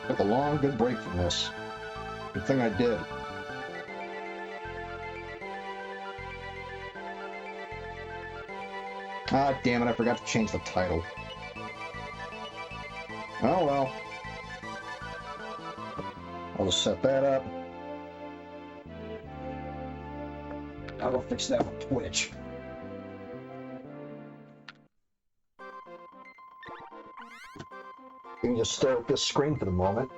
Took a long, good break from this. Good thing I did. Ah, damn it, I forgot to change the title. Oh well. I'll just set that up. I will fix that with Twitch. You can just stare at this screen for the moment.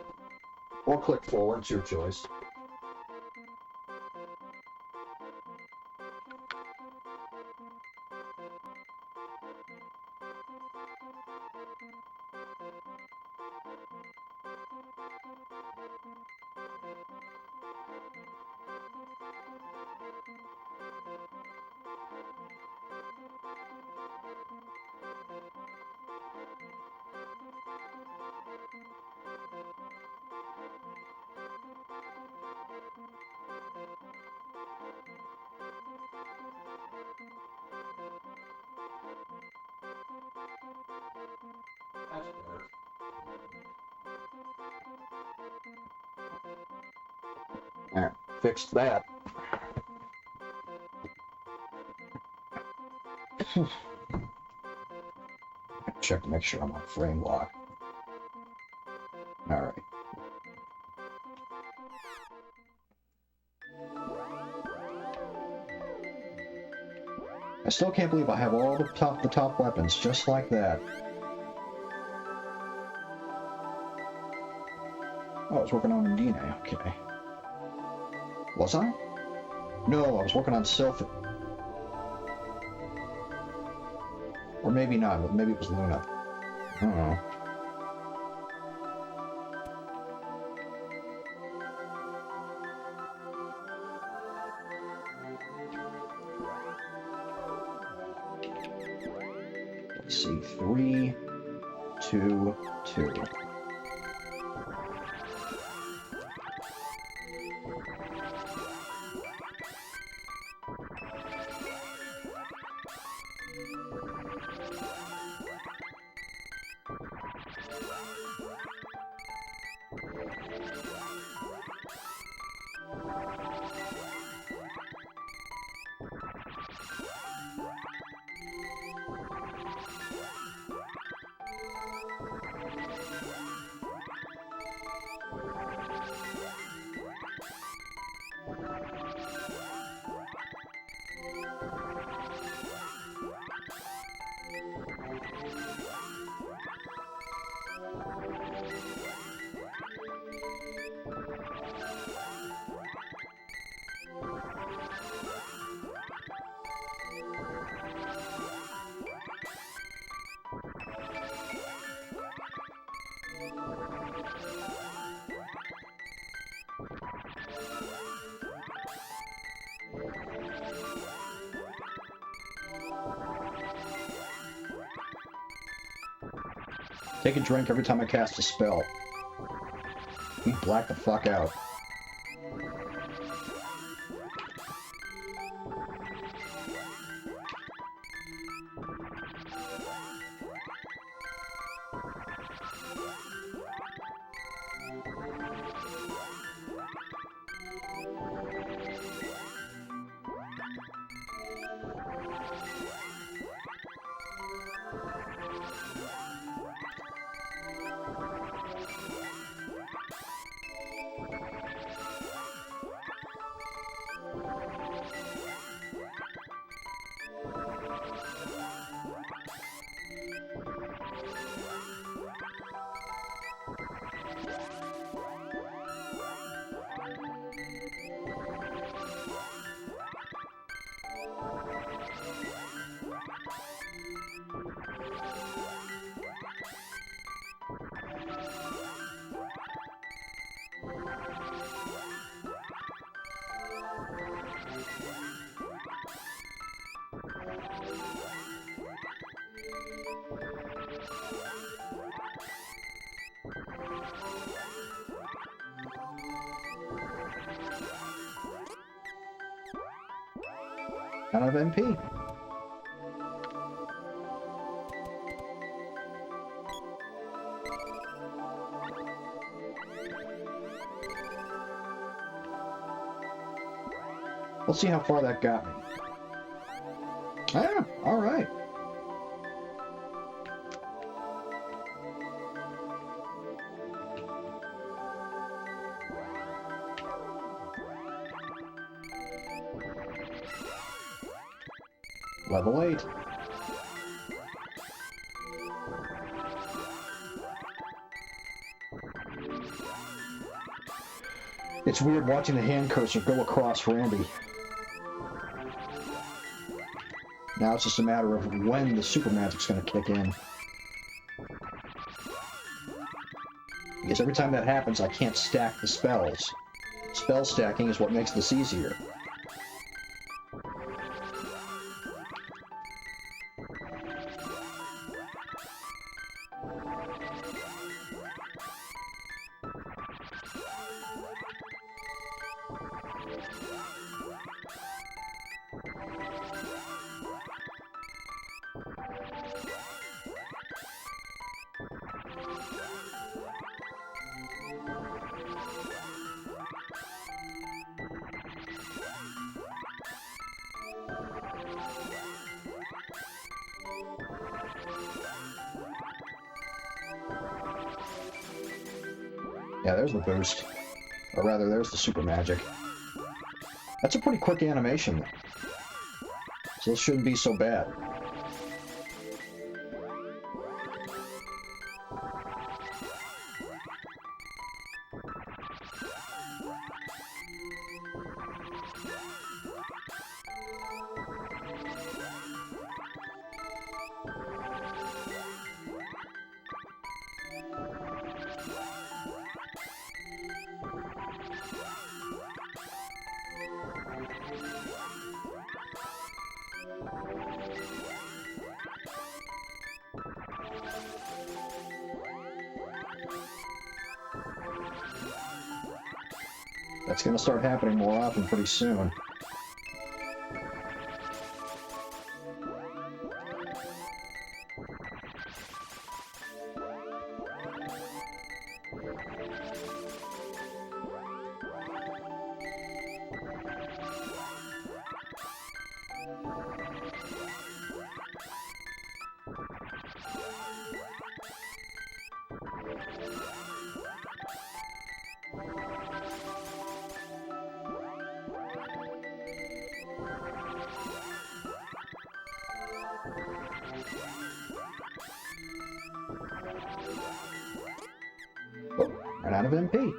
Or click forward, it's your choice. Alright, fixed that. Check to make sure I'm on frame lock. Alright. I still can't believe I have all the top weapons just like that. Oh, I was working on Medina, okay. Was I? No, I was working on Sylph. Or maybe not, maybe it was Luna. I don't know. Let's see, 3, 2, 2. Take a drink every time I cast a spell. He blacked the fuck out. Out of MP. Let's see how far that got me. Ah, alright. Level 8. It's weird watching the hand cursor go across Randy. Now it's just a matter of when the super magic's going to kick in. Because every time that happens, I can't stack the spells. Spell stacking is what makes this easier. Yeah, there's the boost. Or rather, there's the super magic. That's a pretty quick animation. So this shouldn't be so bad. That's going to start happening more often pretty soon. Oh, ran out of MP.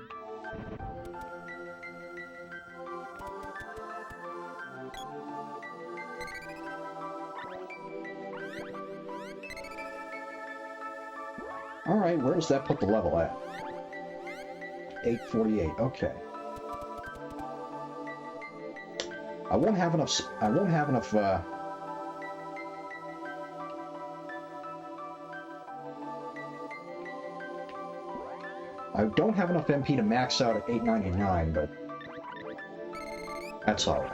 Alright, where does that put the level at? 848, okay. I won't have enough, I don't have enough MP to max out at 899, but that's alright.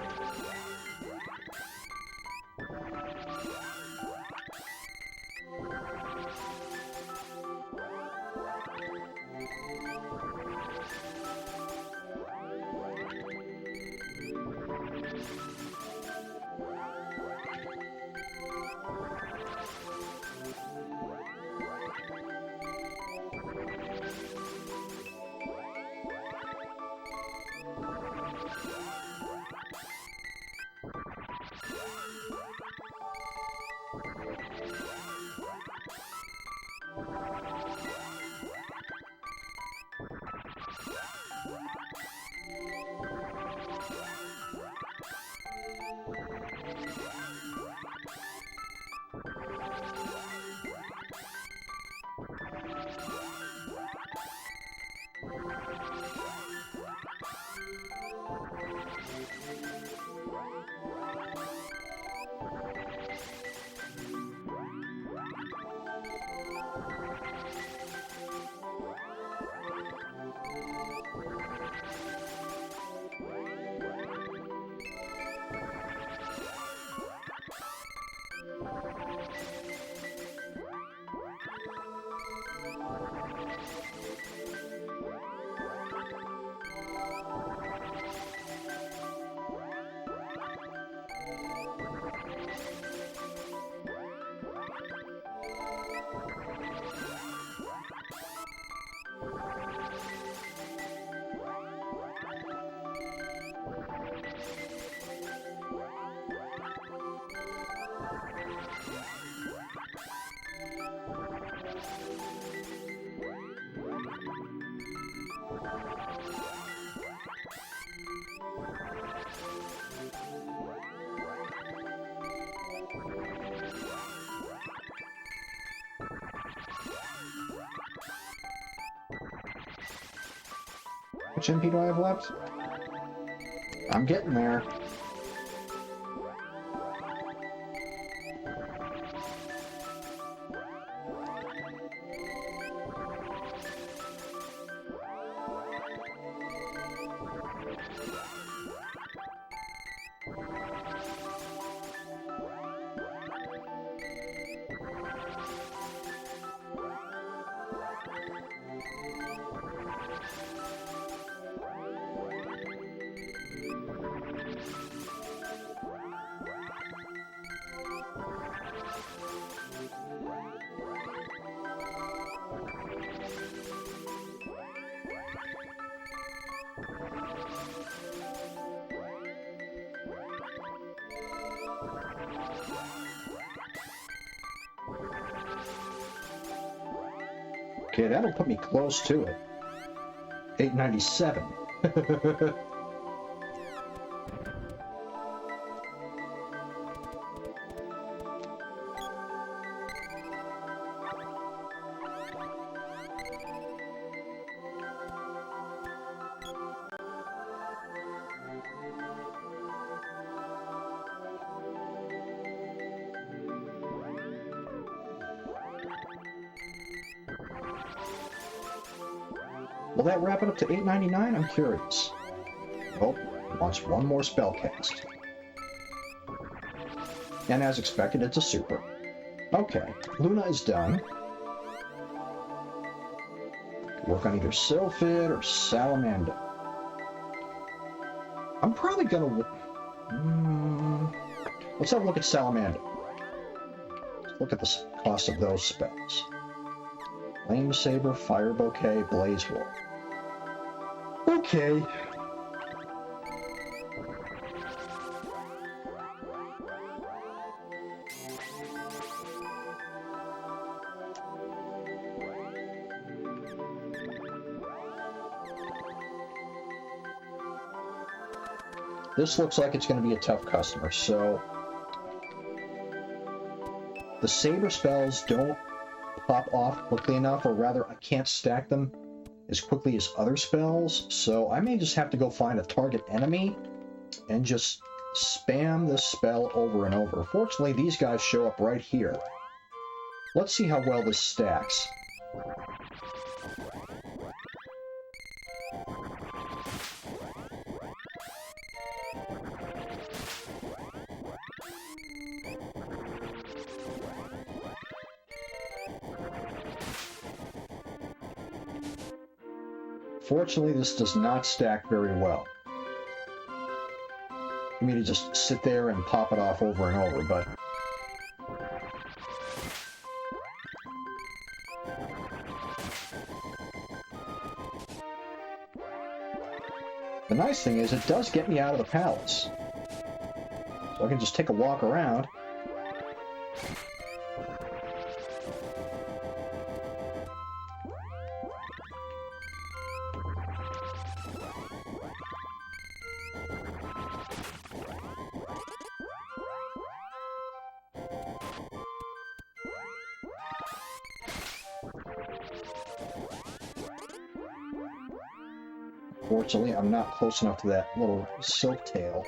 Which MP do I have left? I'm getting there. Okay, that'll put me close to it. 897. Will that wrap it up to 899? I'm curious. Oh, launch one more spell cast. And as expected, it's a super. Okay, Luna is done. Work on either Sylphid or Salamander. I'm probably gonna... let's have a look at Salamander. Let's look at the cost of those spells. Flame Saber, Fire Bouquet, Blaze Wall. Okay. This looks like it's going to be a tough customer, so the Saber spells don't pop off quickly enough, or rather I can't stack them as quickly as other spells, so I may just have to go find a target enemy and just spam this spell over and over. Fortunately, these guys show up right here. Let's see how well this stacks. Fortunately, this does not stack very well. I mean, to just sit there and pop it off over and over, but... the nice thing is, it does get me out of the palace. So I can just take a walk around. Fortunately, I'm not close enough to that little silk tail.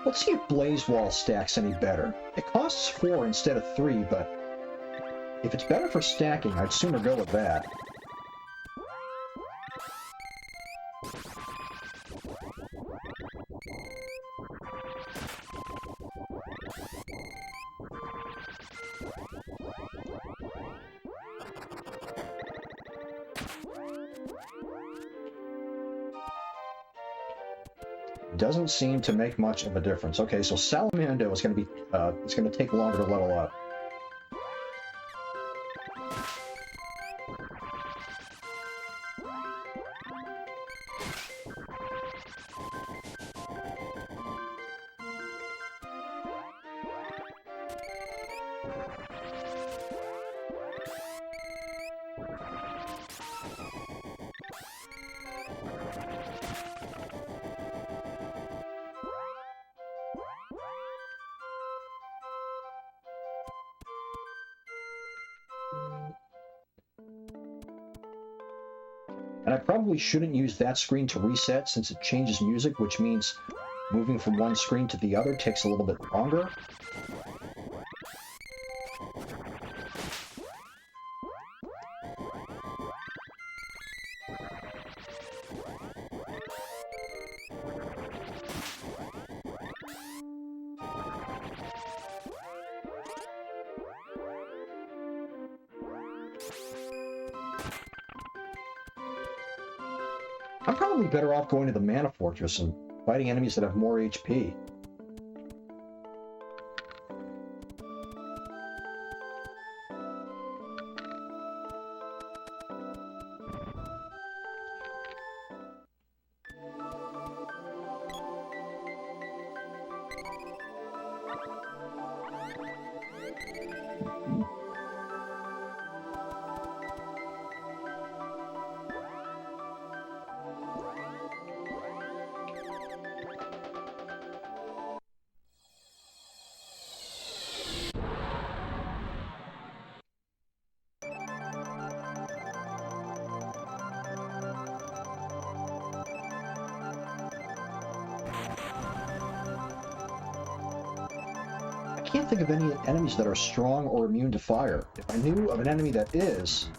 Let's see if Blaze Wall stacks any better. It costs 4 instead of 3, but if it's better for stacking, I'd sooner go with that. Doesn't seem to make much of a difference. Okay, so Salamander is going to be, it's going to take longer to level up. And I probably shouldn't use that screen to reset since it changes music, which means moving from one screen to the other takes a little bit longer. I'm probably better off going to the Mana Fortress and fighting enemies that have more HP. I can't think of any enemies that are strong or immune to fire. If I knew of an enemy that is,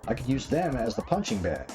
I could use them as the punching bag.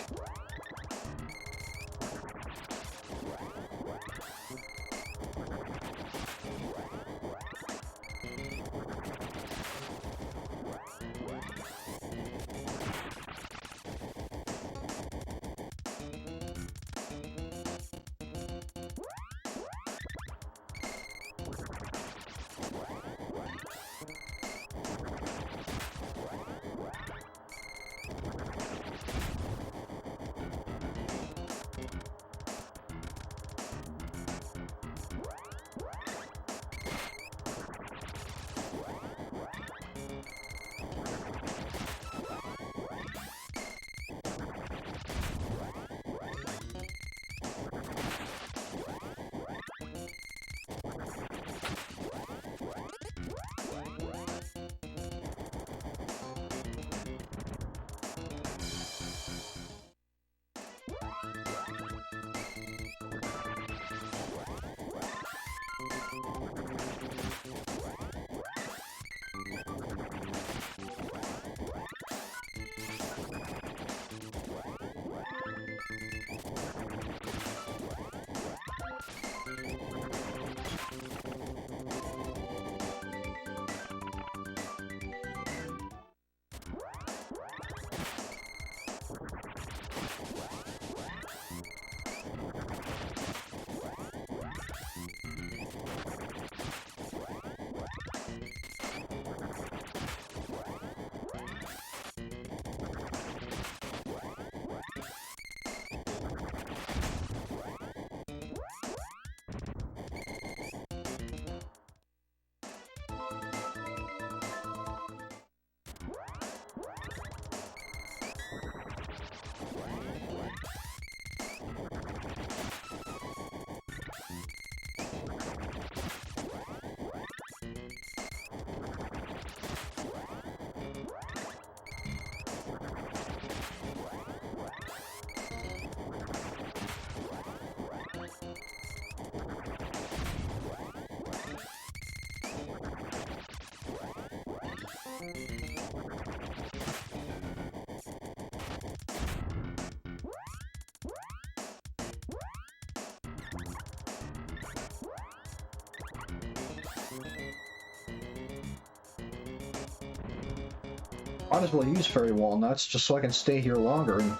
Might as well use fairy walnuts just so I can stay here longer and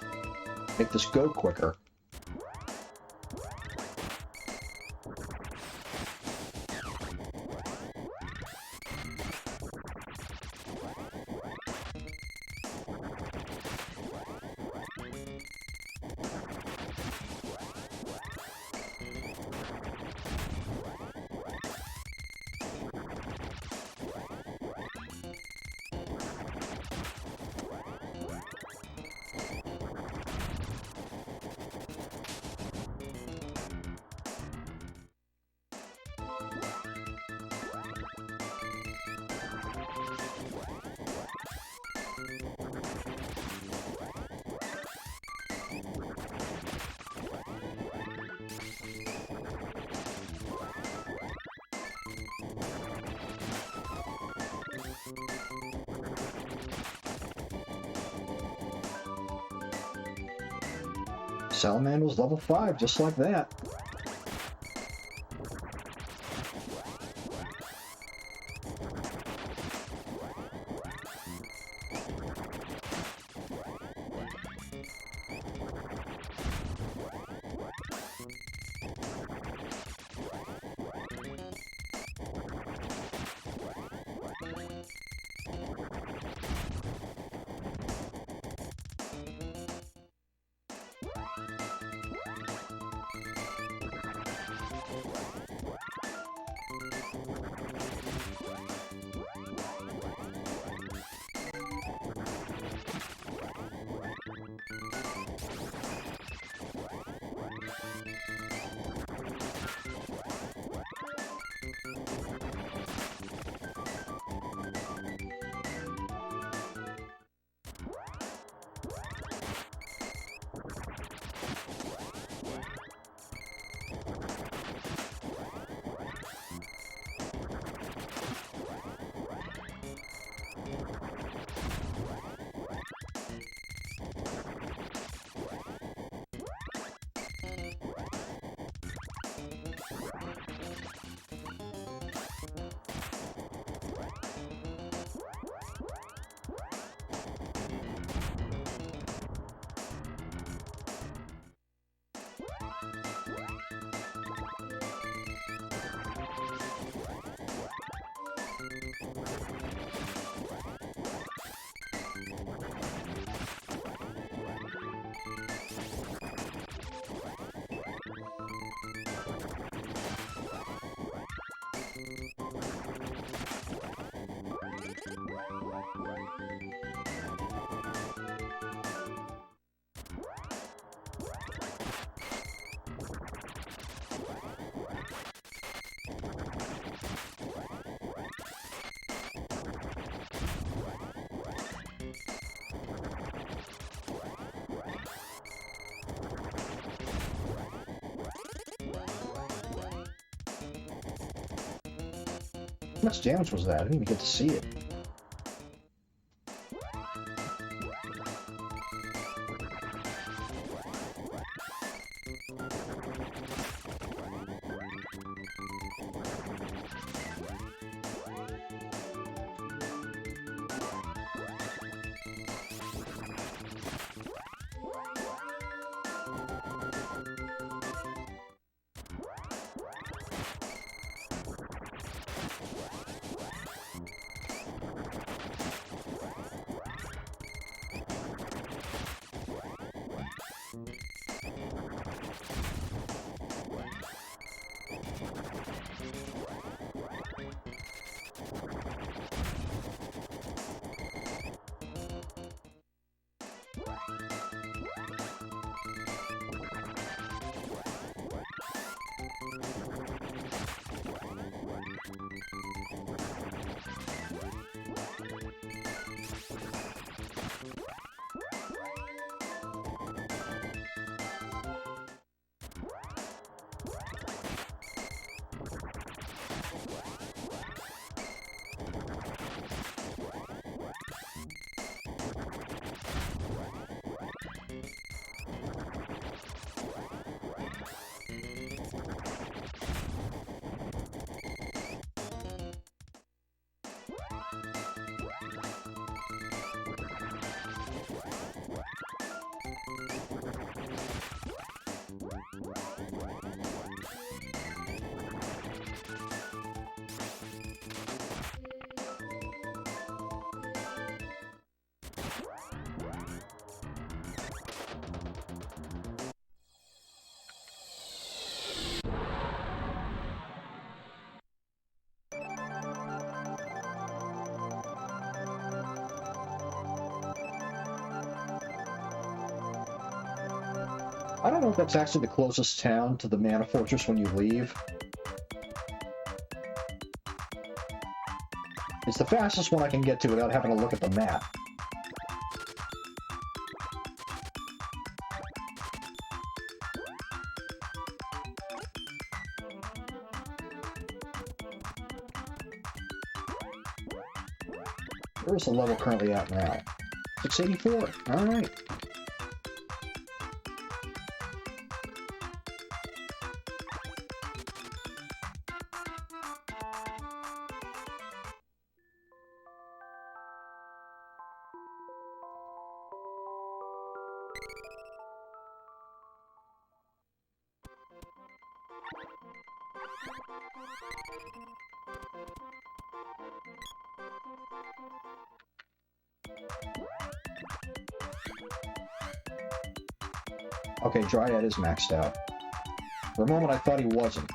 make this go quicker. Salamander's level 5, just like that. How much damage was that? I didn't even get to see it. I don't know if that's actually the closest town to the Mana Fortress when you leave. It's the fastest one I can get to without having to look at the map. Where's the level currently at now? 684. Alright. Okay, Dryad is maxed out. For a moment, I thought he wasn't.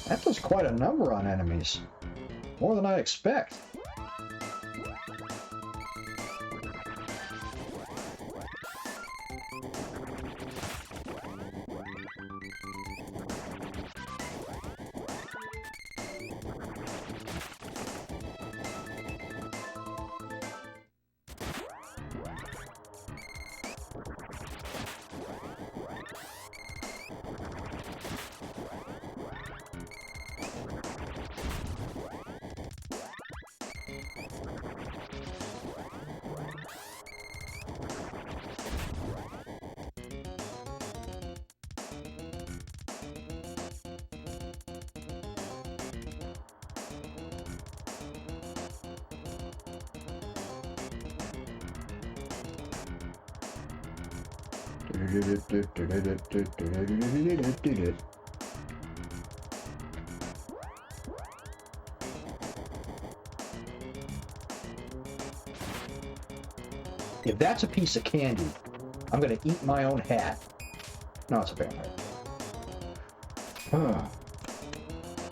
That does quite a number on enemies. More than I expect. If that's a piece of candy, I'm gonna eat my own hat. No, it's a vampire.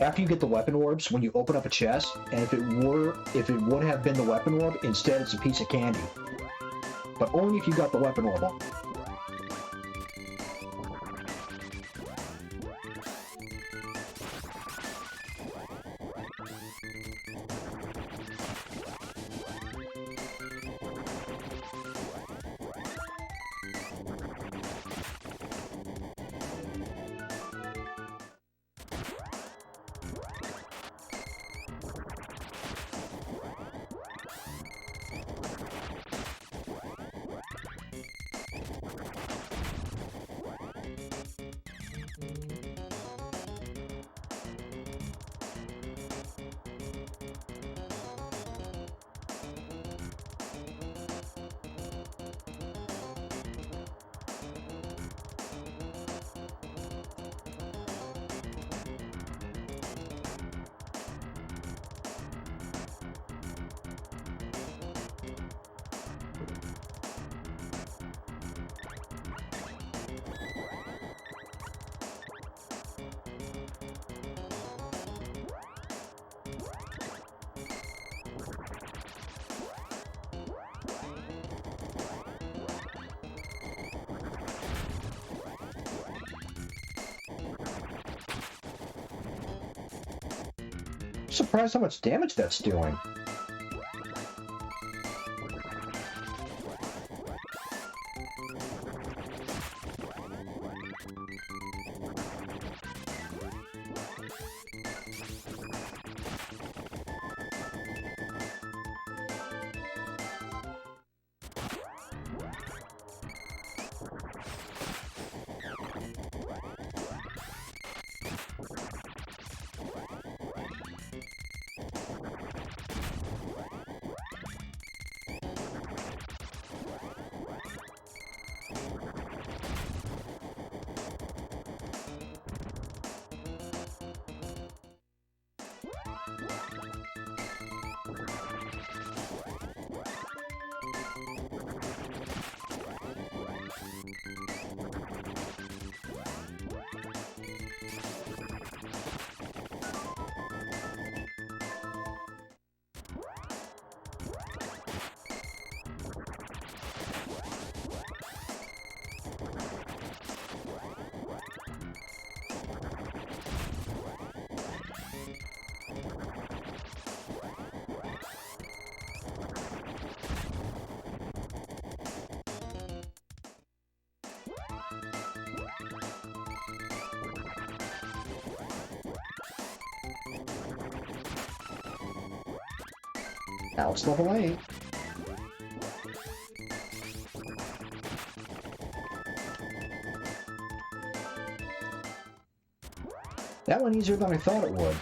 After you get the weapon orbs, when you open up a chest, and if it would have been the weapon orb, instead it's a piece of candy. But only if you got the weapon orb. Surprised how much damage that's doing. Now it's level 8. That went easier than I thought it would.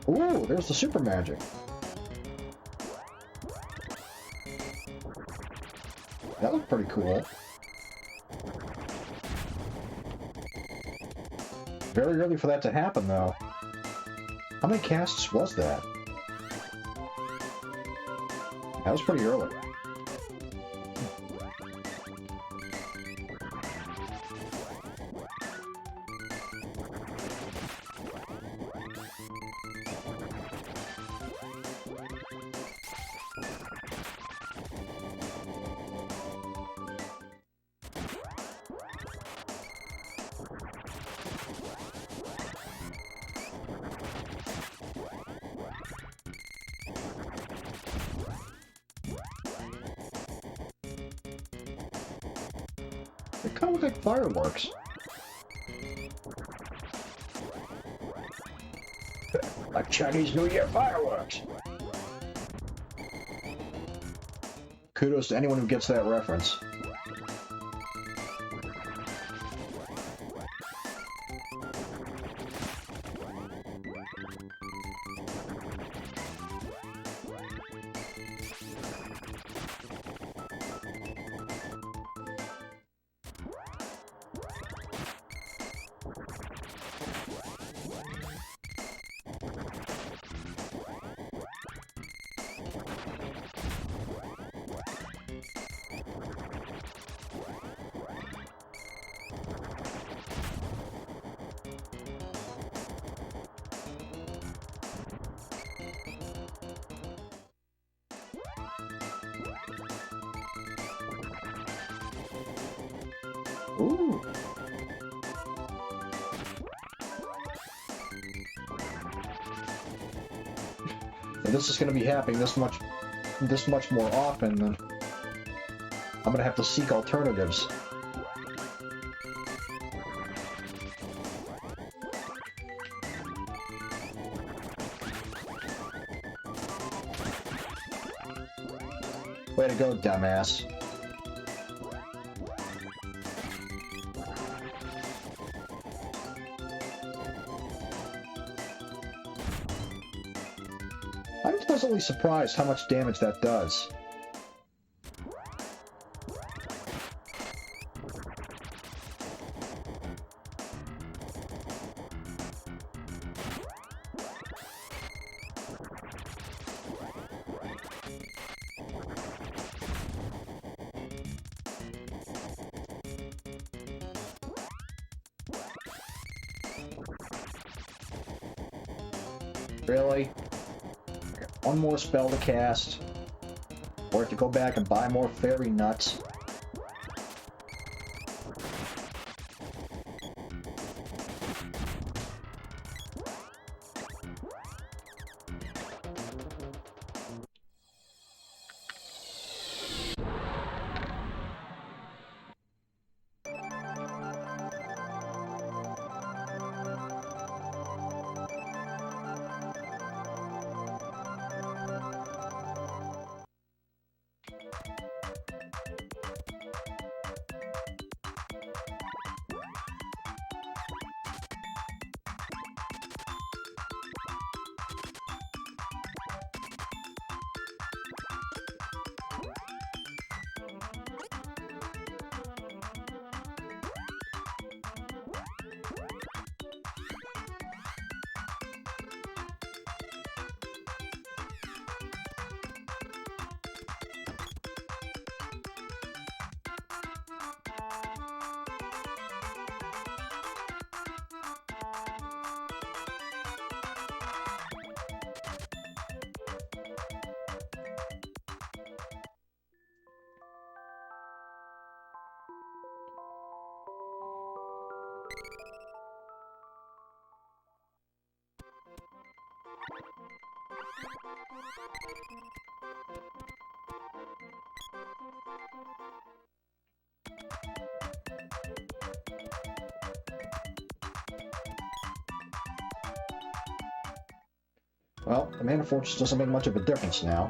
Ooh, there's the super magic. That looked pretty cool. Very early for that to happen, though. How many casts was that? That was pretty early. They kind of look like fireworks. Like Chinese New Year fireworks. Kudos to anyone who gets that reference. Ooh. And this is going to be happening this much more often, then I'm going to have to seek alternatives. Way to go, dumbass. I'm pleasantly surprised how much damage that does. Really? One more spell to cast. Or I have to go back and buy more fairy nuts. Well, the Mana Fortress doesn't make much of a difference now.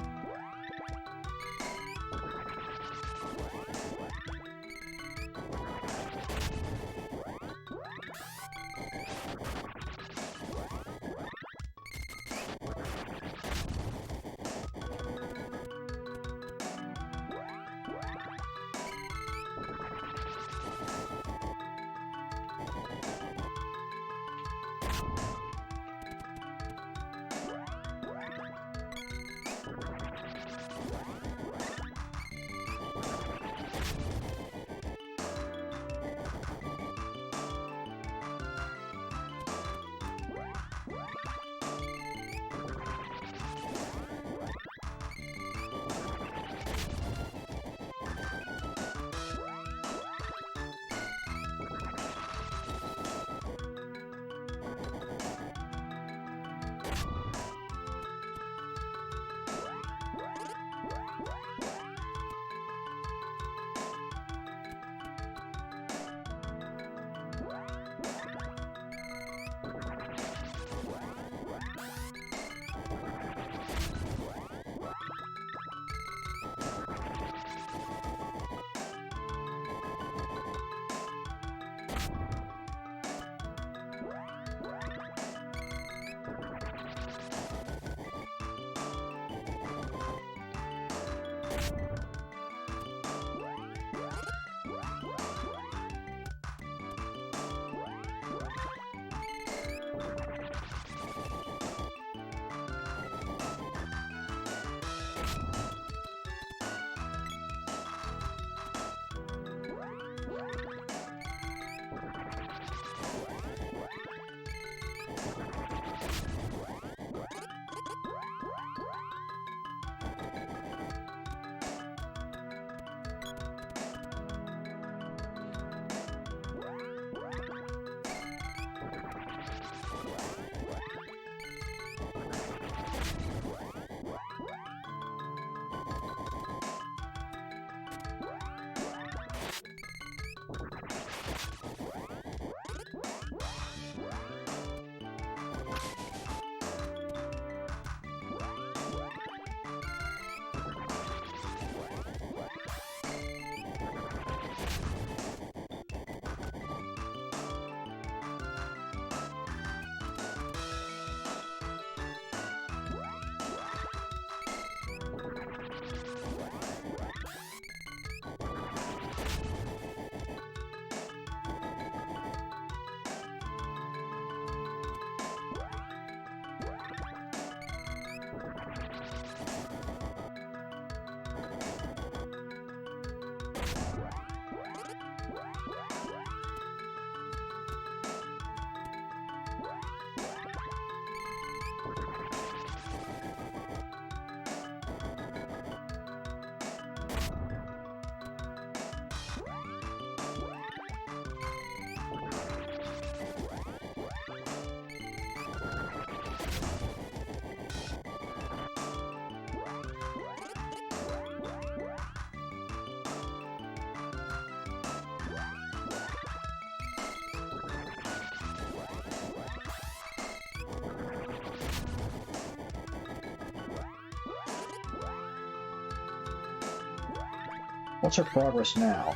What's our progress now?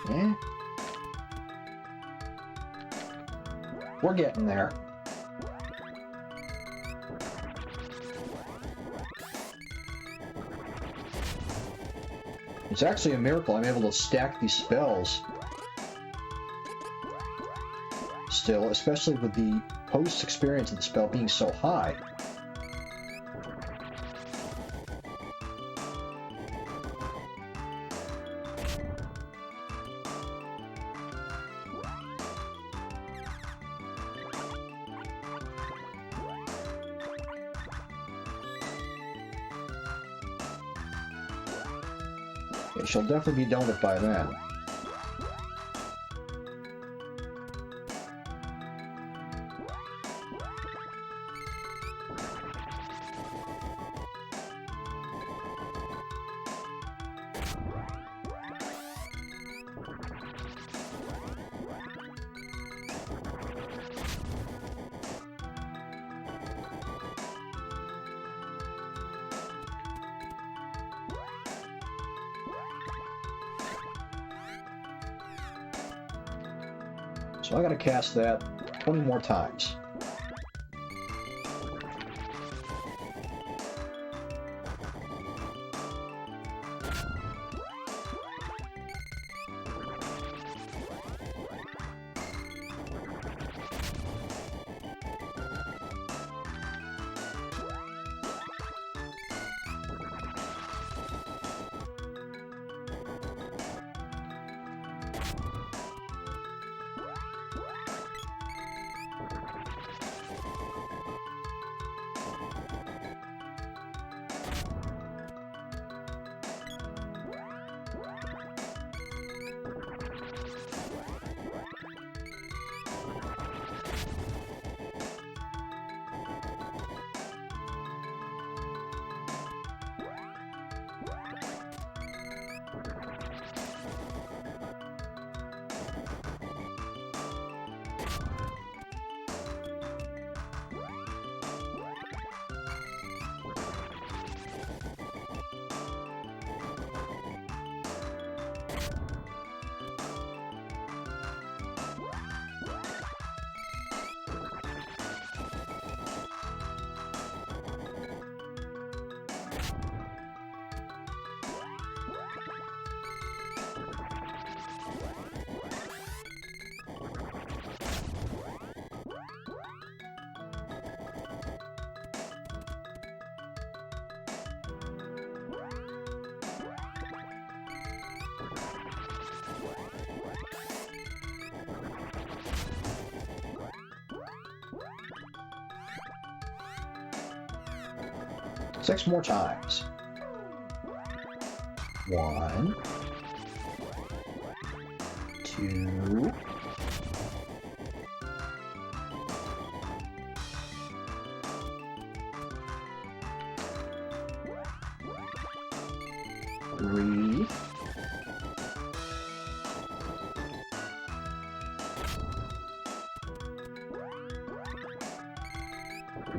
Eh? We're getting there. It's actually a miracle I'm able to stack these spells still, especially with the post experience of the spell being so high. She'll definitely be done with it by then. So I gotta cast that 20 more times. Six more times. 1, 2, 3,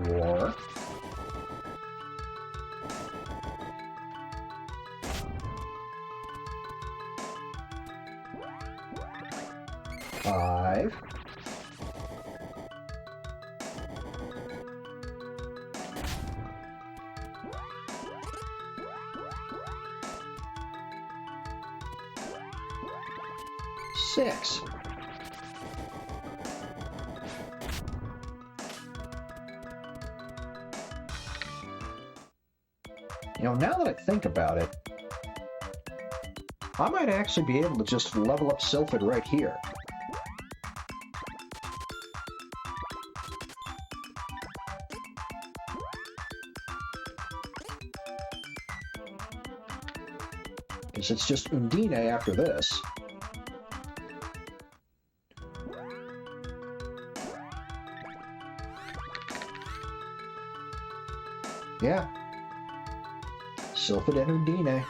4, 5, 6. You know, now that I think about it, I might actually be able to just level up Sylphid right here. Because it's just Undine after this. Yeah. Sylphid and Undine.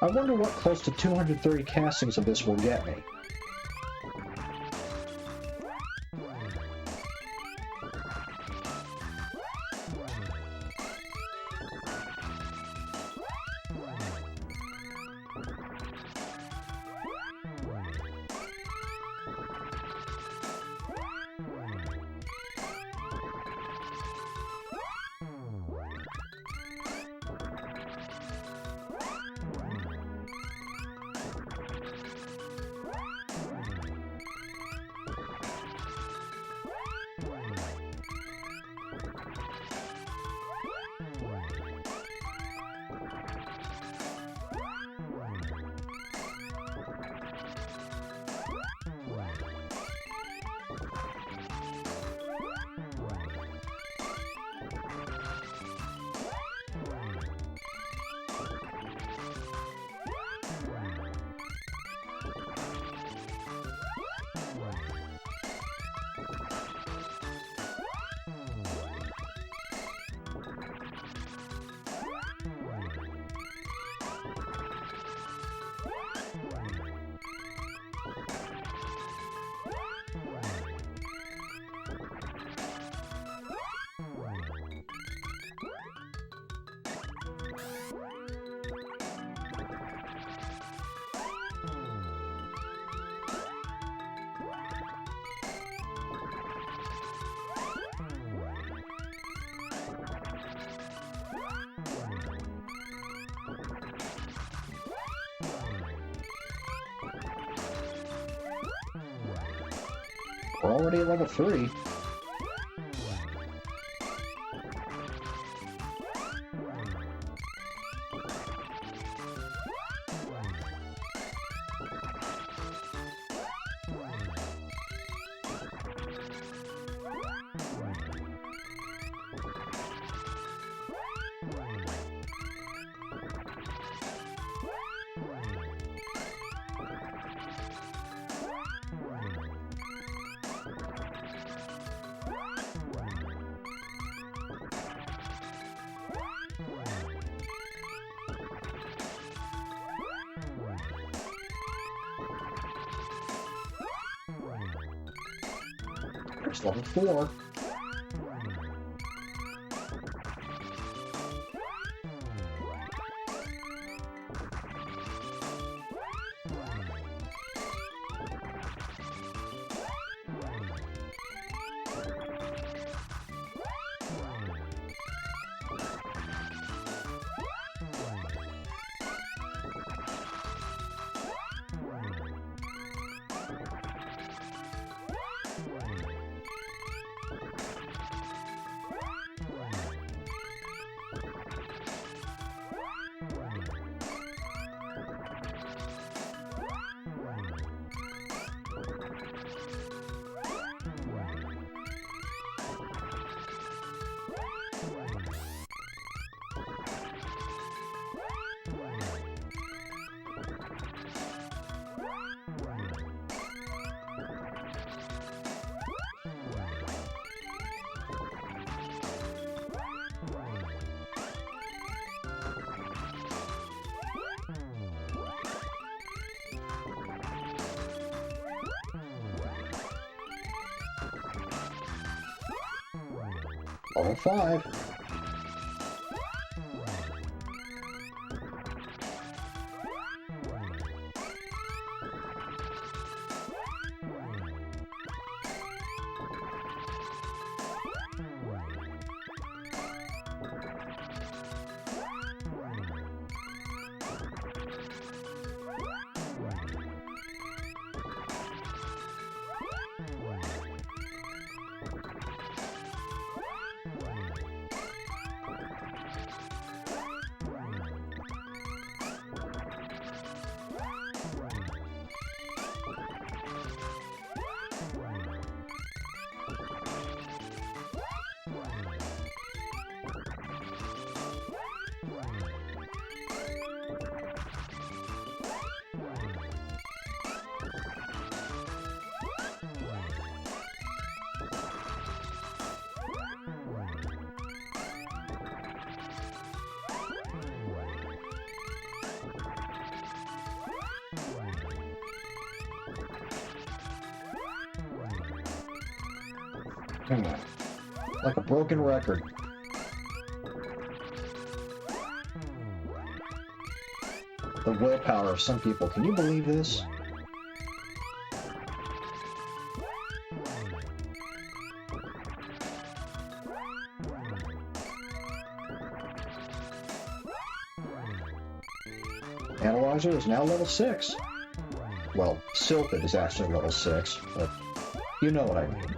I wonder what close to 230 castings of this will get me. We're already at level 3. There's level 4. Level 5. Like a broken record. The willpower of some people. Can you believe this? Analyzer is now level 6. Well, Silphid is actually level 6, but you know what I mean.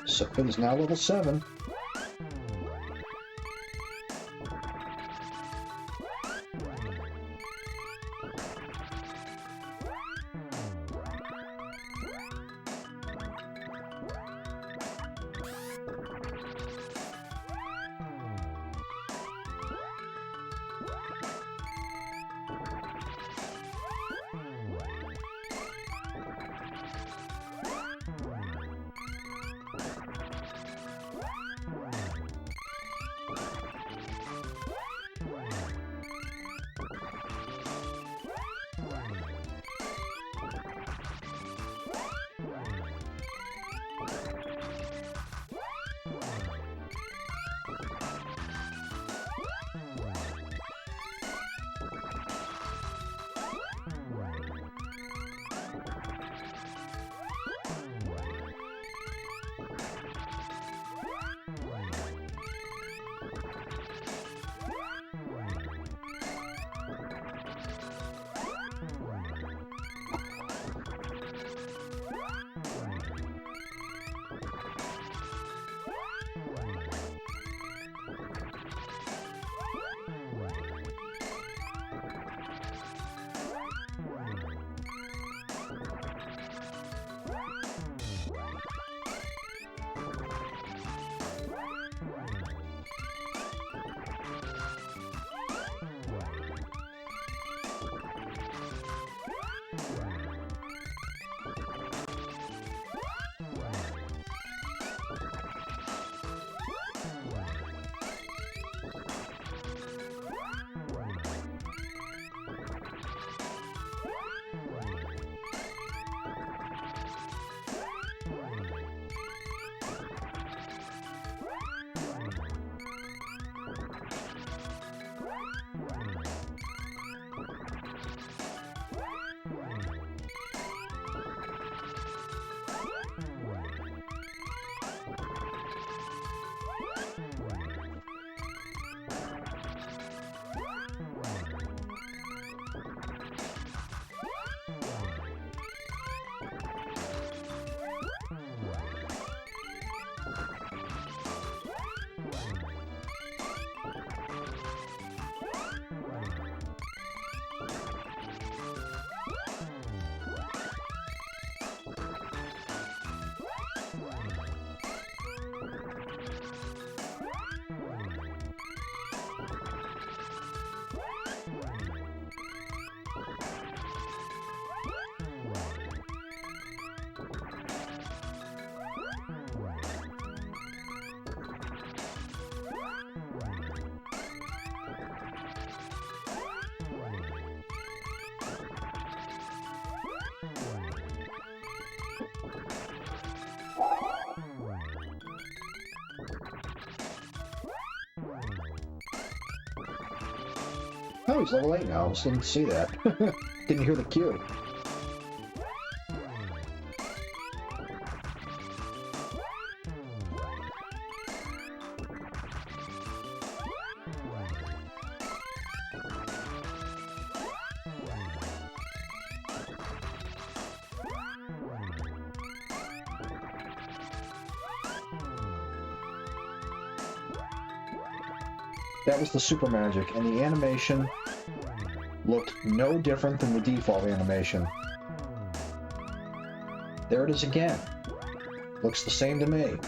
So it is now level 7. Oh, he's level 8 now. I just didn't see that. Didn't hear the cue. That was the super magic, and the animation looked no different than the default animation. There it is again. Looks the same to me.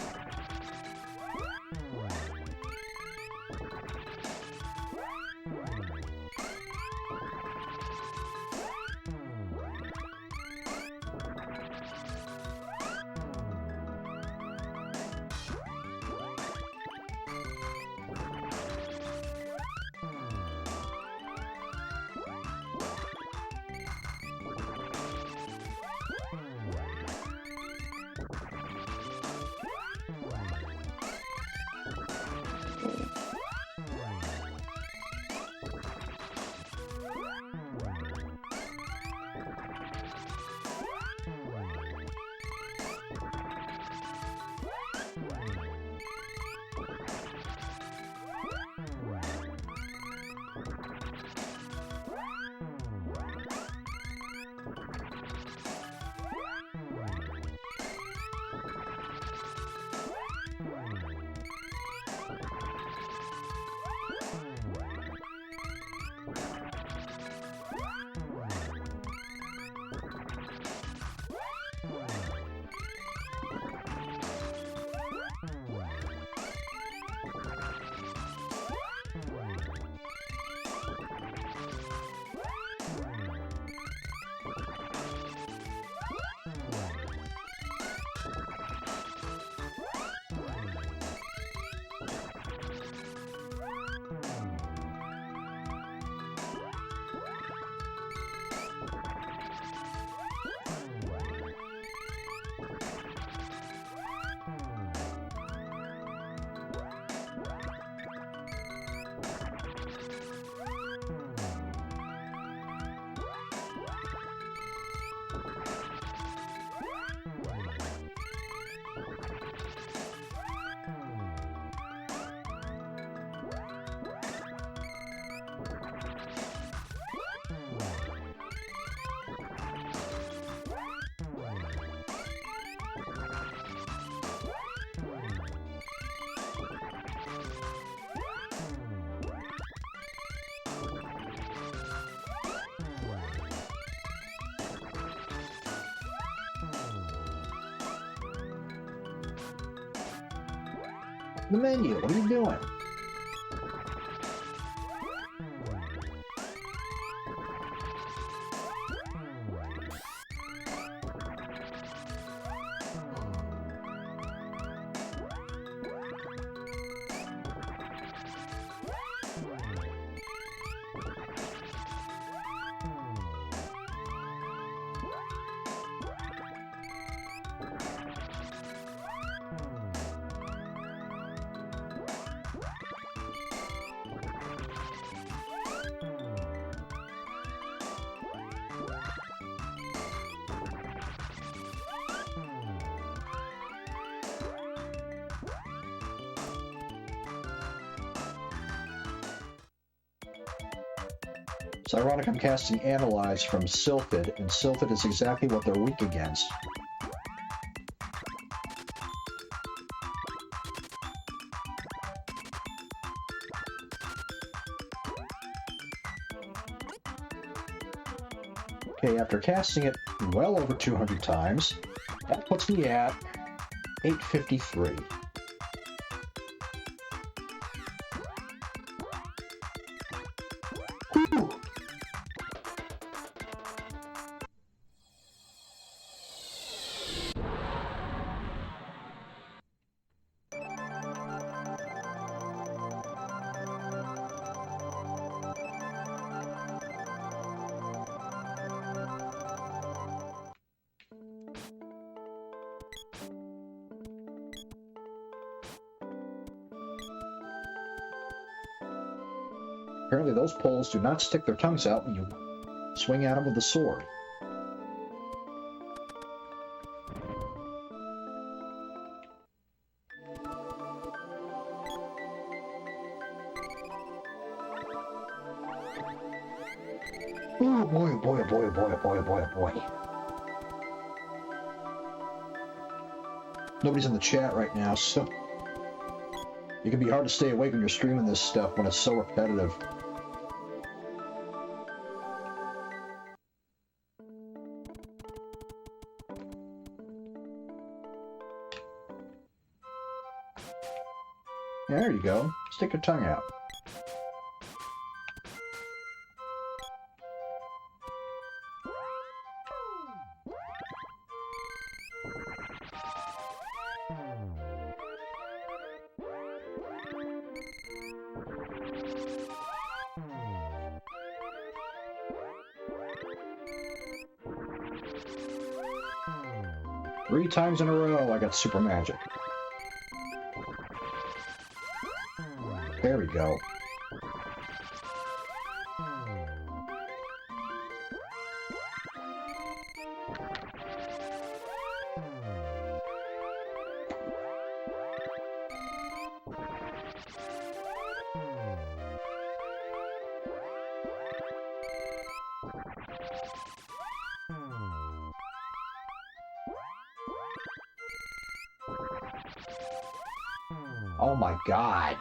the menu. What are you doing? It's ironic I'm casting Analyze from Sylphid, and Sylphid is exactly what they're weak against. Okay, after casting it well over 200 times, that puts me at 853. Whew. Apparently those poles do not stick their tongues out when you swing at them with the sword. Oh boy, boy, boy, boy, boy, boy, boy. Nobody's in the chat right now, so it can be hard to stay awake when you're streaming this stuff when it's so repetitive. Yeah, there you go. Stick your tongue out. Three times in a row, I got super magic. There we go. Oh my god.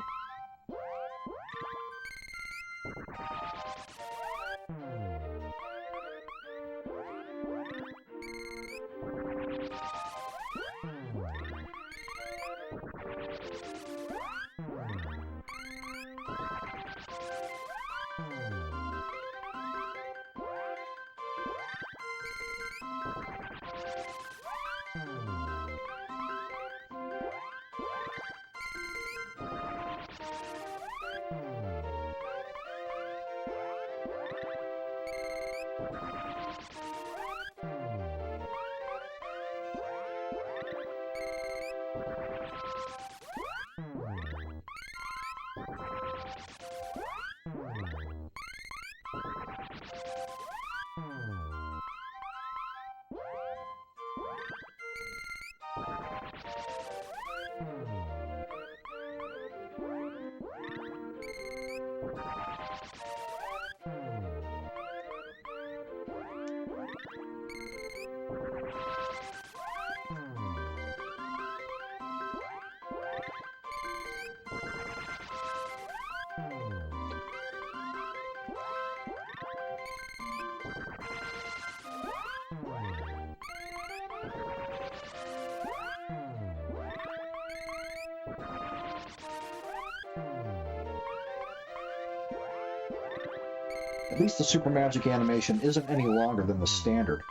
At least the super magic animation isn't any longer than the standard,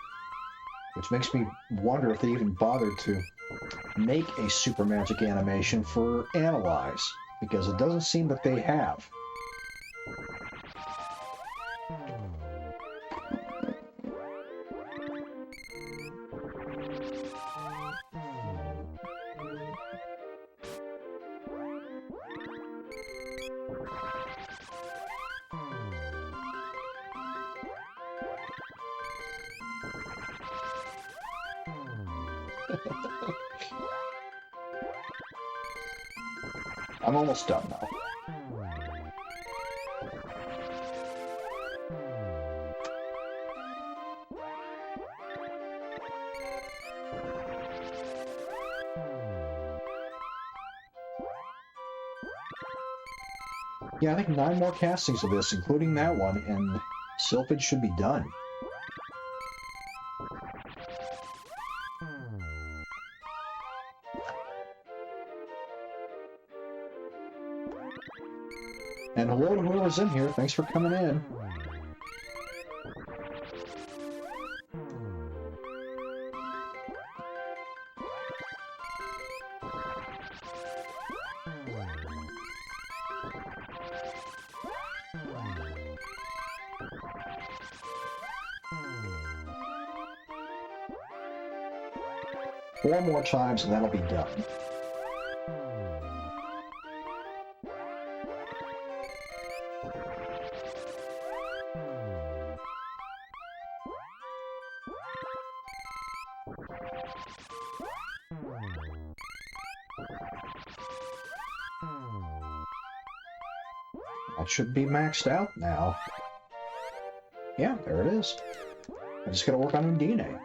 which makes me wonder if they even bothered to make a super magic animation for Analyze, because it doesn't seem that they have. I'm almost done now. Yeah, I think 9 more castings of this, including that one, and Sylphid should be done. And hello to whoever's in here. Thanks for coming in. Four more times and that'll be done. That should be maxed out now. Yeah, there it is. I just gotta work on Undine.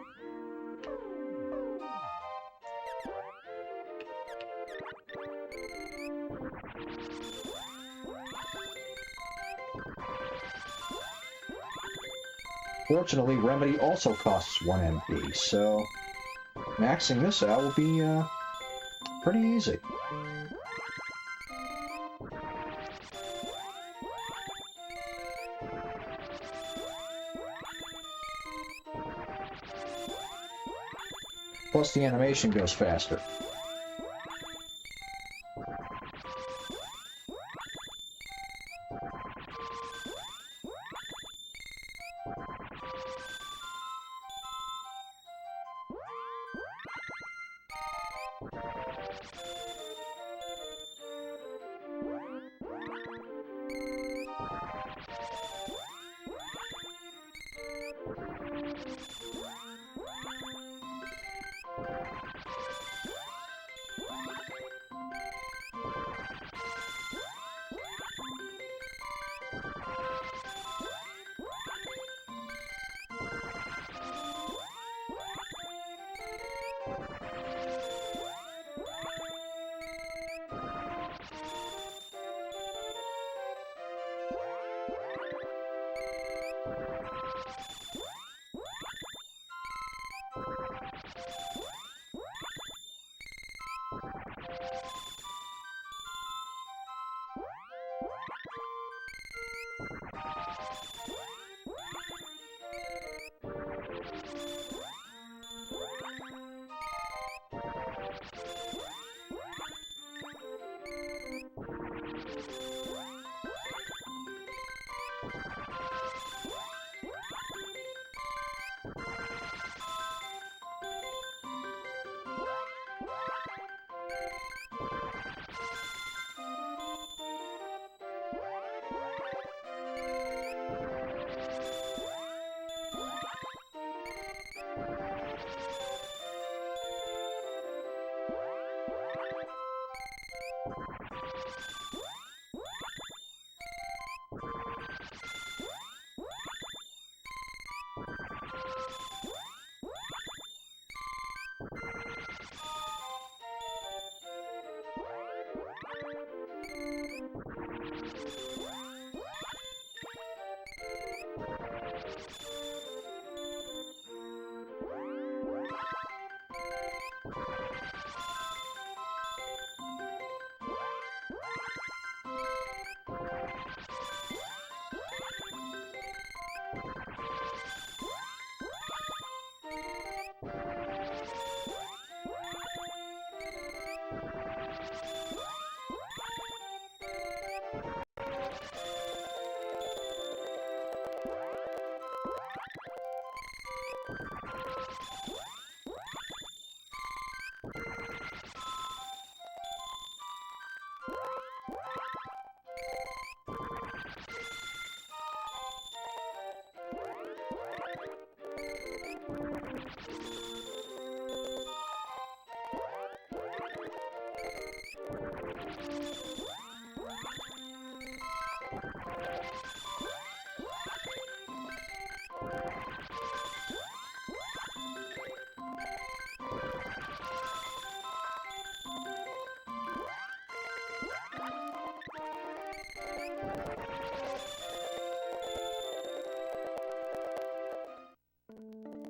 Fortunately, Remedy also costs 1 MP, so maxing this out will be pretty easy. Plus the animation goes faster.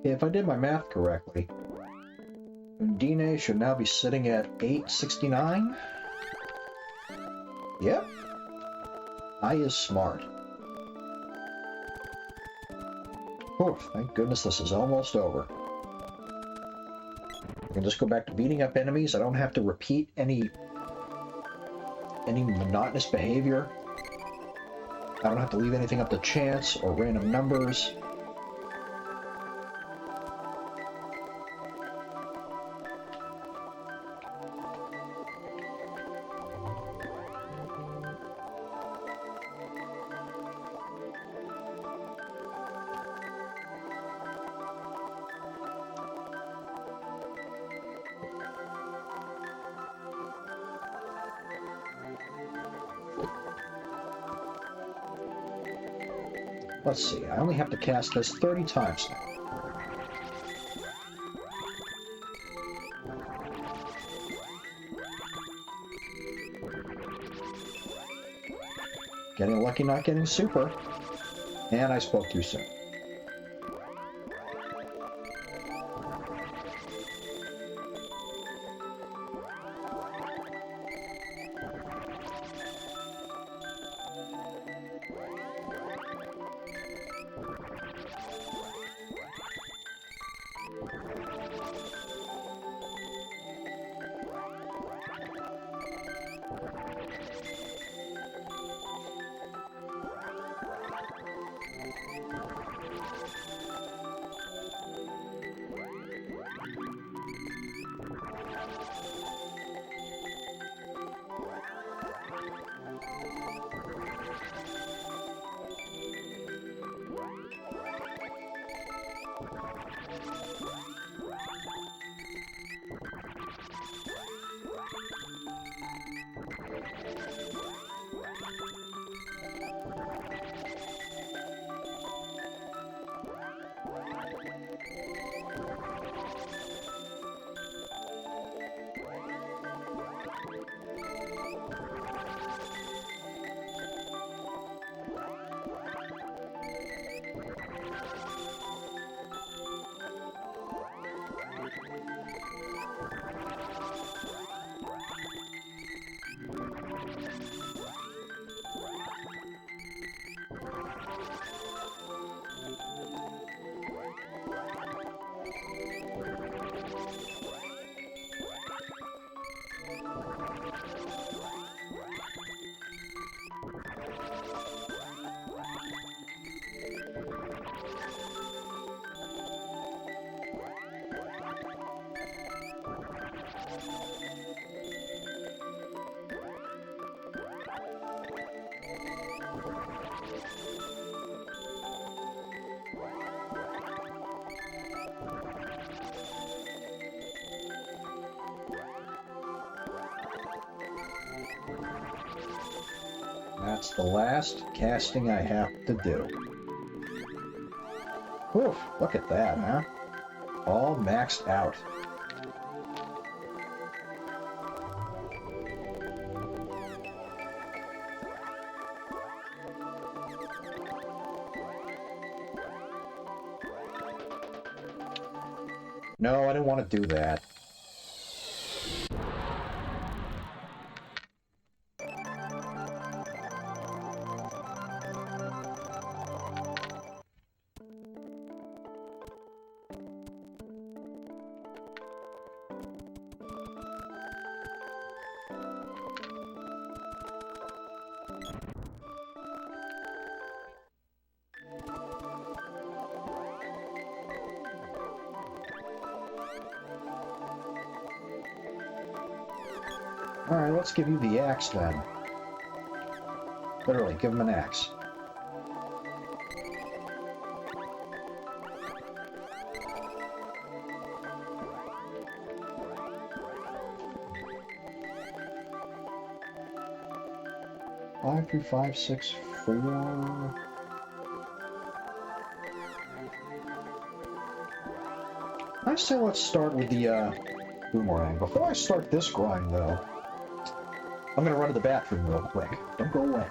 If I did my math correctly, Undine should now be sitting at 869? Yep. I is smart. Oh, thank goodness this is almost over. I can just go back to beating up enemies. I don't have to repeat any monotonous behavior. I don't have to leave anything up to chance or random numbers. Let's see, I only have to cast this 30 times now. Getting lucky not getting super. And I spoke too soon. That's the last casting I have to do. Whew, look at that, huh? All maxed out. No, I didn't want to do that. Alright, let's give you the axe then. Literally, give him an axe. Five, 3, 5, 6, 4. I say let's start with the boomerang. Before I start this grind, though, I'm gonna run to the bathroom real quick. Don't go away.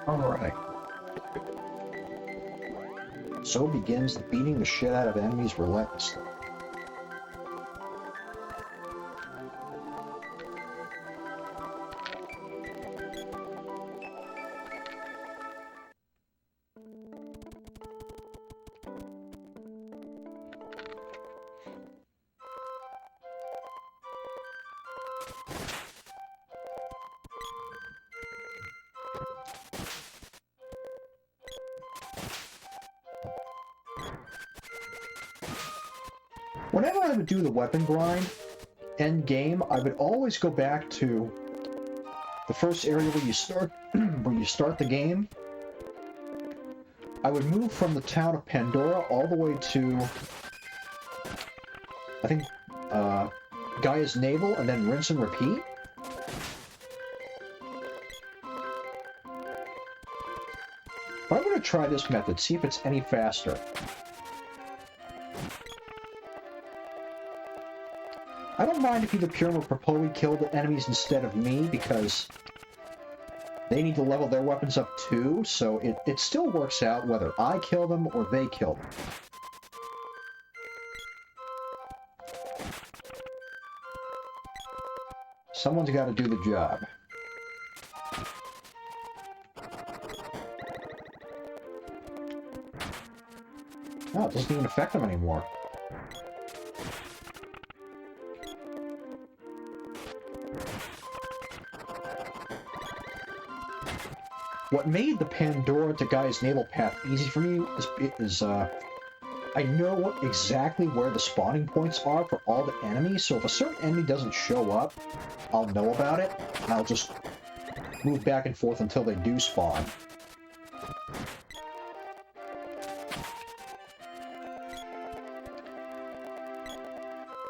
Alright. So begins the beating the shit out of enemies relentlessly. Whenever I would do the weapon grind, end game, I would always go back to the first area where you start the game. I would move from the town of Pandora all the way to, I think, Gaia's Navel, and then rinse and repeat. But I'm going to try this method, see if it's any faster. I don't mind if either Pyram or Propoli kill the enemies instead of me, because they need to level their weapons up too, so it still works out whether I kill them or they kill them. Someone's got to do the job. Oh, it doesn't even affect them anymore. What made the Pandora to Gaia's Navel path easy for me is I know exactly where the spawning points are for all the enemies, so if a certain enemy doesn't show up, I'll know about it, and I'll just move back and forth until they do spawn.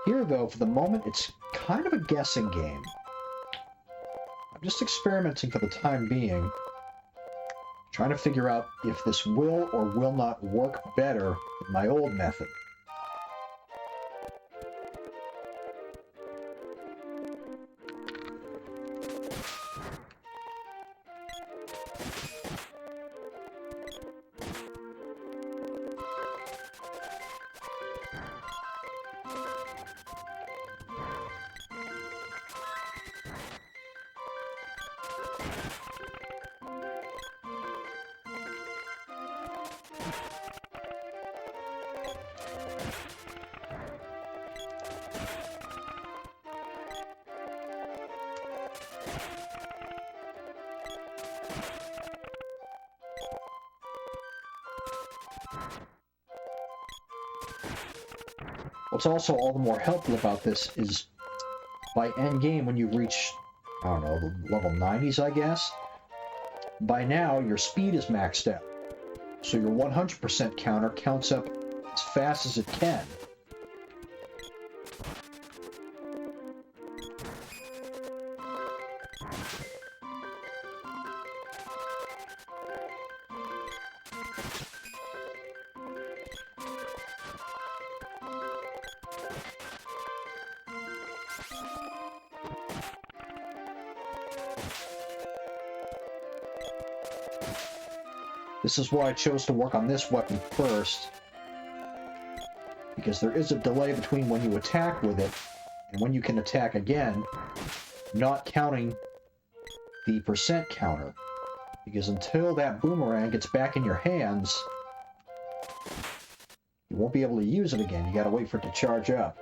Here, though, for the moment, it's kind of a guessing game. I'm just experimenting for the time being, trying to figure out if this will or will not work better than my old method. What's also all the more helpful about this is by endgame, when you reach, I don't know, the level 90s, I guess, by now your speed is maxed out. So your 100% counter counts up as fast as it can. This is why I chose to work on this weapon first, because there is a delay between when you attack with it and when you can attack again, not counting the percent counter, because until that boomerang gets back in your hands, you won't be able to use it again. You gotta wait for it to charge up.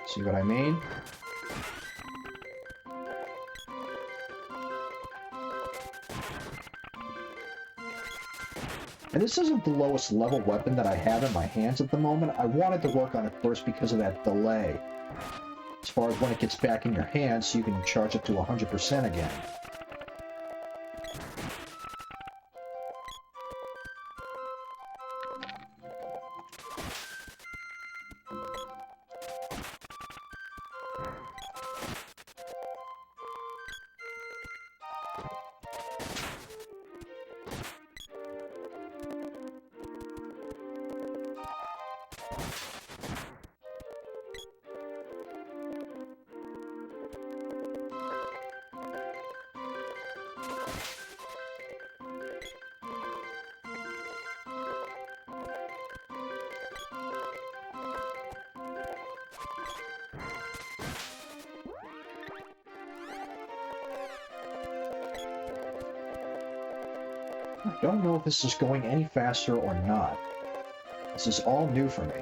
See what I mean? And this isn't the lowest level weapon that I have in my hands at the moment. I wanted to work on it first because of that delay, as far as when it gets back in your hands so you can charge it to 100% again. I don't know if this is going any faster or not. This is all new for me.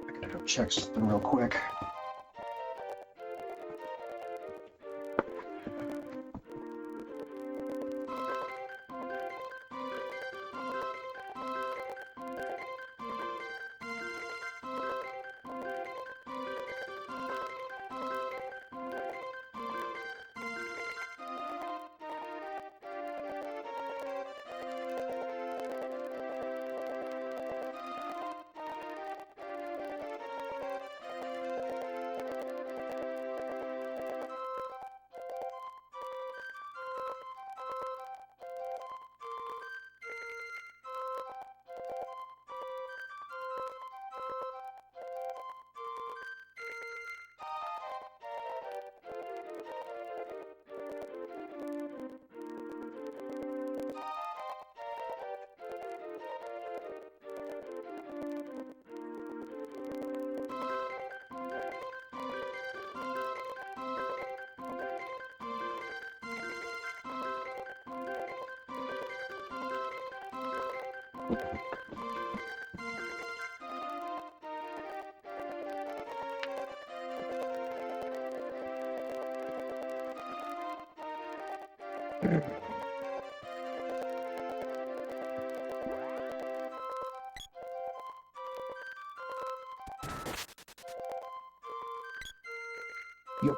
I gotta go check something real quick.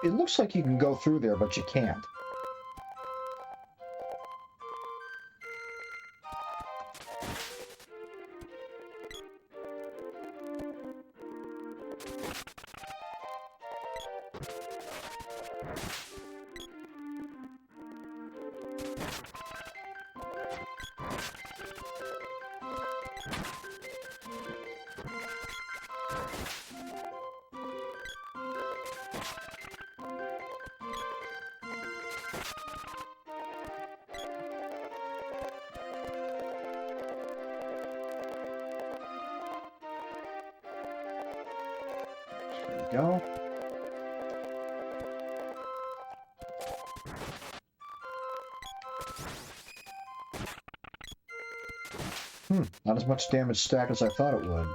It looks like you can go through there, but you can't. Go. Not as much damage stack as I thought it would.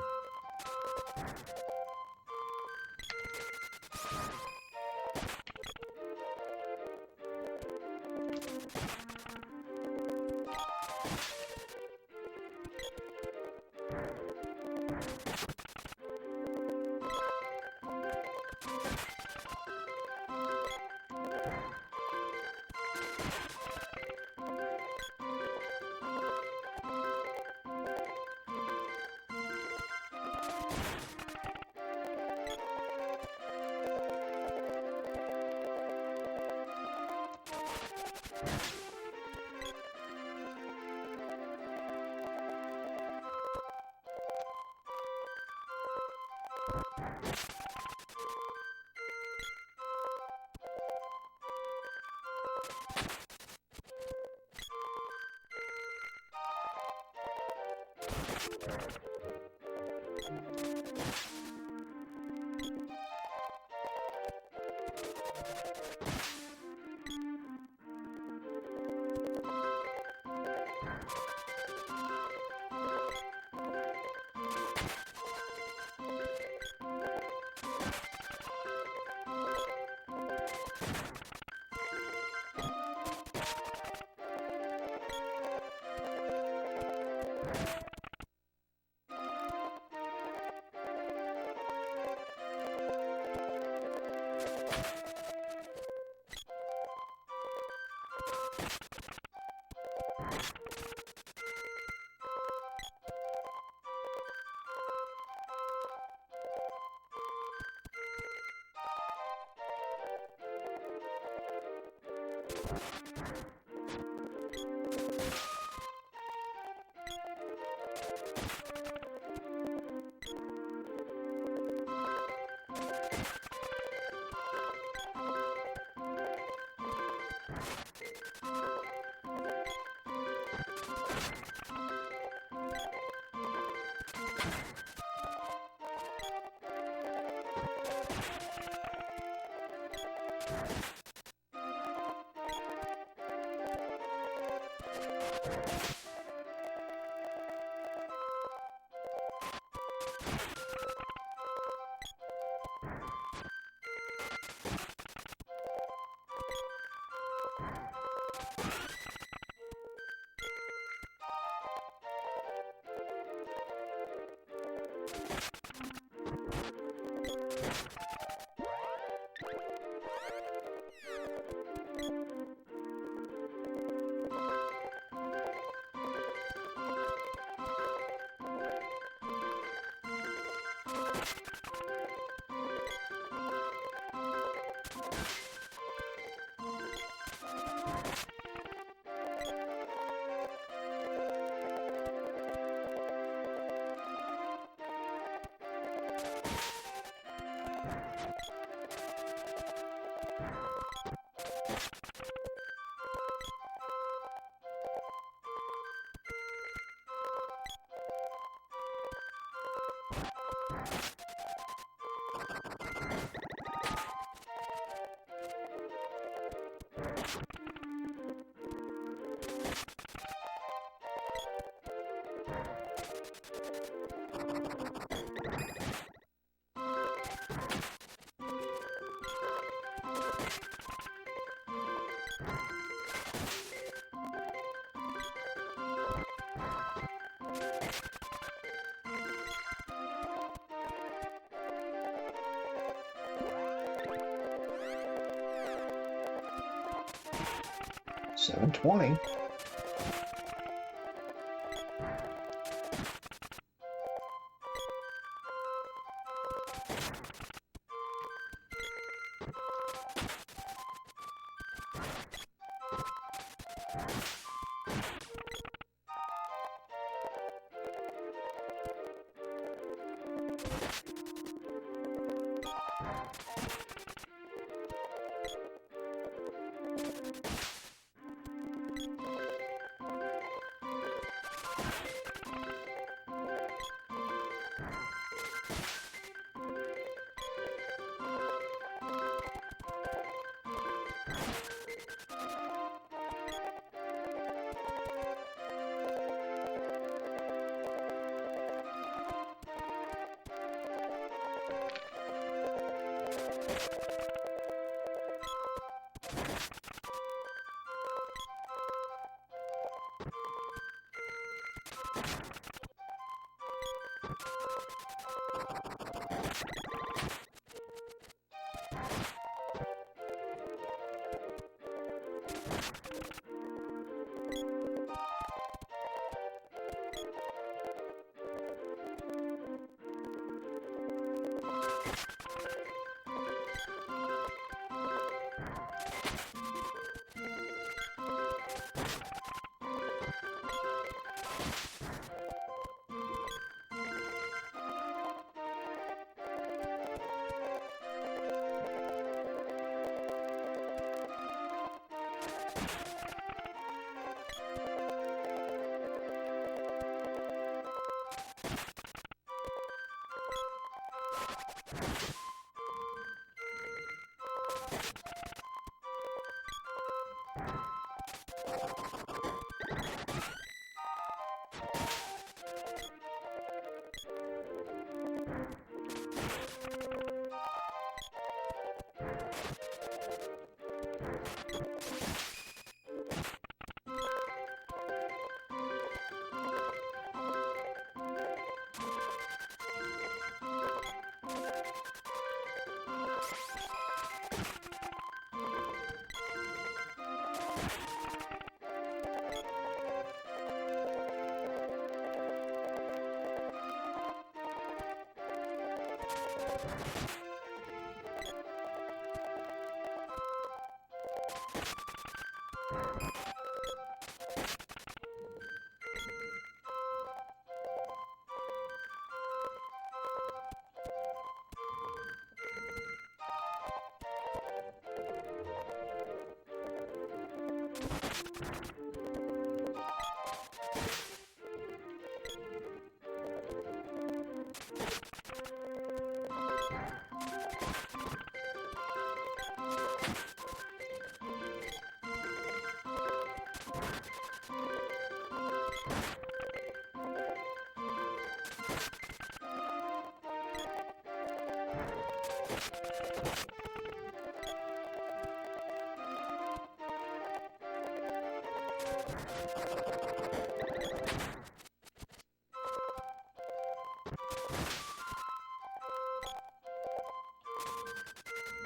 720.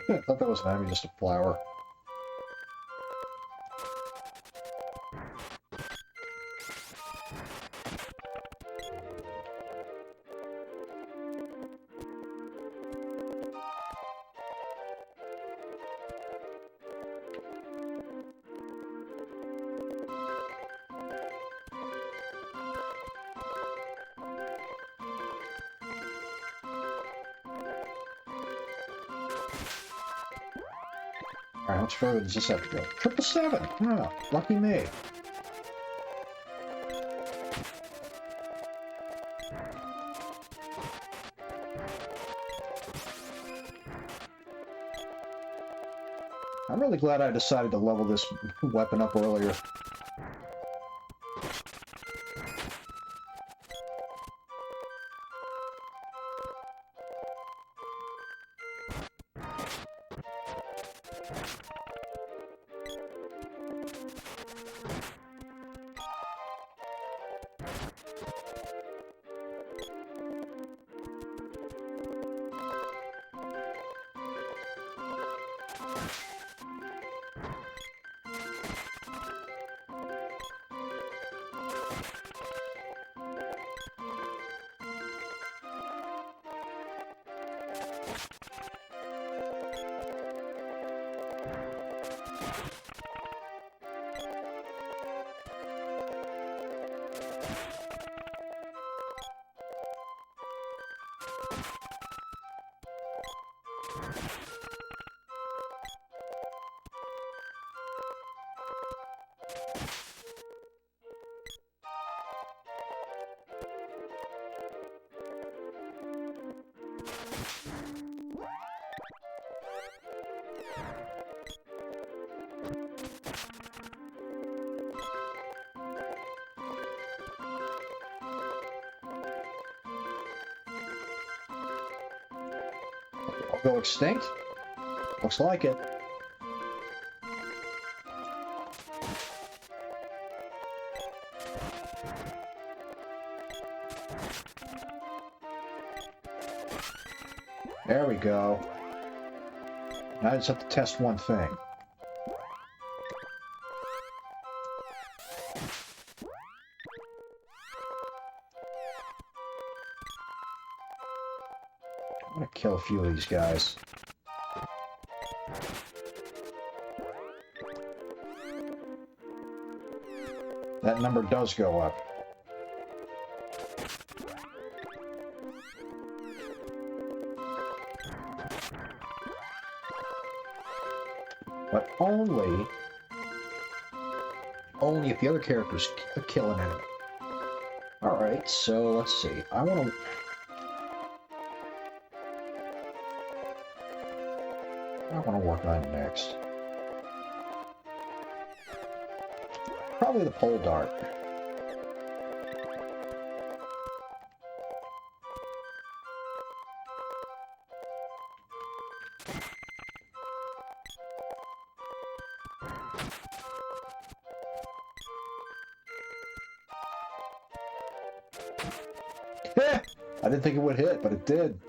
I thought that was an enemy, just a flower. Alright, how much further does this have to go? 777! Ah, lucky me. I'm really glad I decided to level this weapon up earlier. I'll go extinct? Looks like it. There we go. Now I just have to test one thing. I'm gonna kill a few of these guys. That number does go up. But only if the other characters kill an enemy. Alright, so let's see. I want to work on next. Probably the pole dart. I didn't think it would hit, but it did.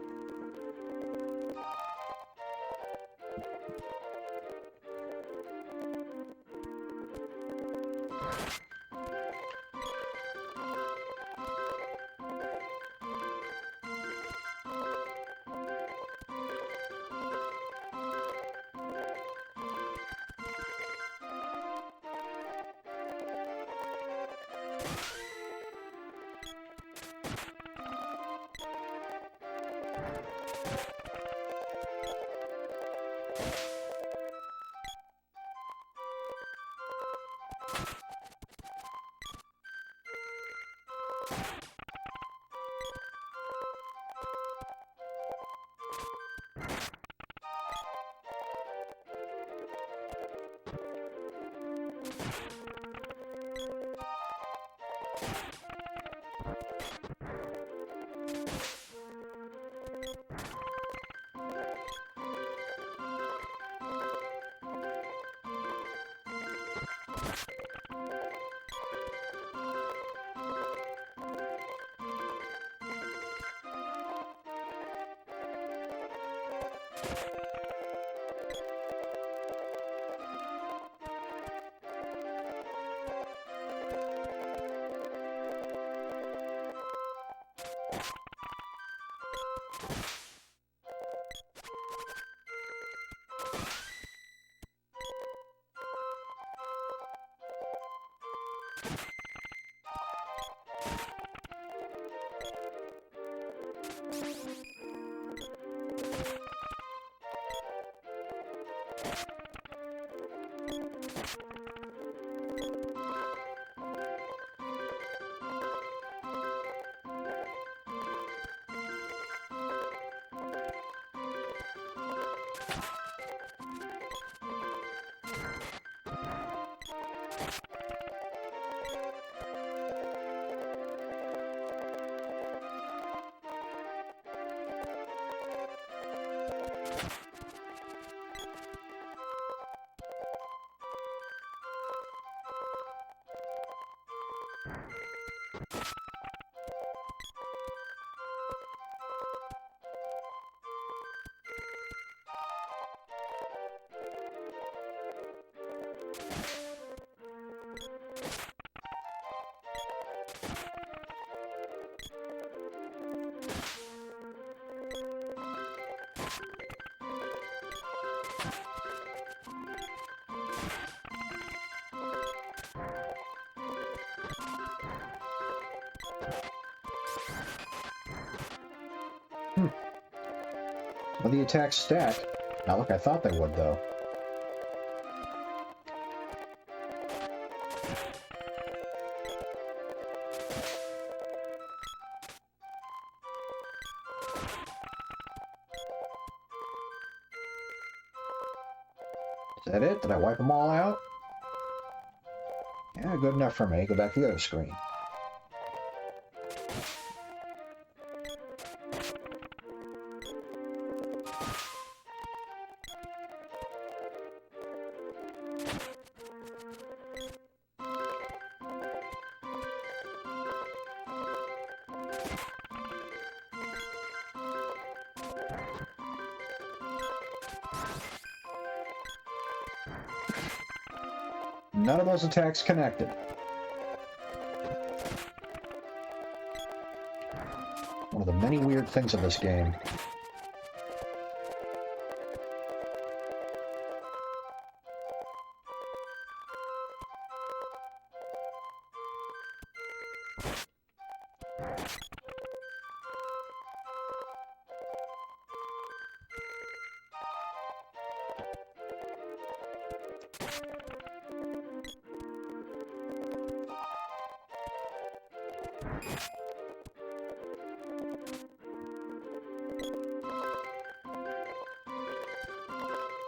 Well, the attacks stack. Not like I thought they would, though. Is that it? Did I wipe them all out? Yeah, good enough for me. Go back to the other screen. None of those attacks connected. One of the many weird things of this game.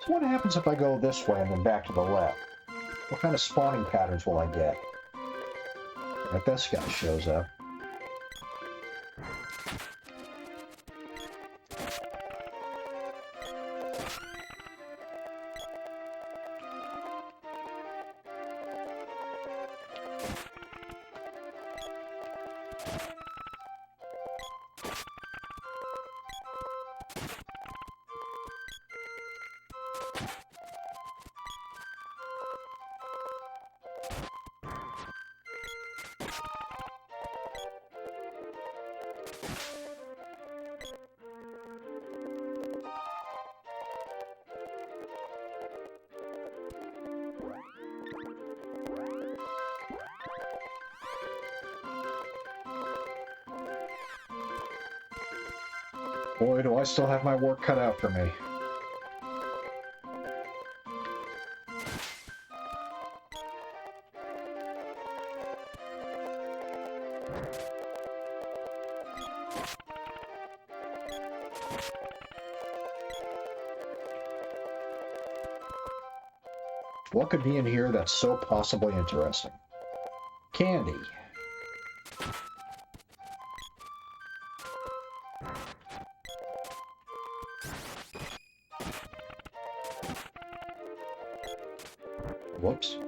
So what happens if I go this way and then back to the left? What kind of spawning patterns will I get? If this guy shows up. Boy, do I still have my work cut out for me. What could be in here that's so possibly interesting? Candy. Whoops.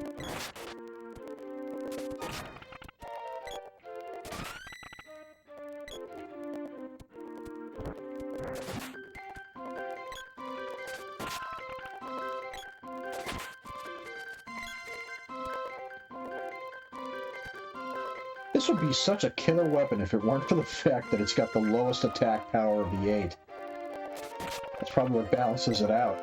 This would be such a killer weapon if it weren't for the fact that it's got the lowest attack power of the 8. That's probably what balances it out.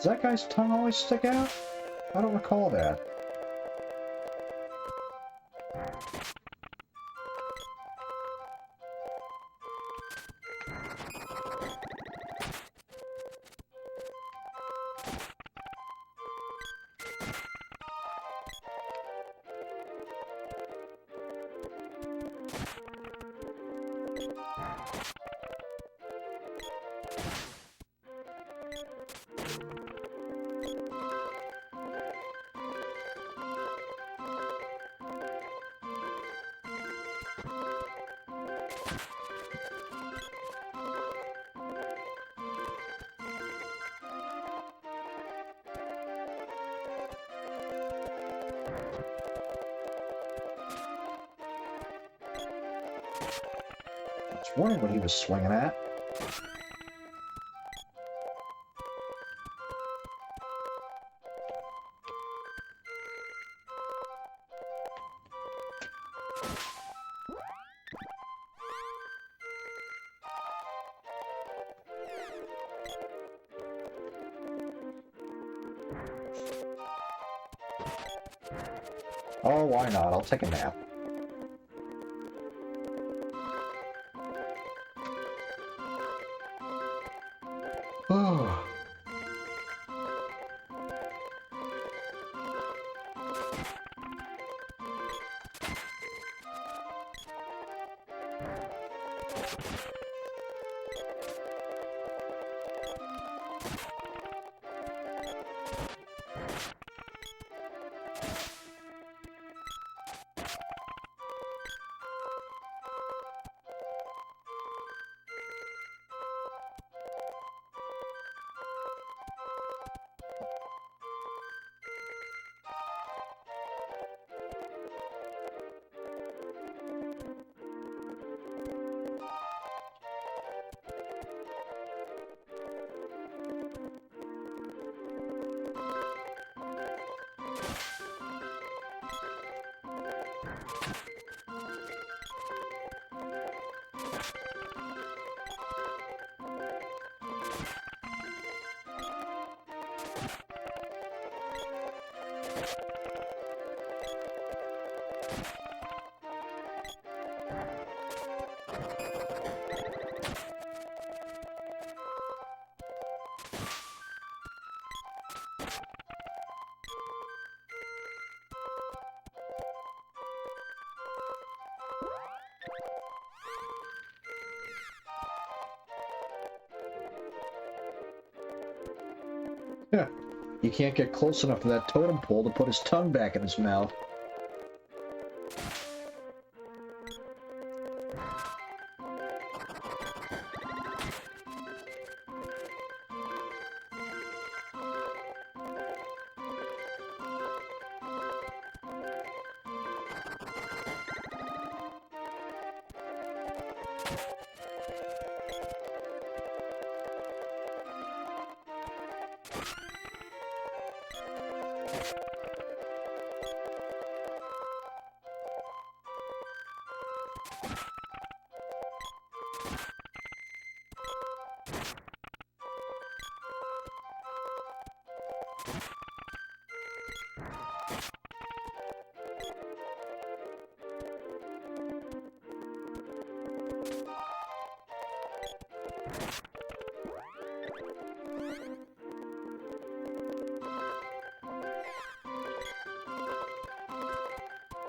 Does that guy's tongue always stick out? I don't recall that. I was wondering what he was swinging at. Oh, why not? I'll take a nap. Oh. Yeah. You can't get close enough to that totem pole to put his tongue back in his mouth.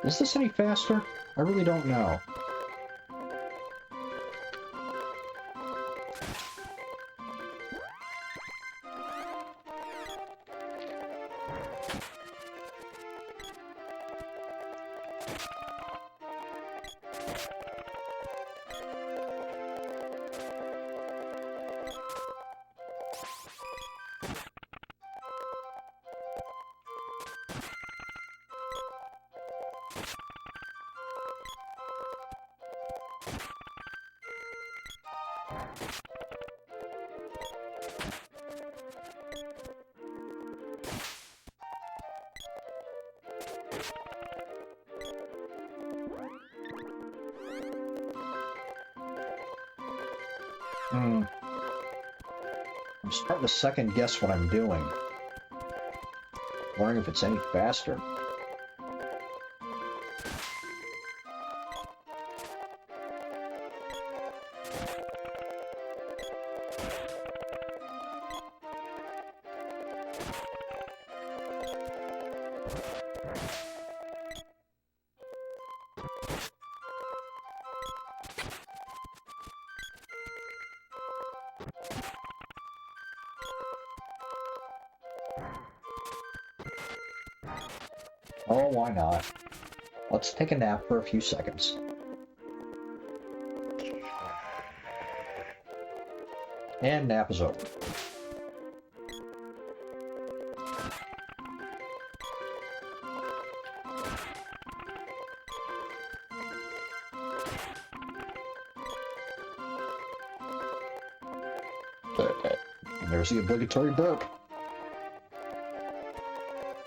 Is this any faster? I really don't know. I'm starting to second guess what I'm doing. Wondering if it's any faster. Oh, why not? Let's take a nap for a few seconds. And nap is over. And there's the obligatory burp.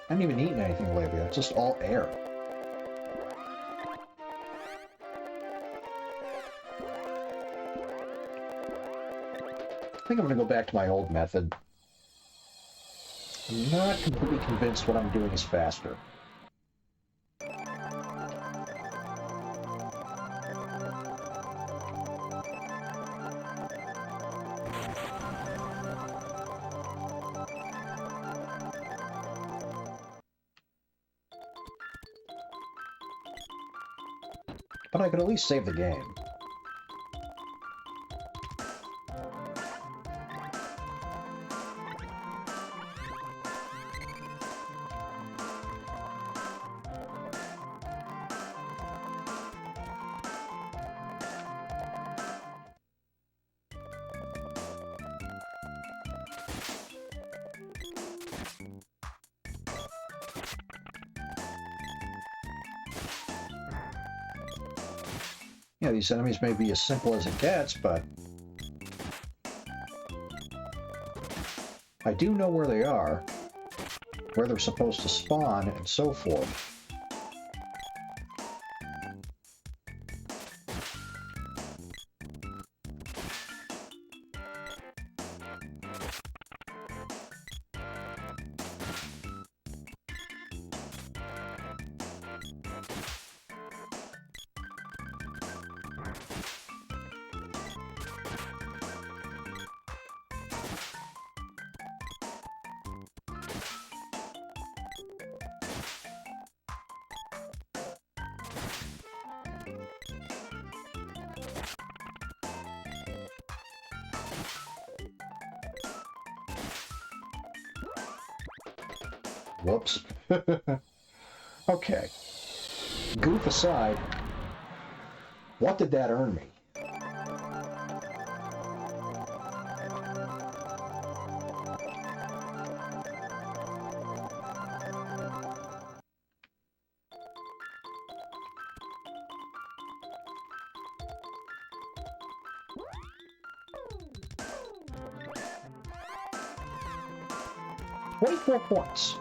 I haven't even eaten anything lately, it's just all air. I think I'm gonna go back to my old method. I'm not completely convinced what I'm doing is faster. But I could at least save the game. Yeah, these enemies may be as simple as it gets, but I do know where they are, where they're supposed to spawn, and so forth. Whoops. Okay. Goof aside, what did that earn me? 24 points.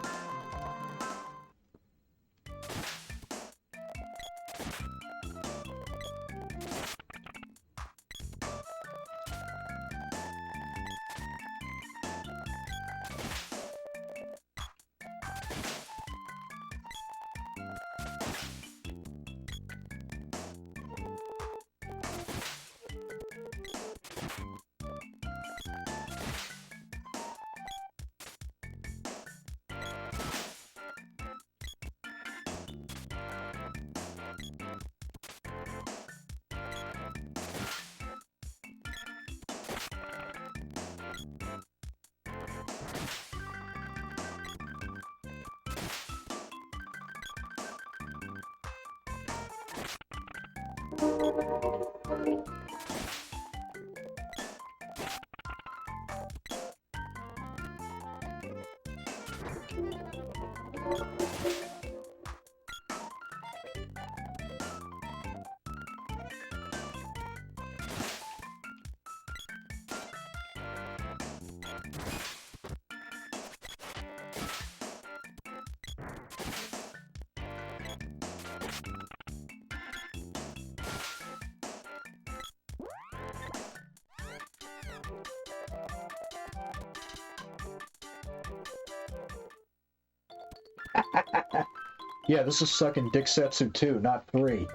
Yeah, this is sucking Dixetsu 2, not 3.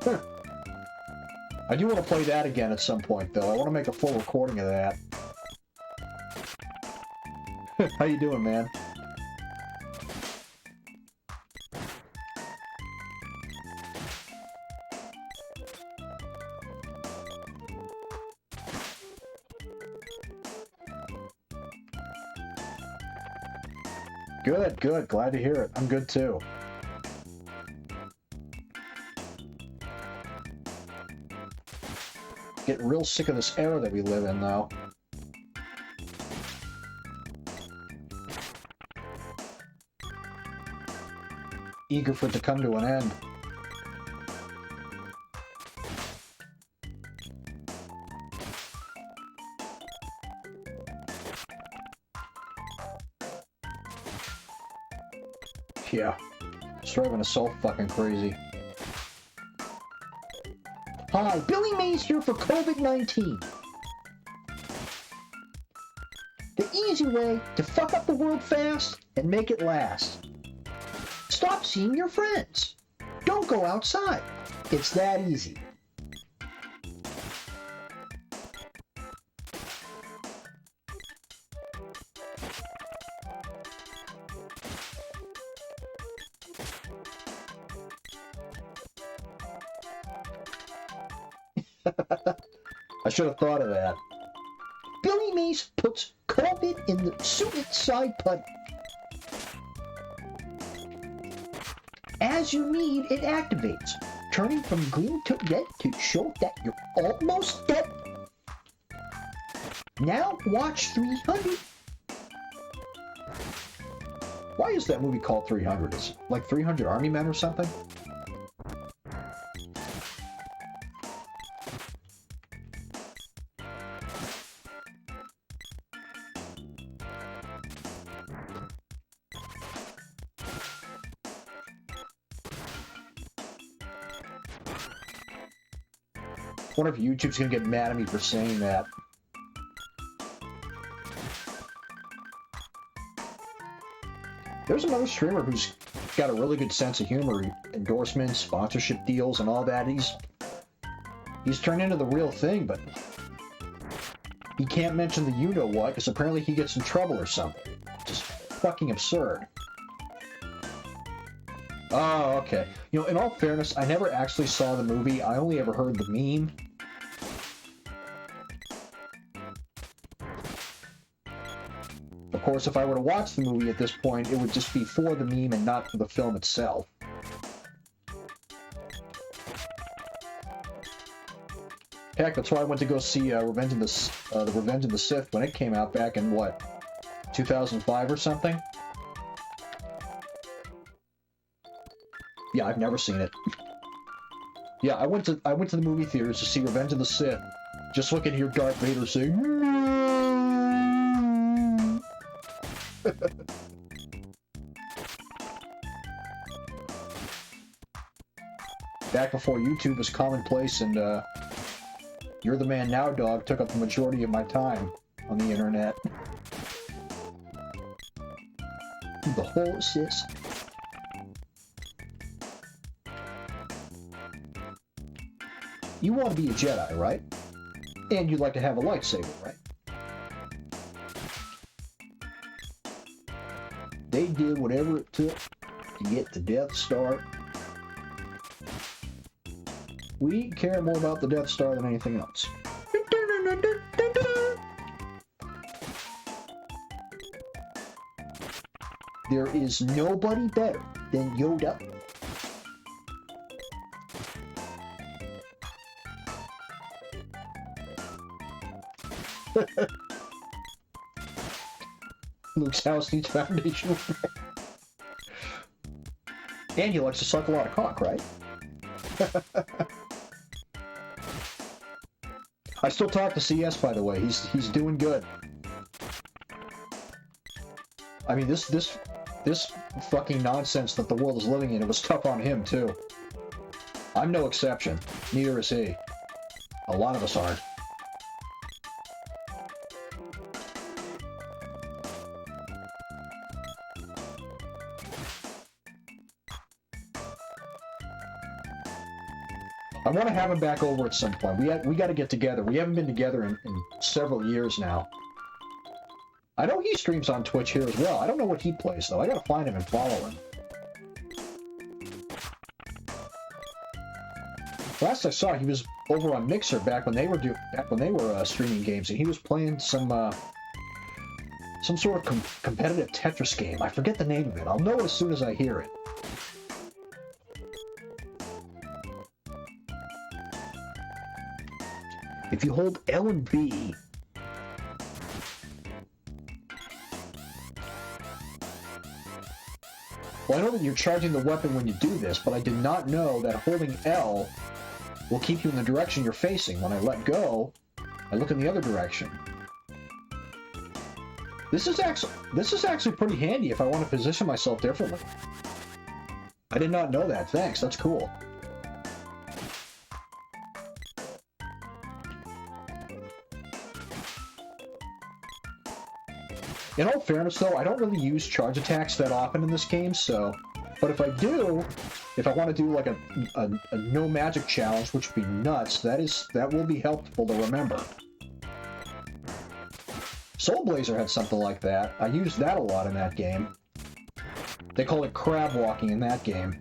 Huh. I do want to play that again at some point, though. I want to make a full recording of that. How you doing, man? Good, good. Glad to hear it. I'm good, too. Getting real sick of this era that we live in, though. Eager for it to come to an end. Yeah. It's driving us so fucking crazy. Hi, Billy Mays here for COVID-19. The easy way to fuck up the world fast and make it last. Stop seeing your friends. Don't go outside. It's that easy. I should have thought of that. Billy Mays puts COVID in the suicide button. As you need, it activates, turning from green to red to show that you're almost dead. Now watch 300. Why is that movie called 300? Is it like 300 Army Men or something? I wonder if YouTube's gonna get mad at me for saying that. There's another streamer who's got a really good sense of humor, endorsements, sponsorship deals, and all that. He's turned into the real thing, but he can't mention the you-know-what, because apparently he gets in trouble or something. Just fucking absurd. Oh, okay. You know, in all fairness, I never actually saw the movie. I only ever heard the meme. Of course, if I were to watch the movie at this point, it would just be for the meme and not for the film itself. Heck, that's why I went to go see the Revenge of the Sith when it came out back in, what, 2005 or something? Yeah, I've never seen it. Yeah, I went to the movie theaters to see Revenge of the Sith, just so I could hear Darth Vader say, back before YouTube was commonplace and You're the Man Now Dog took up the majority of my time on the internet. The horses. You want to be a Jedi, right? And you'd like to have a lightsaber, right? They did whatever it took to get the Death Star. We care more about the Death Star than anything else. There is nobody better than Yoda. Luke's house needs foundation. And he likes to suck a lot of cock, right? I still talk to CS, by the way. He's doing good. I mean, this fucking nonsense that the world is living in, it was tough on him, too. I'm no exception. Neither is he. A lot of us aren't. I want to have him back over at some point. We got to get together. We haven't been together in several years now. I know he streams on Twitch here as well. I don't know what he plays, though. I got to find him and follow him. Last I saw, he was over on Mixer back when they were streaming games, and he was playing some sort of competitive Tetris game. I forget the name of it. I'll know it as soon as I hear it. If you hold L and B, well, I know that you're charging the weapon when you do this, but I did not know that holding L will keep you in the direction you're facing. When I let go, I look in the other direction. This is actually pretty handy if I want to position myself differently. I did not know that. Thanks, that's cool. In all fairness, though, I don't really use charge attacks that often in this game, so... But if I do, if I want to do like a no magic challenge, which would be nuts, that will be helpful to remember. Soul Blazer had something like that. I used that a lot in that game. They call it crab walking in that game.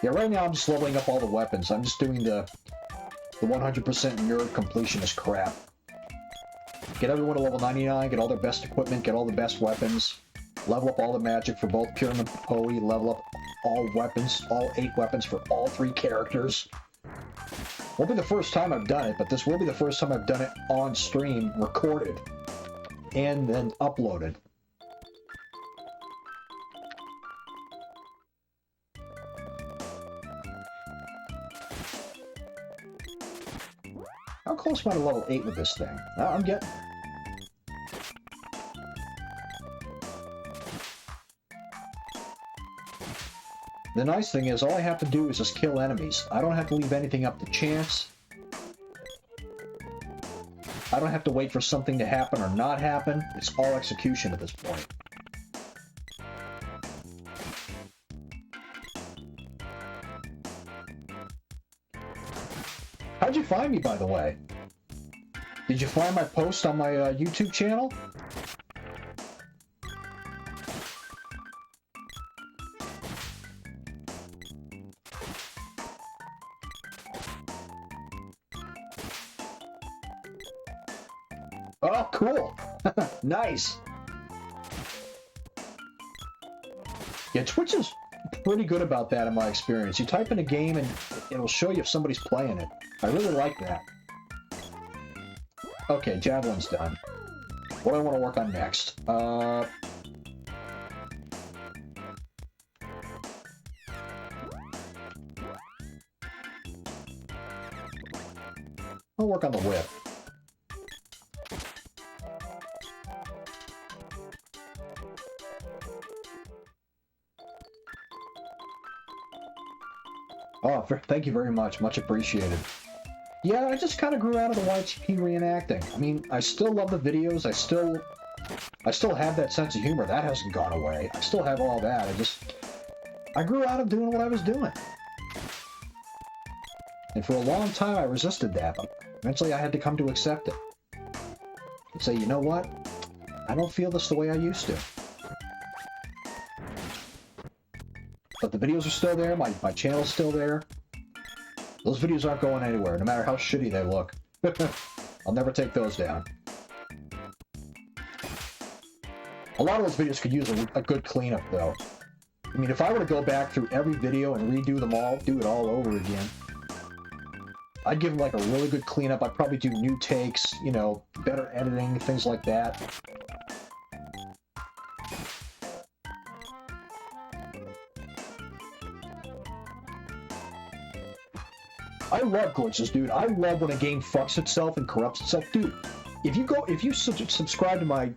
Yeah, right now I'm just leveling up all the weapons. I'm just doing the 100% nerd completionist crap. Get everyone to level 99, get all their best equipment, get all the best weapons, level up all the magic for both Pyram and Poe, level up all weapons, all 8 weapons for all 3 characters. Won't be the first time I've done it, but this will be the first time I've done it on stream, recorded, and then uploaded. How close am I to level 8 with this thing? I'm getting... The nice thing is, all I have to do is just kill enemies. I don't have to leave anything up to chance. I don't have to wait for something to happen or not happen. It's all execution at this point. How'd you find me, by the way? Did you find my post on my YouTube channel? Oh, cool. Nice. Yeah, Twitch is pretty good about that in my experience. You type in a game and it'll show you if somebody's playing it. I really like that. Okay, Javelin's done. What do I want to work on next? I'll work on the whip. Oh, thank you very much. Much appreciated. Yeah, I just kind of grew out of the YTP reenacting. I mean, I still love the videos. I still have that sense of humor. That hasn't gone away. I still have all that. I grew out of doing what I was doing. And for a long time, I resisted that, but eventually I had to come to accept it. And say, you know what? I don't feel this the way I used to. But the videos are still there, my channel's still there. Those videos aren't going anywhere, no matter how shitty they look. I'll never take those down. A lot of those videos could use a good cleanup, though. I mean, if I were to go back through every video and redo them all, do it all over again, I'd give them like a really good cleanup. I'd probably do new takes, you know, better editing, things like that. I love glitches, dude. I love when a game fucks itself and corrupts itself. Dude, if you subscribe to my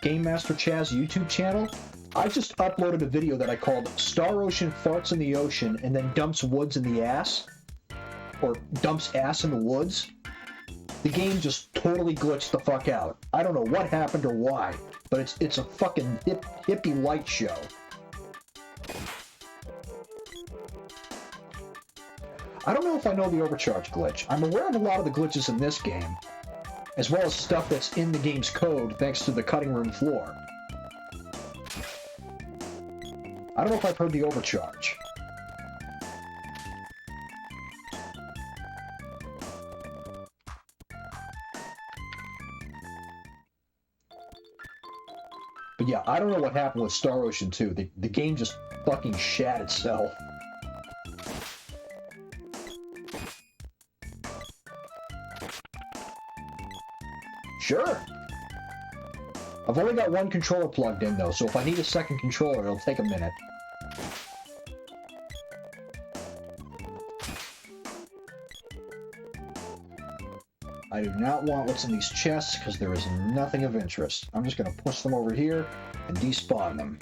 Game Master Chaz YouTube channel, I just uploaded a video that I called Star Ocean Farts in the Ocean and then Dumps Woods in the Ass. Or dumps ass in the woods. The game just totally glitched the fuck out. I don't know what happened or why, but it's a fucking hippie light show. I don't know if I know the overcharge glitch. I'm aware of a lot of the glitches in this game, as well as stuff that's in the game's code thanks to the cutting room floor. I don't know if I've heard the overcharge. But yeah, I don't know what happened with Star Ocean 2. The game just fucking shat itself. Sure. I've only got one controller plugged in though, so if I need a second controller, it'll take a minute. I do not want what's in these chests because there is nothing of interest. I'm just going to push them over here and despawn them.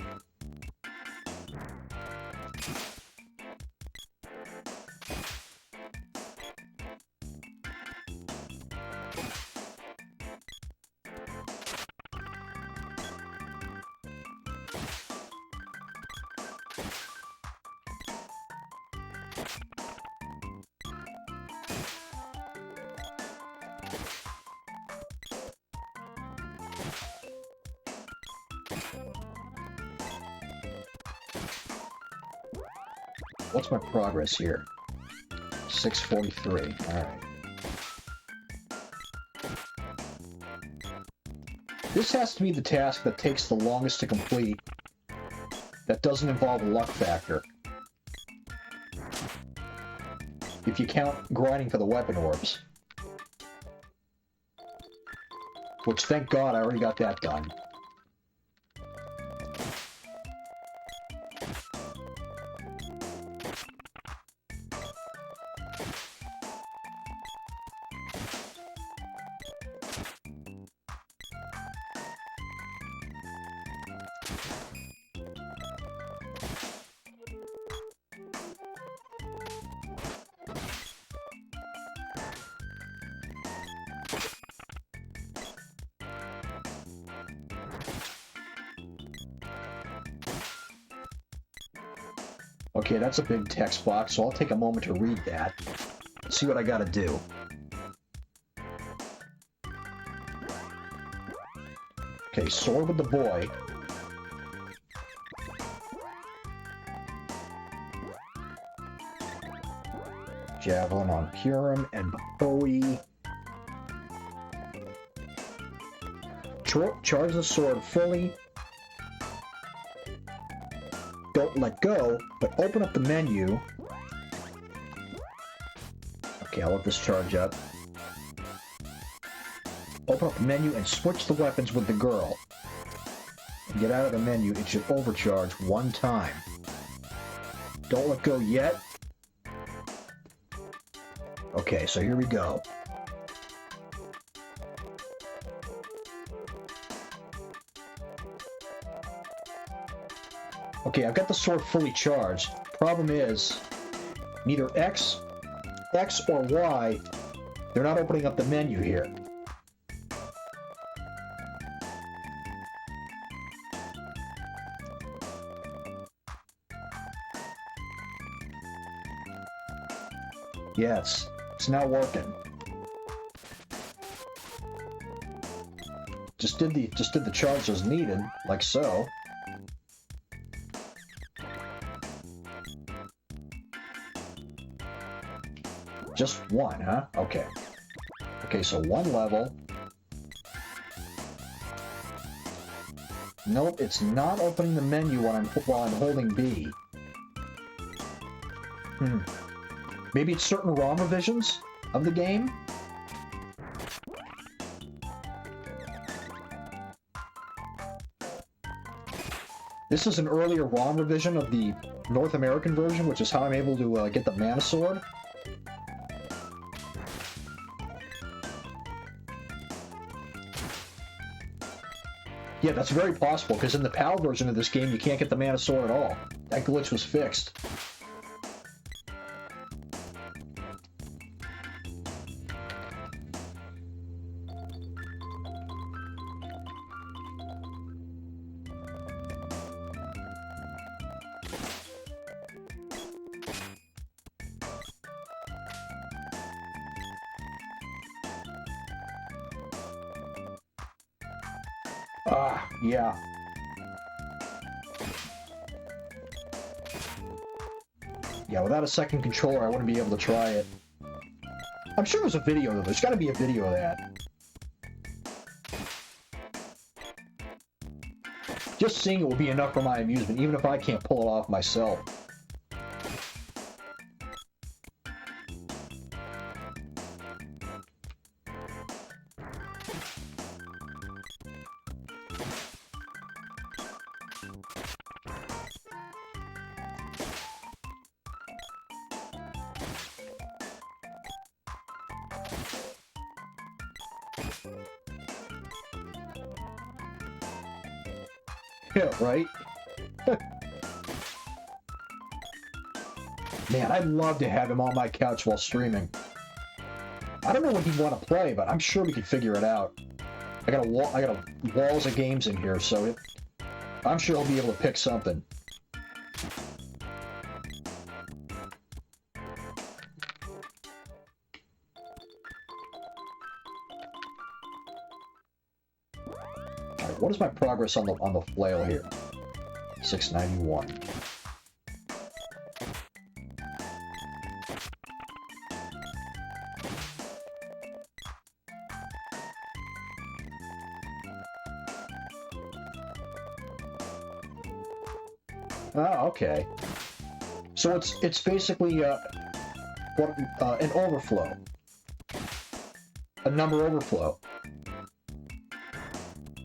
What's my progress here? 643. Alright. This has to be the task that takes the longest to complete. That doesn't involve a luck factor. If you count grinding for the weapon orbs. Which, thank God, I already got that done. Okay, that's a big text box, so I'll take a moment to read that. See what I gotta do. Okay, sword with the boy. Javelin on Purim and Bowie. Charge the sword fully. Don't let go, but open up the menu. Okay, I'll let this charge up. Open up the menu and switch the weapons with the girl. And get out of the menu, it should overcharge one time. Don't let go yet. Okay, so here we go. Okay, I've got the sword fully charged. Problem is, neither X or Y, they're not opening up the menu here. Yes, it's not working. Just did the charge as needed, like so. Just one, huh? Okay. Okay, so one level. Nope, it's not opening the menu while I'm holding B. Maybe it's certain ROM revisions of the game? This is an earlier ROM revision of the North American version, which is how I'm able to get the Mana Sword. Yeah, that's very possible, because in the PAL version of this game, you can't get the Mana Sword at all. That glitch was fixed. Yeah. Yeah, without a second controller, I wouldn't be able to try it. I'm sure there's a video, though. There's gotta be a video of that. Just seeing it will be enough for my amusement, even if I can't pull it off myself. Yeah, right? Man, I'd love to have him on my couch while streaming. I don't know what he'd want to play, but I'm sure we could figure it out. I got walls of games in here, so I'm sure he'll be able to pick something. Alright, what is my progress on the flail here? 691. Oh, okay. So it's basically an overflow, a number overflow.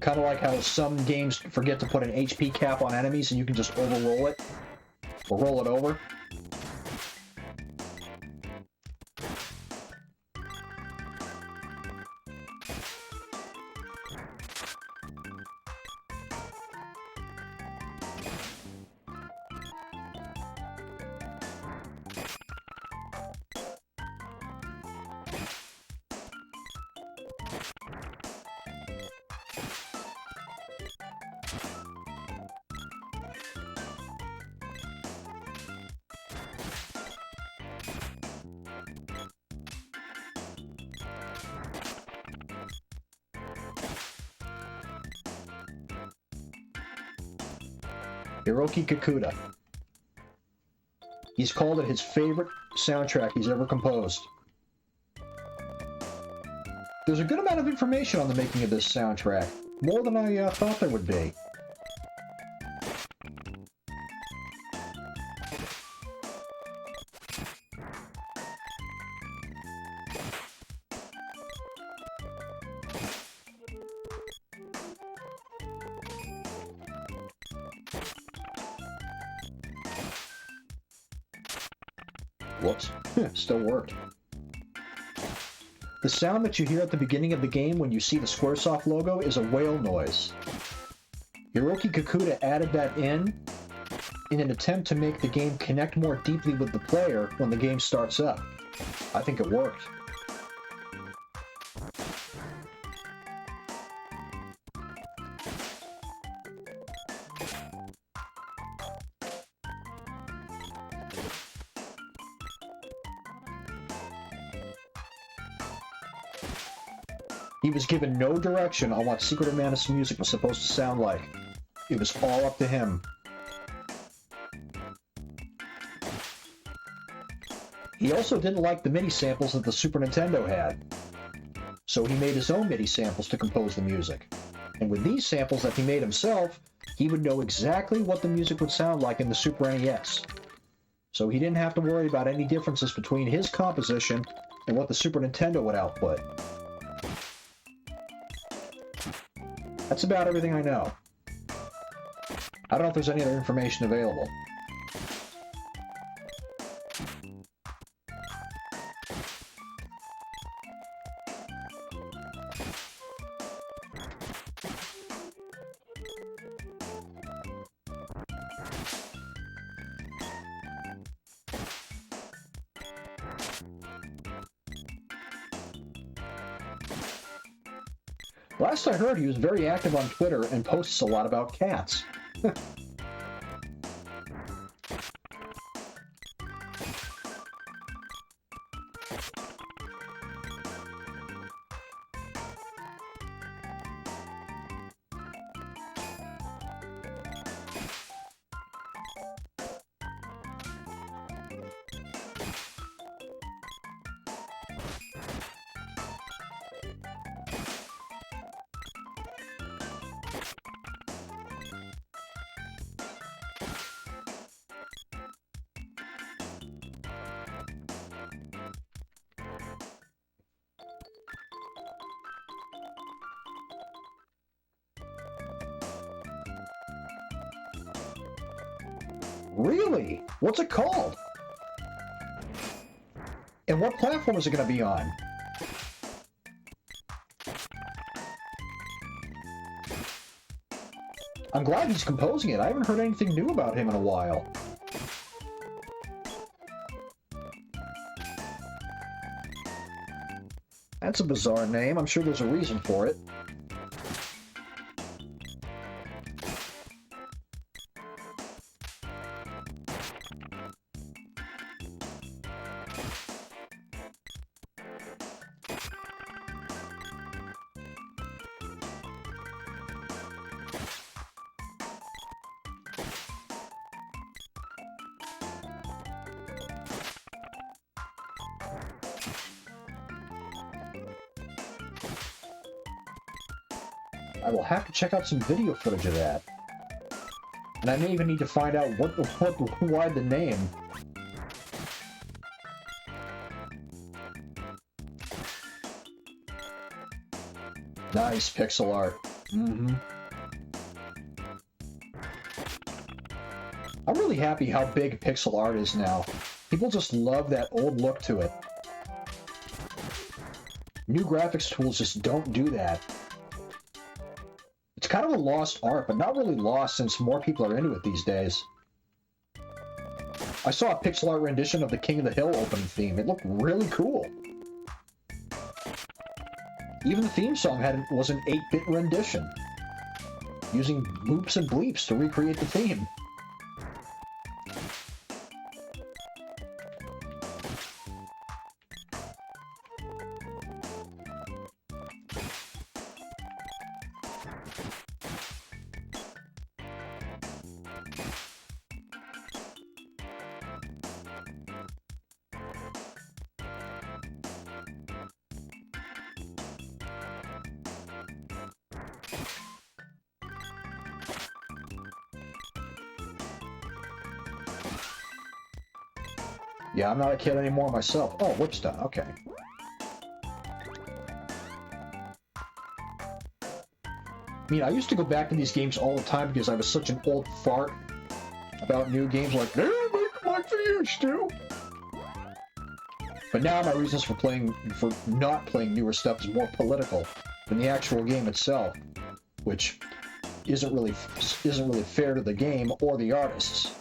Kind of like how some games forget to put an HP cap on enemies, and you can just overroll it or roll it over. Hiroki Kikuta. He's called it his favorite soundtrack he's ever composed. There's a good amount of information on the making of this soundtrack. More than I thought there would be. Whoops. Still worked. The sound that you hear at the beginning of the game when you see the Squaresoft logo is a whale noise. Hiroki Kikuta added that in in an attempt to make the game connect more deeply with the player when the game starts up. I think it worked. He was given no direction on what Secret of Mana music was supposed to sound like. It was all up to him. He also didn't like the MIDI samples that the Super Nintendo had, so he made his own MIDI samples to compose the music. And with these samples that he made himself, he would know exactly what the music would sound like in the Super NES. So he didn't have to worry about any differences between his composition and what the Super Nintendo would output. That's about everything I know. I don't know if there's any other information available. Last I heard, he was very active on Twitter and posts a lot about cats. Really? What's it called? And what platform is it going to be on? I'm glad he's composing it. I haven't heard anything new about him in a while. That's a bizarre name. I'm sure there's a reason for it. I will have to check out some video footage of that. And I may even need to find out why the name. Nice pixel art. Mm-hmm. I'm really happy how big pixel art is now. People just love that old look to it. New graphics tools just don't do that. It's kind of a lost art, but not really lost since more people are into it these days. I saw a pixel art rendition of the King of the Hill opening theme. It looked really cool. Even the theme song was an 8-bit rendition, using boops and bleeps to recreate the theme. Yeah, I'm not a kid anymore myself. Oh, Whipstone, okay. I mean, I used to go back to these games all the time because I was such an old fart about new games like, they don't make like they used to. But now my reasons for not playing newer stuff is more political than the actual game itself, which isn't really fair to the game or the artists.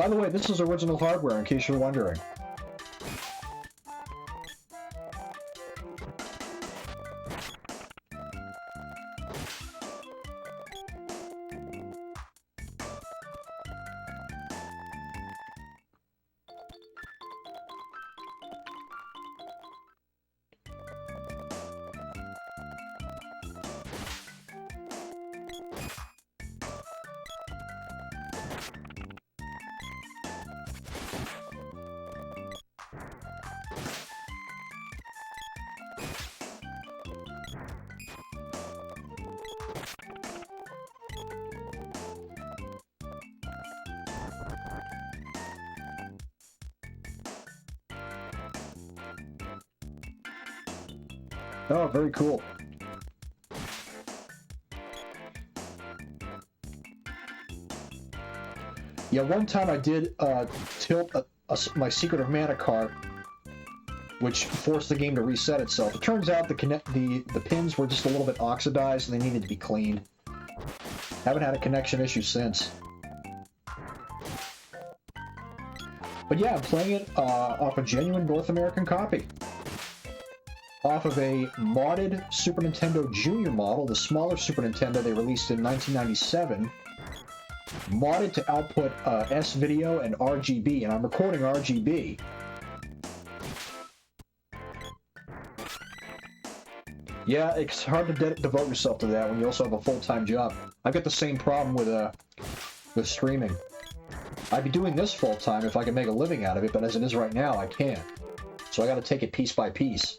By the way, this is original hardware, in case you're wondering. Oh, very cool. Yeah, one time I did tilt my Secret of Mana card, which forced the game to reset itself. It turns out the pins were just a little bit oxidized and they needed to be cleaned. Haven't had a connection issue since. But yeah, I'm playing it off a genuine North American copy. Off of a modded Super Nintendo Junior model, the smaller Super Nintendo they released in 1997, modded to output S-video and RGB, and I'm recording RGB. Yeah, it's hard to devote yourself to that when you also have a full-time job. I've got the same problem with streaming. I'd be doing this full-time if I could make a living out of it, but as it is right now, I can't. So I gotta take it piece by piece.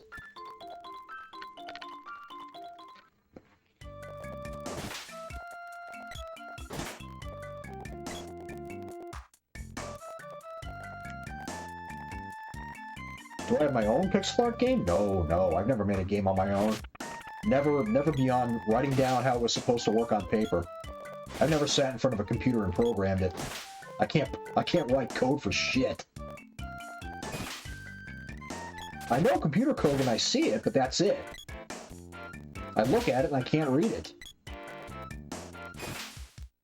Do I have my own pixel art game? No, I've never made a game on my own. Never beyond writing down how it was supposed to work on paper. I've never sat in front of a computer and programmed it. I can't write code for shit. I know computer code when I see it, but that's it. I look at it and I can't read it.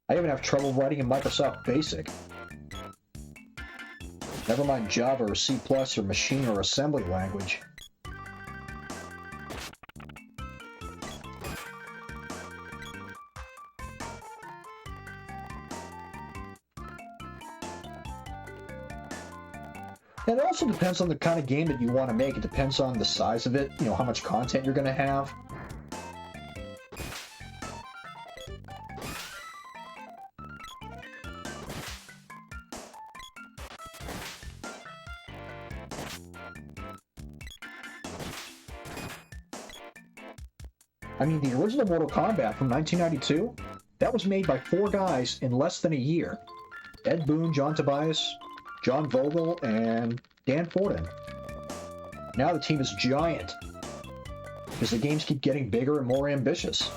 I even have trouble writing in Microsoft Basic. Never mind Java or C++ or machine or assembly language. And it also depends on the kind of game that you want to make. It depends on the size of it, how much content you're going to have. I mean, the original Mortal Kombat from 1992, that was made by 4 guys in less than a year. Ed Boon, John Tobias, John Vogel, and Dan Forden. Now the team is giant, because the games keep getting bigger and more ambitious.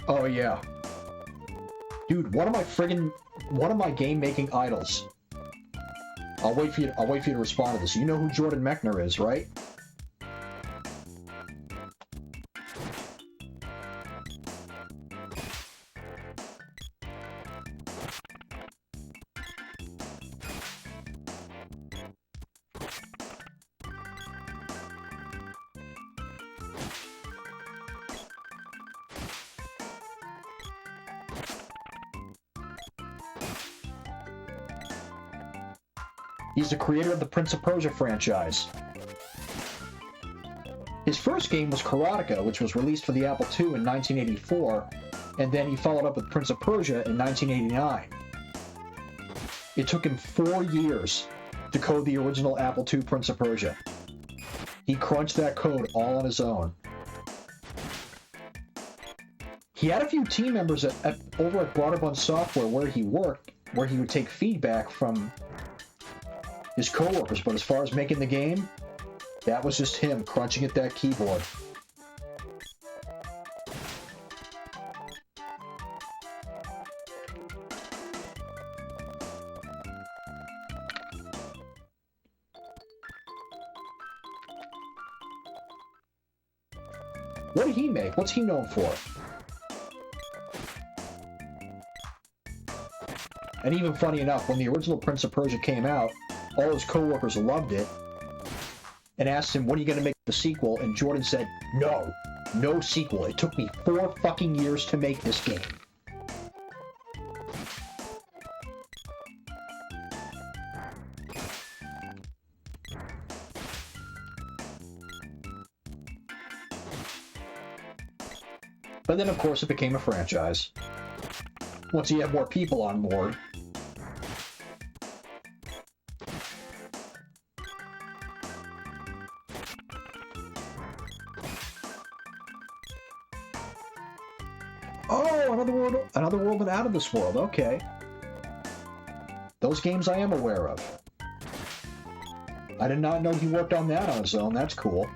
Oh yeah. Dude, one of my game-making idols. I'll wait for you to respond to this. You know who Jordan Mechner is, right? He's the creator of the Prince of Persia franchise. His first game was Karateka, which was released for the Apple II in 1984, and then he followed up with Prince of Persia in 1989. It took him 4 years to code the original Apple II Prince of Persia. He crunched that code all on his own. He had a few team members over at Broderbund Software where he worked, where he would take feedback from his coworkers, but as far as making the game, that was just him crunching at that keyboard. What did he make? What's he known for? And even funny enough, when the original Prince of Persia came out, all his co-workers loved it and asked him, when are you going to make the sequel? And Jordan said, no, no sequel. It took me 4 fucking years to make this game. But then, of course, it became a franchise. Once you have more people on board. Oh, another world and out of this world. Okay. Those games I am aware of. I did not know he worked on that on his own. That's cool.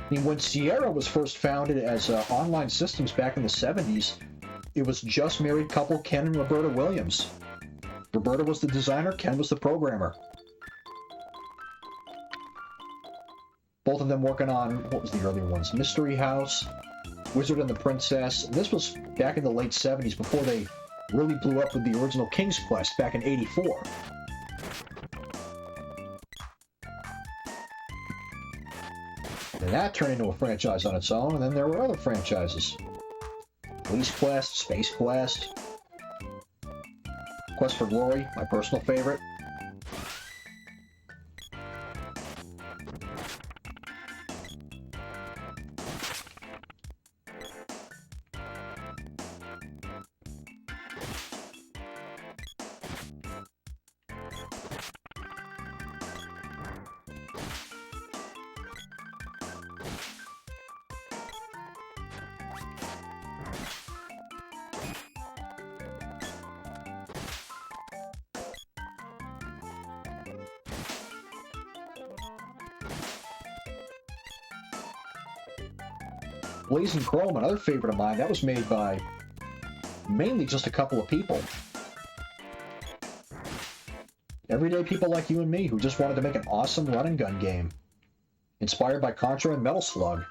I mean, when Sierra was first founded as Online Systems back in the 70s, it was just married couple Ken and Roberta Williams. Roberta was the designer, Ken was the programmer. Both of them working on, what was the earlier ones? Mystery House, Wizard and the Princess. This was back in the late 70s before they really blew up with the original King's Quest back in '84. And that turned into a franchise on its own, and then there were other franchises. Police Quest, Space Quest, Quest for Glory, my personal favorite. Blazing Chrome, another favorite of mine, that was made by mainly just a couple of people. Everyday people like you and me who just wanted to make an awesome run-and-gun game. Inspired by Contra and Metal Slug.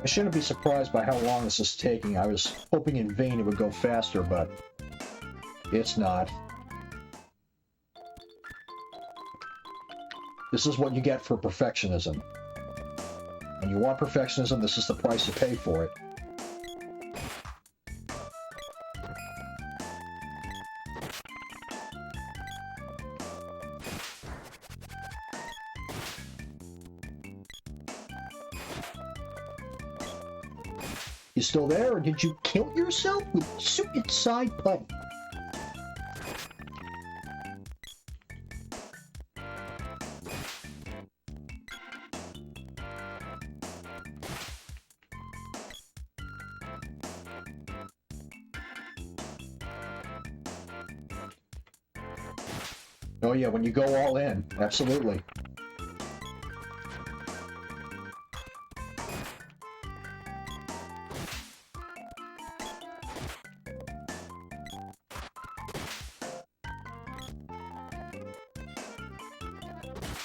I shouldn't be surprised by how long this is taking. I was hoping in vain it would go faster, but it's not. This is what you get for perfectionism. When you want perfectionism, this is the price you pay for it. You still there, or did you kill yourself with suicide putty? Oh yeah, when you go all in, absolutely.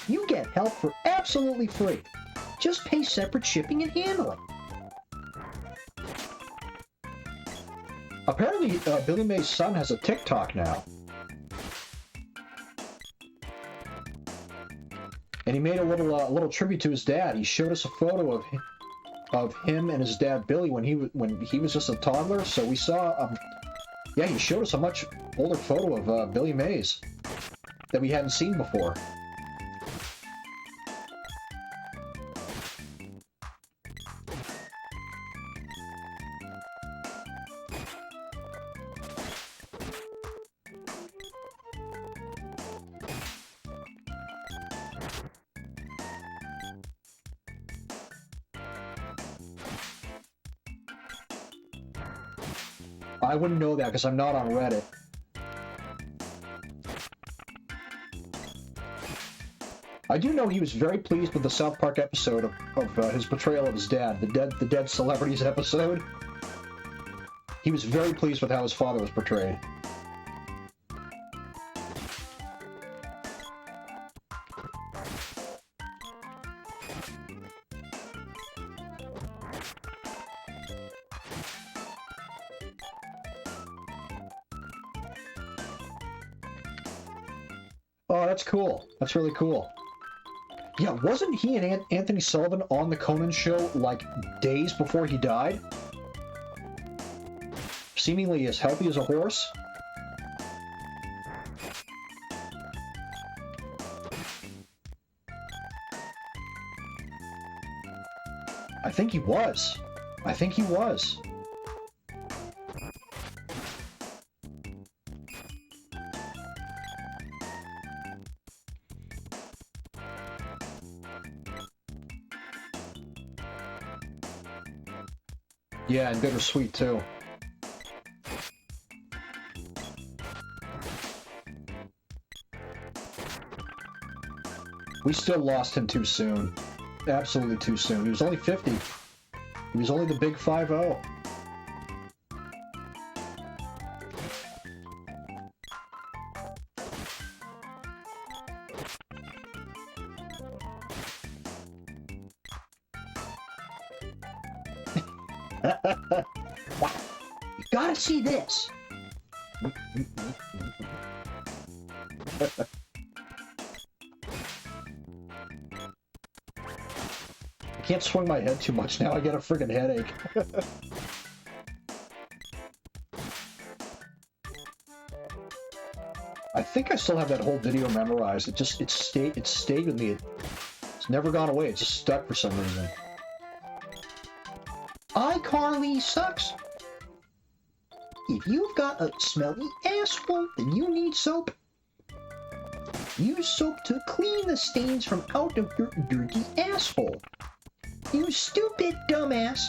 You get help for absolutely free. Just pay separate shipping and handling. Apparently, Billy May's son has a TikTok now. And he made a little tribute to his dad. He showed us a photo of him and his dad Billy when he was just a toddler. So we saw, yeah, he showed us a much older photo of Billy Mays that we hadn't seen before. I wouldn't know that because I'm not on Reddit. I do know he was very pleased with the South Park episode of his portrayal of his dad, the Dead Celebrities episode. He was very pleased with how his father was portrayed. Oh, that's cool. That's really cool. Yeah, wasn't he and Anthony Sullivan on the Conan show, like, days before he died? Seemingly as healthy as a horse? I think he was. I think he was. Yeah, and bittersweet too. We still lost him too soon. Absolutely too soon. He was only 50. He was only the big 5-0. Wow. You gotta see this. I can't swing my head too much now. I get a friggin' headache. I think I still have that whole video memorized. It stayed with me. It's never gone away. It's just stuck for some reason. iCarly sucks. If you've got a smelly asshole, then you need soap. Use soap to clean the stains from out of your dirty asshole. You stupid dumbass.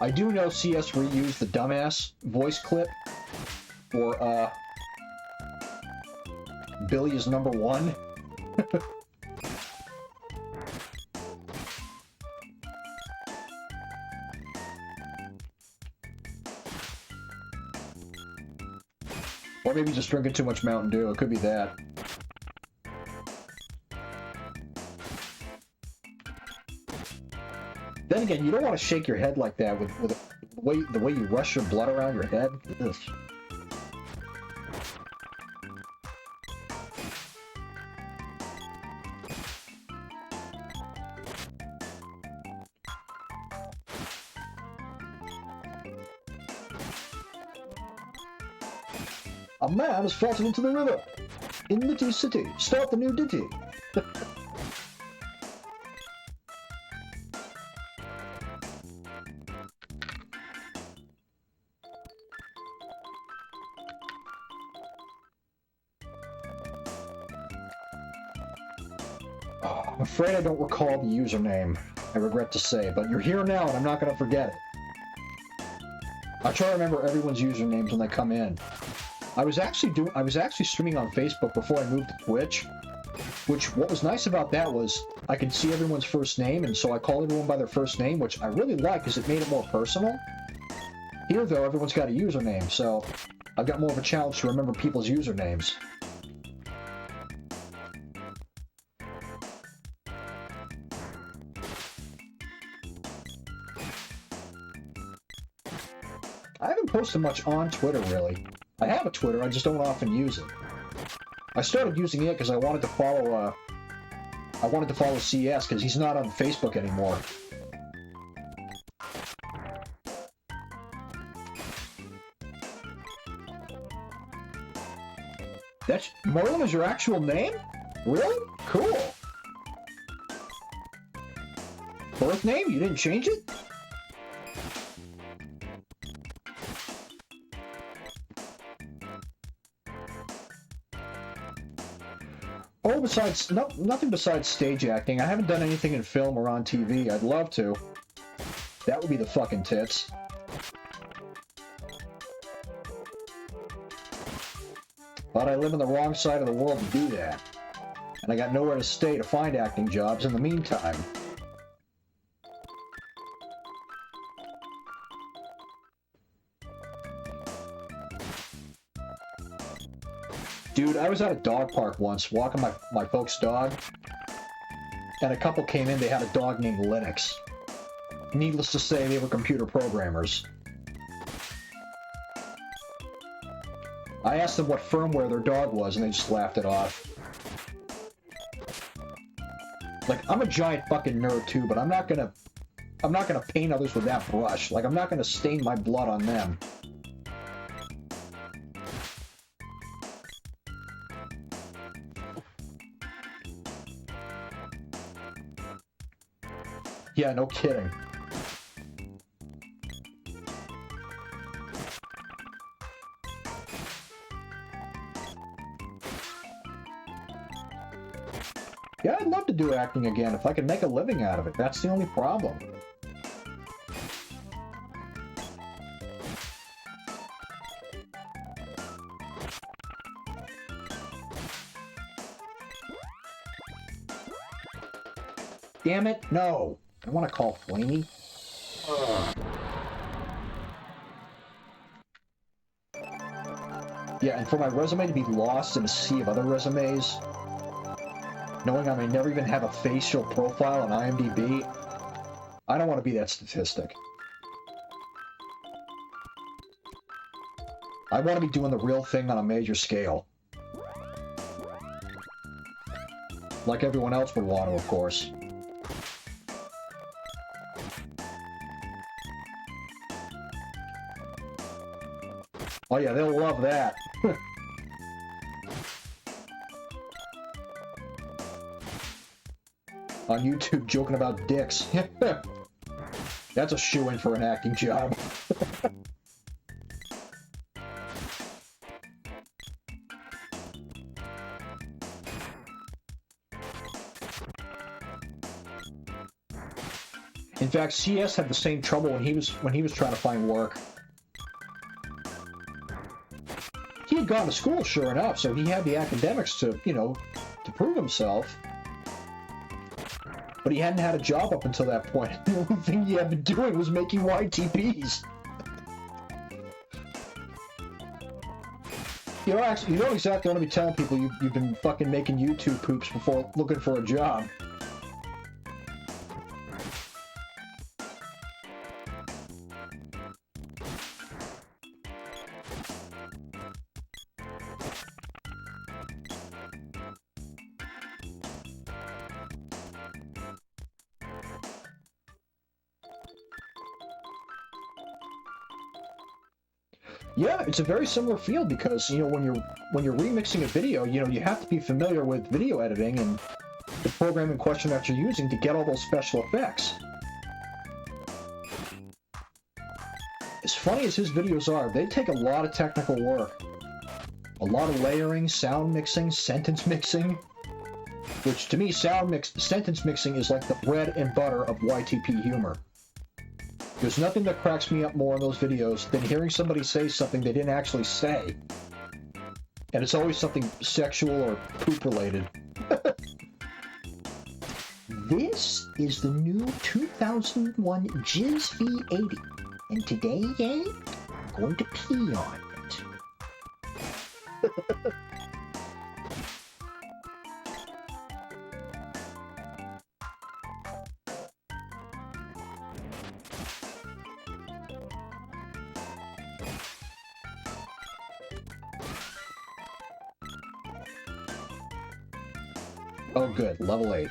I do know CS reused the dumbass voice clip for Billy is number one. Or maybe just drinking too much Mountain Dew. It could be that. Then again, you don't want to shake your head like that with the way you rush your blood around your head. Ugh. A man has fallen into the river. In Litty City. Start the new ditty. I'm afraid I don't recall the username, I regret to say, but you're here now and I'm not going to forget it. I try to remember everyone's usernames when they come in. I was actually streaming on Facebook before I moved to Twitch, which what was nice about that was I could see everyone's first name, and so I called everyone by their first name, which I really like because it made it more personal. Here, though, everyone's got a username, so I've got more of a challenge to remember people's usernames. I haven't posted much on Twitter, really. I have a Twitter, I just don't often use it. I started using it because I wanted to follow CS because he's not on Facebook anymore. That's Merlin is your actual name? Really? Cool. Birth name? You didn't change it? Oh, besides, nothing besides stage acting. I haven't done anything in film or on TV. I'd love to. That would be the fucking tits. But I live on the wrong side of the world to do that. And I got nowhere to stay to find acting jobs in the meantime. Dude, I was at a dog park once, walking my folks' dog, and a couple came in, they had a dog named Linux. Needless to say, they were computer programmers. I asked them what firmware their dog was, and they just laughed it off. Like, I'm a giant fucking nerd too, but I'm not gonna paint others with that brush. Like, I'm not gonna stain my blood on them. Yeah, no kidding. Yeah, I'd love to do acting again if I could make a living out of it. That's the only problem. Damn it, no. I want to call Flamey. Yeah, and for my resume to be lost in a sea of other resumes, knowing I may never even have a facial profile on IMDb, I don't want to be that statistic. I want to be doing the real thing on a major scale. Like everyone else would want to, of course. Oh yeah, they'll love that. On YouTube, joking about dicks. That's a shoo-in for an acting job. In fact, CS had the same trouble when he was trying to find work. He had gone to school, sure enough, so he had the academics to, you know, to prove himself. But he hadn't had a job up until that point. The only thing he had been doing was making YTPs. You know, actually, you don't exactly want to be telling people you've been fucking making YouTube poops before looking for a job. Yeah, it's a very similar field because, you know, when you're remixing a video, you know, you have to be familiar with video editing and the program in question that you're using to get all those special effects. As funny as his videos are, they take a lot of technical work. A lot of layering, sound mixing, sentence mixing, which to me, sentence mixing is like the bread and butter of YTP humor. There's nothing that cracks me up more in those videos than hearing somebody say something they didn't actually say. And it's always something sexual or poop related. This is the new 2001 Jizz V80. And today, Yay, I'm going to pee on it. Oh, good. Level 8.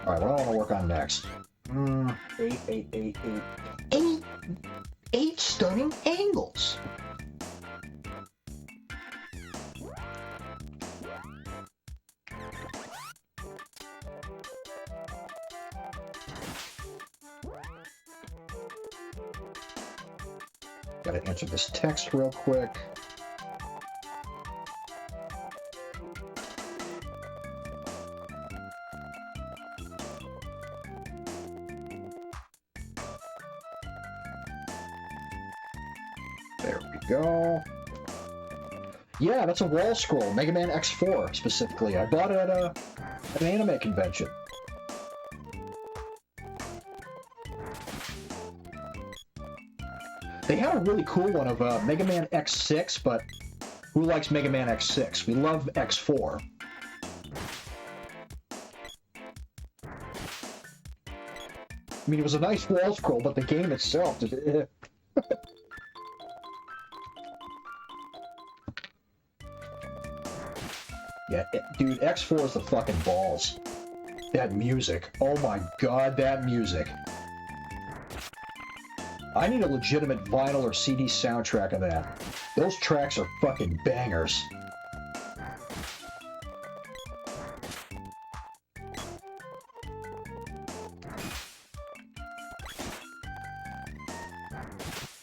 Alright, what do I want to work on next? 8 stunning angles! Gotta answer this text real quick. There we go. Yeah, that's a wall scroll. Mega Man X4, specifically. I bought it at an anime convention. They had a really cool one of Mega Man X6, but who likes Mega Man X6? We love X4. I mean, it was a nice wall scroll, but the game itself just... Yeah, dude, X4 is the fucking balls. That music. Oh my god, that music. I need a legitimate vinyl or CD soundtrack of that. Those tracks are fucking bangers.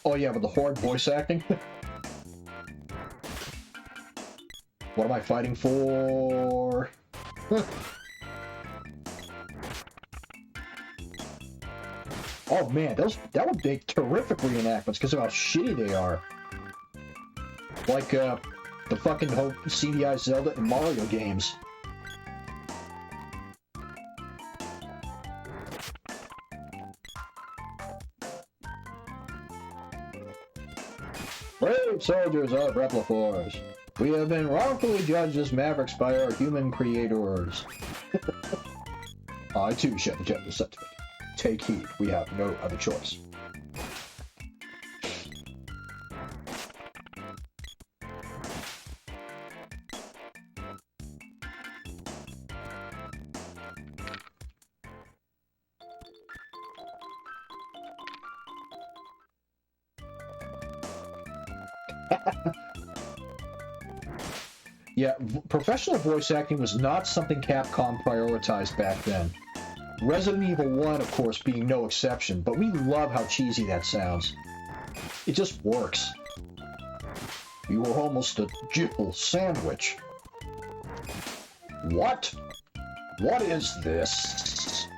Oh yeah, with the Horde voice acting. What am I fighting for? Oh man, that would make terrific reenactments because of how shitty they are. Like the fucking whole CDI Zelda and Mario games. Brave soldiers of Replifors, we have been wrongfully judged as mavericks by our human creators. I too share the general sentiment. Take heed, we have no other choice. Yeah, professional voice acting was not something Capcom prioritized back then. Resident Evil 1, of course, being no exception, but we love how cheesy that sounds. It just works. You were almost a Jill sandwich. What? What is this?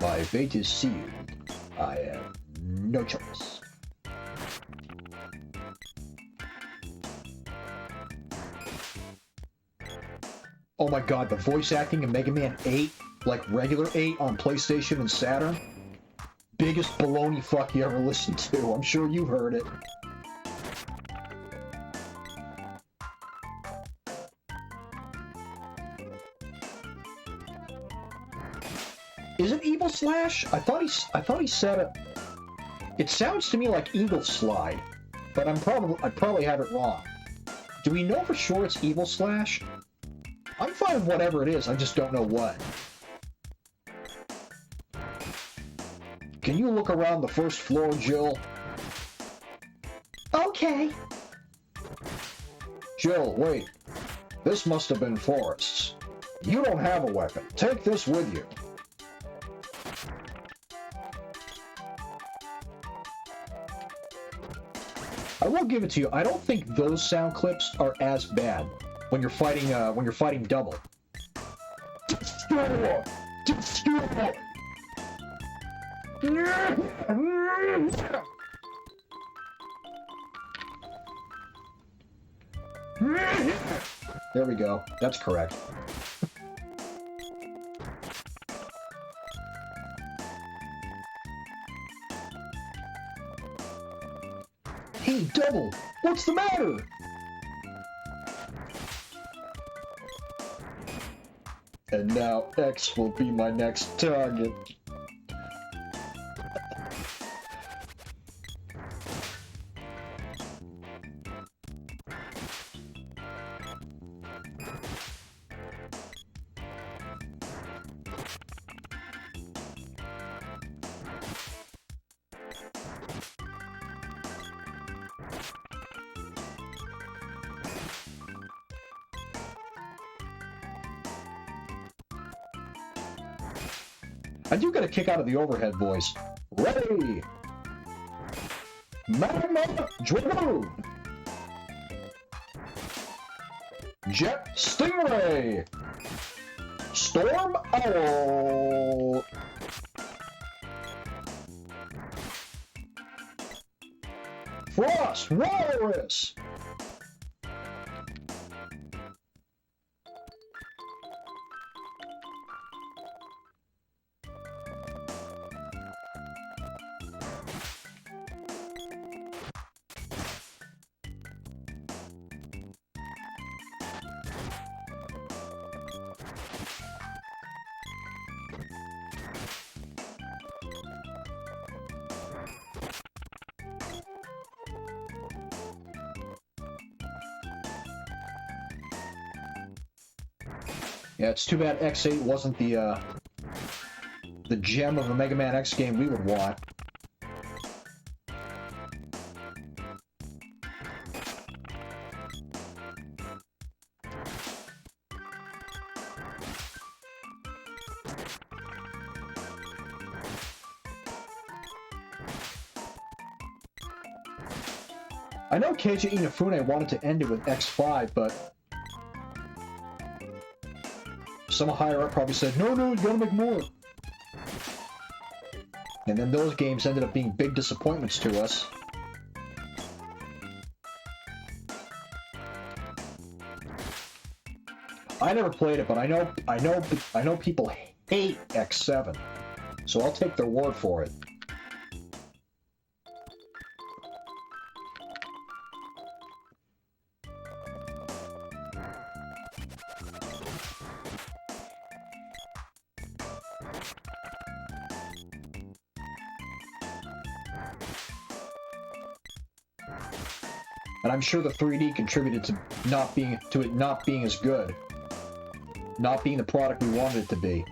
My fate is sealed. I have no choice. Oh my god, the voice acting in Mega Man 8, like regular 8 on PlayStation and Saturn, biggest baloney fuck you ever listened to. I'm sure you've heard it. Is it Evil Slash? I thought he said it. It sounds to me like Eagle Slide, but I probably have it wrong. Do we know for sure it's Evil Slash? I'm fine with whatever it is, I just don't know what. Can you look around the first floor, Jill? Okay. Jill, wait. This must have been Forrest's. You don't have a weapon. Take this with you. I will give it to you. I don't think those sound clips are as bad when you're fighting double. Destroy! Destroy! There we go. That's correct. Hey, Double! What's the matter? And now X will be my next target. I do get a kick out of the overhead voice. Ready! Magma Dragoon! Jet Stingray! Storm Owl! Frost Walrus! Yeah, it's too bad X8 wasn't the gem of a Mega Man X game we would want. I know Keiji Inafune wanted to end it with X5, but some higher up probably said, no, you gotta make more. And then those games ended up being big disappointments to us. I never played it, but I know people hate X7, so I'll take their word for it. And I'm sure the 3D contributed to it not being as good. Not being the product we wanted it to be.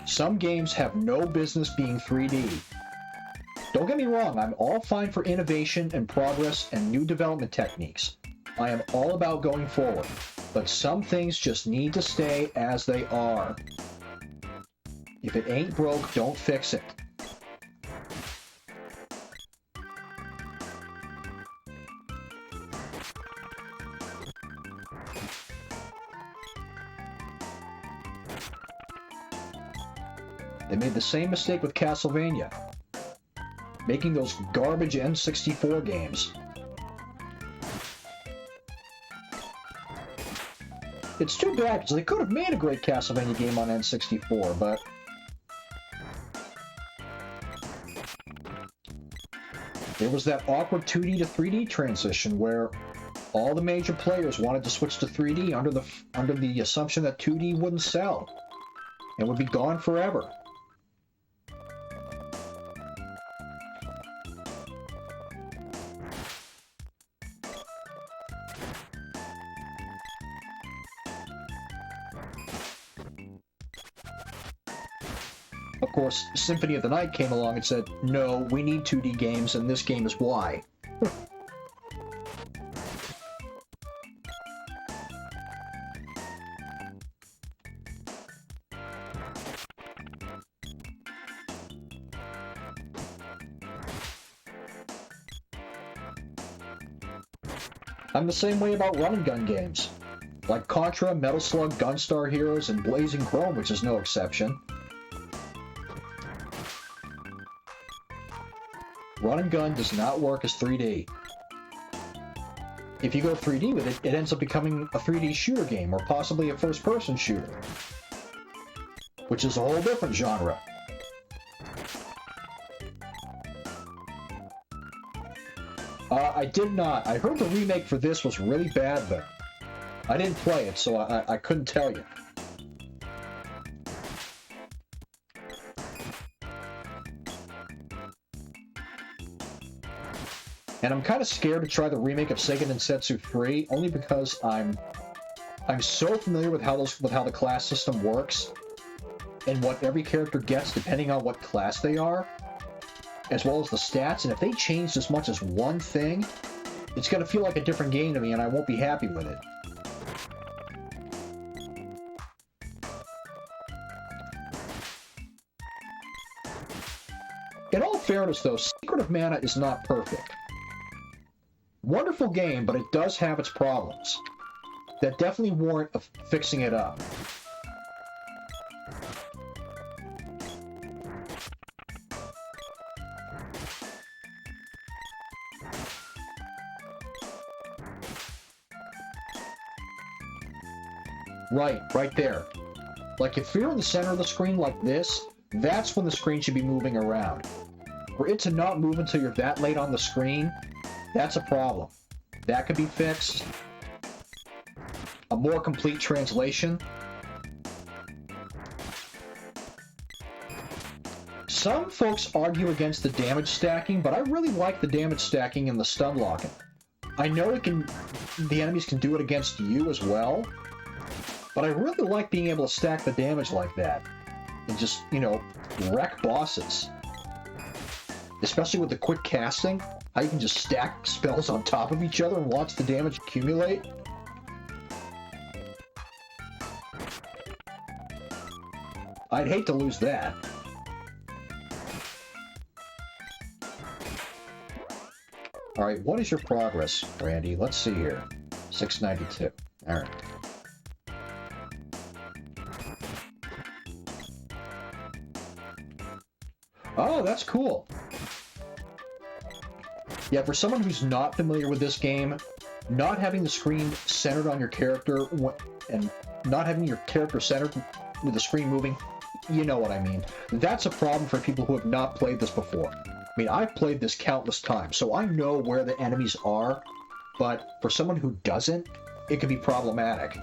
Some games have no business being 3D. Don't get me wrong, I'm all fine for innovation and progress and new development techniques. I am all about going forward. But some things just need to stay as they are. If it ain't broke, don't fix it. They made the same mistake with Castlevania, making those garbage N64 games. It's too bad, because they could have made a great Castlevania game on N64, but there was that awkward 2D to 3D transition where all the major players wanted to switch to 3D under the assumption that 2D wouldn't sell and would be gone forever. Of course, Symphony of the Night came along and said, no, we need 2D games, and this game is why. I'm the same way about run-and-gun games, like Contra, Metal Slug, Gunstar Heroes, and Blazing Chrome, which is no exception. Run and gun does not work as 3D. If you go 3D with it, it ends up becoming a 3D shooter game, or possibly a first-person shooter, which is a whole different genre. I did not. I heard the remake for this was really bad, though. I didn't play it, so I couldn't tell you. And I'm kind of scared to try the remake of Sega Densetsu 3, only because I'm so familiar with how the class system works, and what every character gets depending on what class they are, as well as the stats, and if they changed as much as one thing, it's going to feel like a different game to me, and I won't be happy with it. In all fairness, though, Secret of Mana is not perfect. Wonderful game, but it does have its problems that definitely warrant fixing it up. Right there. Like, if you're in the center of the screen like this, that's when the screen should be moving around. For it to not move until you're that late on the screen, that's a problem. That could be fixed. A more complete translation. Some folks argue against the damage stacking, but I really like the damage stacking and the stun locking. I know the enemies can do it against you as well, but I really like being able to stack the damage like that and just, you know, wreck bosses. Especially with the quick casting, how you can just stack spells on top of each other and watch the damage accumulate. I'd hate to lose that. Alright, what is your progress, Randy? Let's see here. 692. Alright. Oh, that's cool. Yeah, for someone who's not familiar with this game, not having the screen centered on your character and not having your character centered with the screen moving, you know what I mean. That's a problem for people who have not played this before. I mean, I've played this countless times, so I know where the enemies are, but for someone who doesn't, it can be problematic.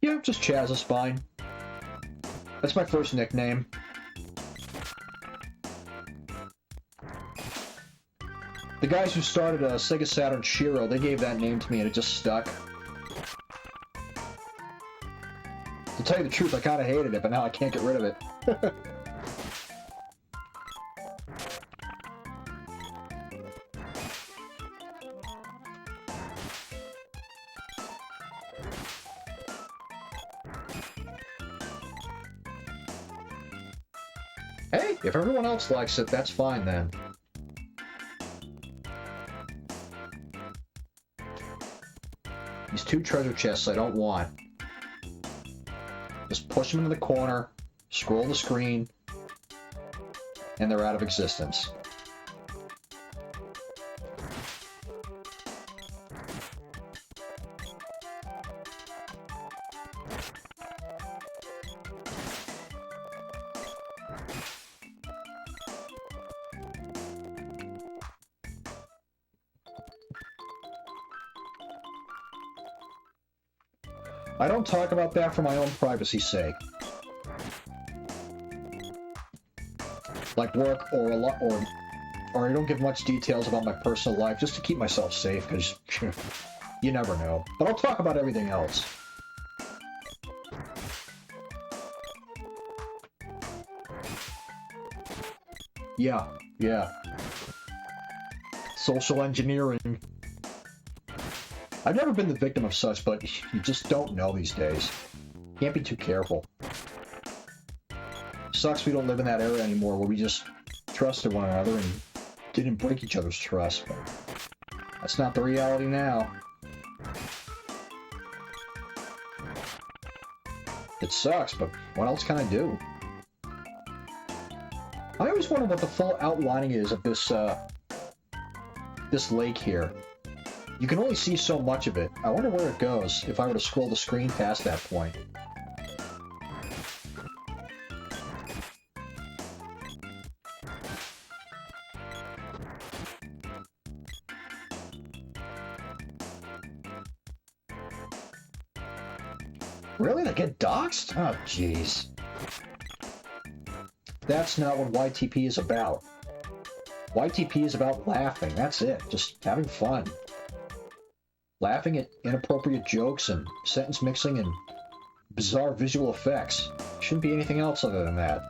Yeah, just Chaz is fine. That's my first nickname. The guys who started Sega Saturn Shiro, they gave that name to me and it just stuck. To tell you the truth, I kind of hated it, but now I can't get rid of it. Hey, if everyone else likes it, that's fine then. These two treasure chests I don't want. Just push them into the corner, scroll the screen, and they're out of existence. I don't talk about that for my own privacy's sake. Like work or I don't give much details about my personal life just to keep myself safe, because you never know. But I'll talk about everything else. Yeah. Social engineering. I've never been the victim of such, but you just don't know these days. Can't be too careful. Sucks we don't live in that era anymore where we just trusted one another and didn't break each other's trust, but that's not the reality now. It sucks, but what else can I do? I always wonder what the full outlining is of this lake here. You can only see so much of it. I wonder where it goes if I were to scroll the screen past that point. Really? They get doxxed? Oh, jeez. that's not what YTP is about. YTP is about laughing, that's it. Just having fun. Laughing at inappropriate jokes and sentence mixing and bizarre visual effects. Shouldn't be anything else other than that.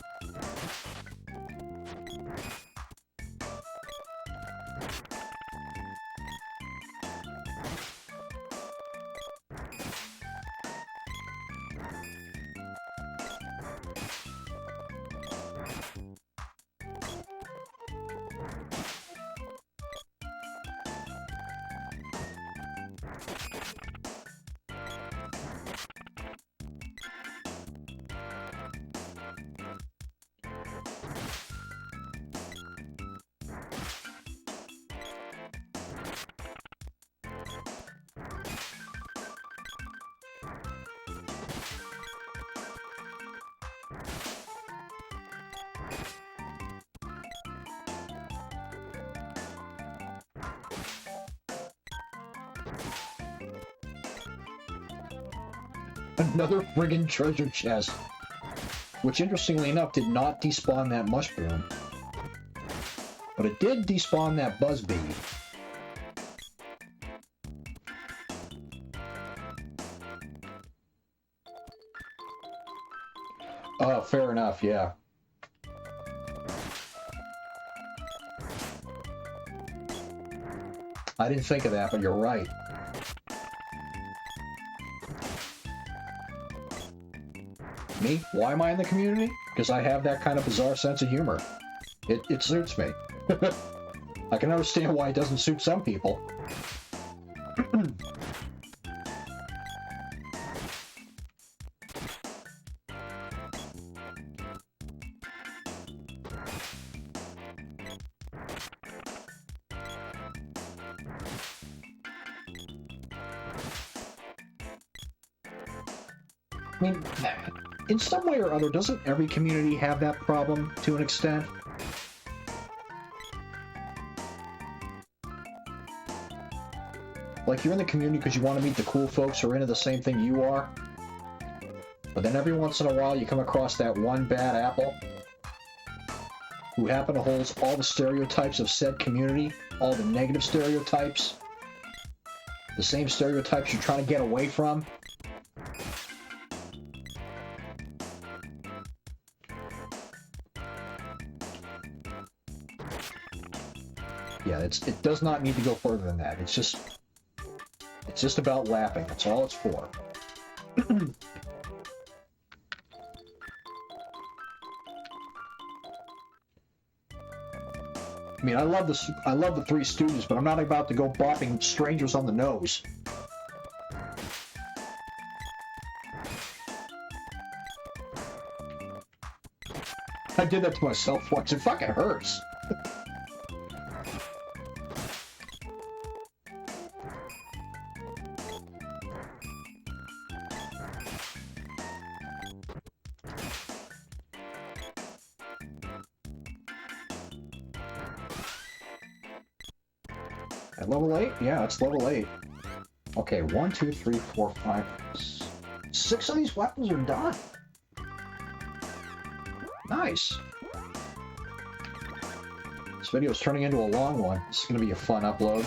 Another friggin' treasure chest. Which, interestingly enough, did not despawn that mushroom. But it did despawn that buzzbee. Oh, fair enough, yeah. I didn't think of that, but you're right. Me? Why am I in the community? Because I have that kind of bizarre sense of humor. It suits me. I can understand why it doesn't suit some people. I mean, in some way or other, doesn't every community have that problem to an extent? Like, you're in the community because you want to meet the cool folks who are into the same thing you are. But then every once in a while you come across that one bad apple who happen to hold all the stereotypes of said community, all the negative stereotypes, the same stereotypes you're trying to get away from. Yeah, it does not need to go further than that. It's just about laughing. That's all it's for. I mean, I love the Three Stooges, but I'm not about to go bopping strangers on the nose. I did that to myself once. It fucking hurts. At level 8? Yeah, it's level 8. Okay, 1, 2, 3, 4, 5, 6 of these weapons are done. Nice. This video is turning into a long one. This is going to be a fun upload.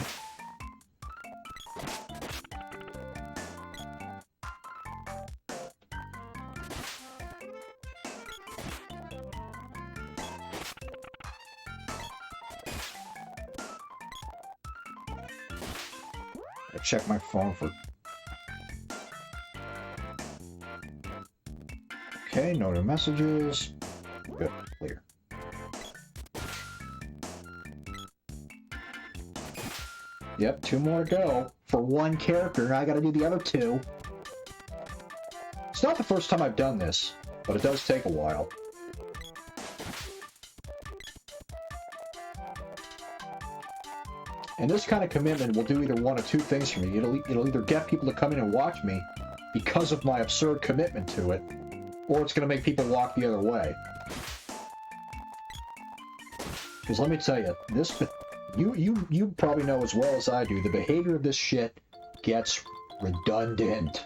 I check my phone for... Okay, no new messages. Good, clear. Yep, 2 more to go for 1 character, and I gotta do the other 2. It's not the first time I've done this, but it does take a while. And this kind of commitment will do either one of 2 things for me. It'll either get people to come in and watch me because of my absurd commitment to it, or it's going to make people walk the other way. Because let me tell you, this you probably know as well as I do, the behavior of this shit gets redundant.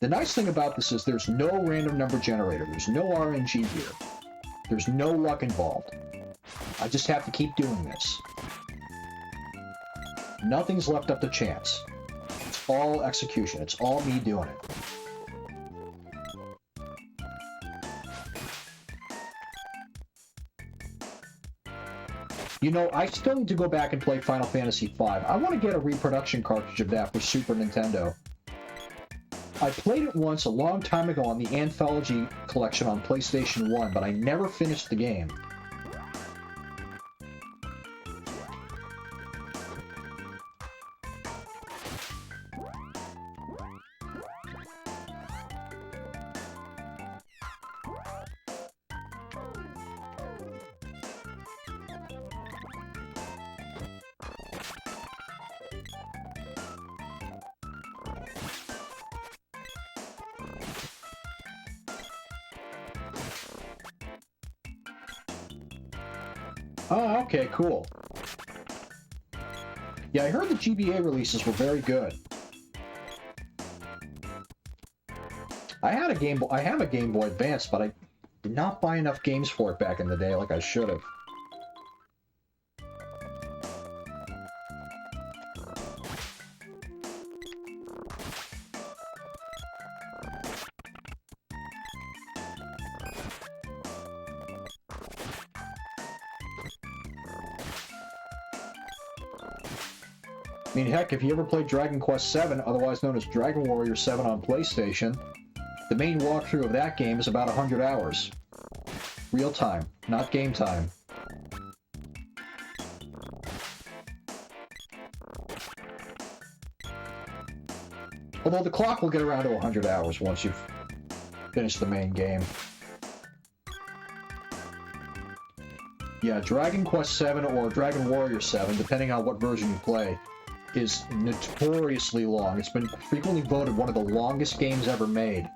The nice thing about this is there's no random number generator. There's no RNG here. There's no luck involved. I just have to keep doing this. Nothing's left up to chance. It's all execution. It's all me doing it. You know, I still need to go back and play Final Fantasy V. I want to get a reproduction cartridge of that for Super Nintendo. I played it once a long time ago on the Anthology collection on PlayStation 1, but I never finished the game. Oh, okay, cool. Yeah, I heard the GBA releases were very good. I have a Game Boy Advance, but I did not buy enough games for it back in the day like I should have. I mean, heck, if you ever played Dragon Quest VII, otherwise known as Dragon Warrior 7 on PlayStation, the main walkthrough of that game is about 100 hours. Real time, not game time. Although the clock will get around to 100 hours once you've finished the main game. Yeah, Dragon Quest VII or Dragon Warrior 7, depending on what version you play, is notoriously long. It's been frequently voted one of the longest games ever made.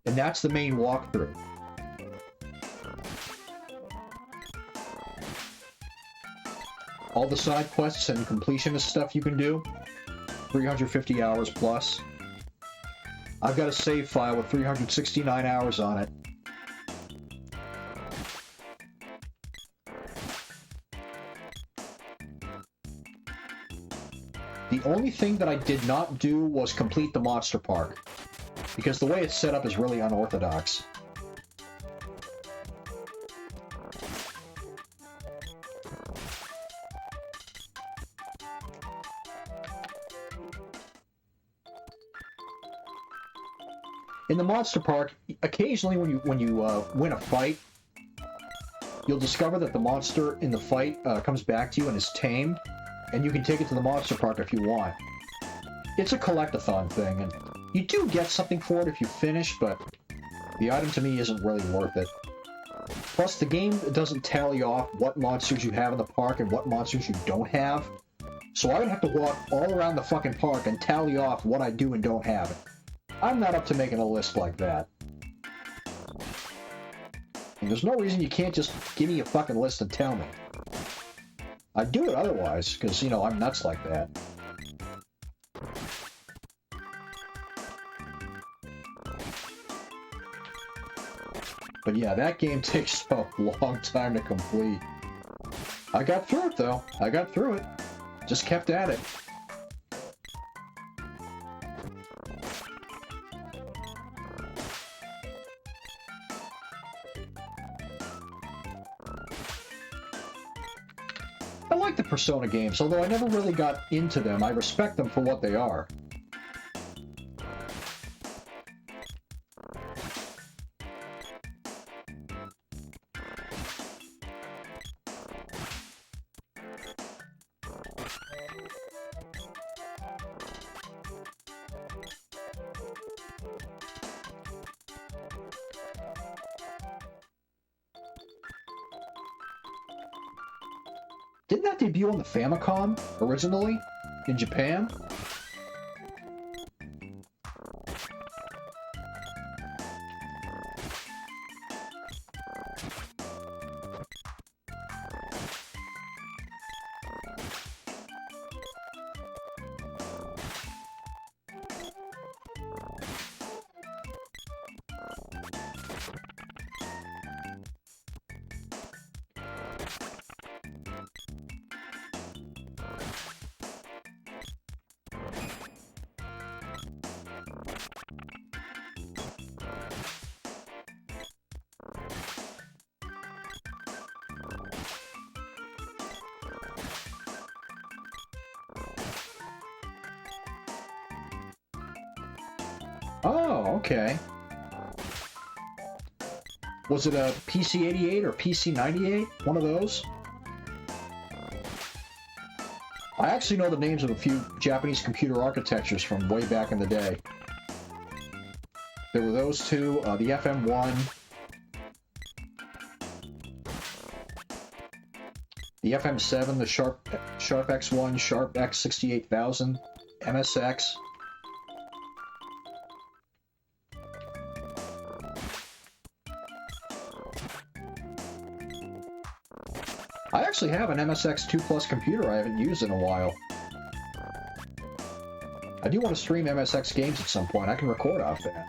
And that's the main walkthrough. All the side quests and completionist stuff you can do, 350 hours plus. I've got a save file with 369 hours on it. The only thing that I did not do was complete the Monster Park, because the way it's set up is really unorthodox. In the Monster Park, occasionally when you win a fight, you'll discover that the monster in the fight comes back to you and is tamed, and you can take it to the Monster Park if you want. It's a collect-a-thon thing, and you do get something for it if you finish, but the item to me isn't really worth it. Plus, the game doesn't tally off what monsters you have in the park and what monsters you don't have, so I would have to walk all around the fucking park and tally off what I do and don't have. I'm not up to making a list like that. And there's no reason you can't just give me a fucking list and tell me. I'd do it otherwise, because, you know, I'm nuts like that. But yeah, that game takes a long time to complete. I got through it, though. I got through it. Just kept at it. I like the Persona games, although I never really got into them. I respect them for what they are. Didn't that debut on the Famicom, originally? In Japan? Oh, okay. Was it a PC-88 or PC-98? One of those? I actually know the names of a few Japanese computer architectures from way back in the day. There were those two, the FM1, the FM7, the Sharp X1, Sharp X68000, MSX. I actually have an MSX 2 Plus computer I haven't used in a while. I do want to stream MSX games at some point. I can record off that.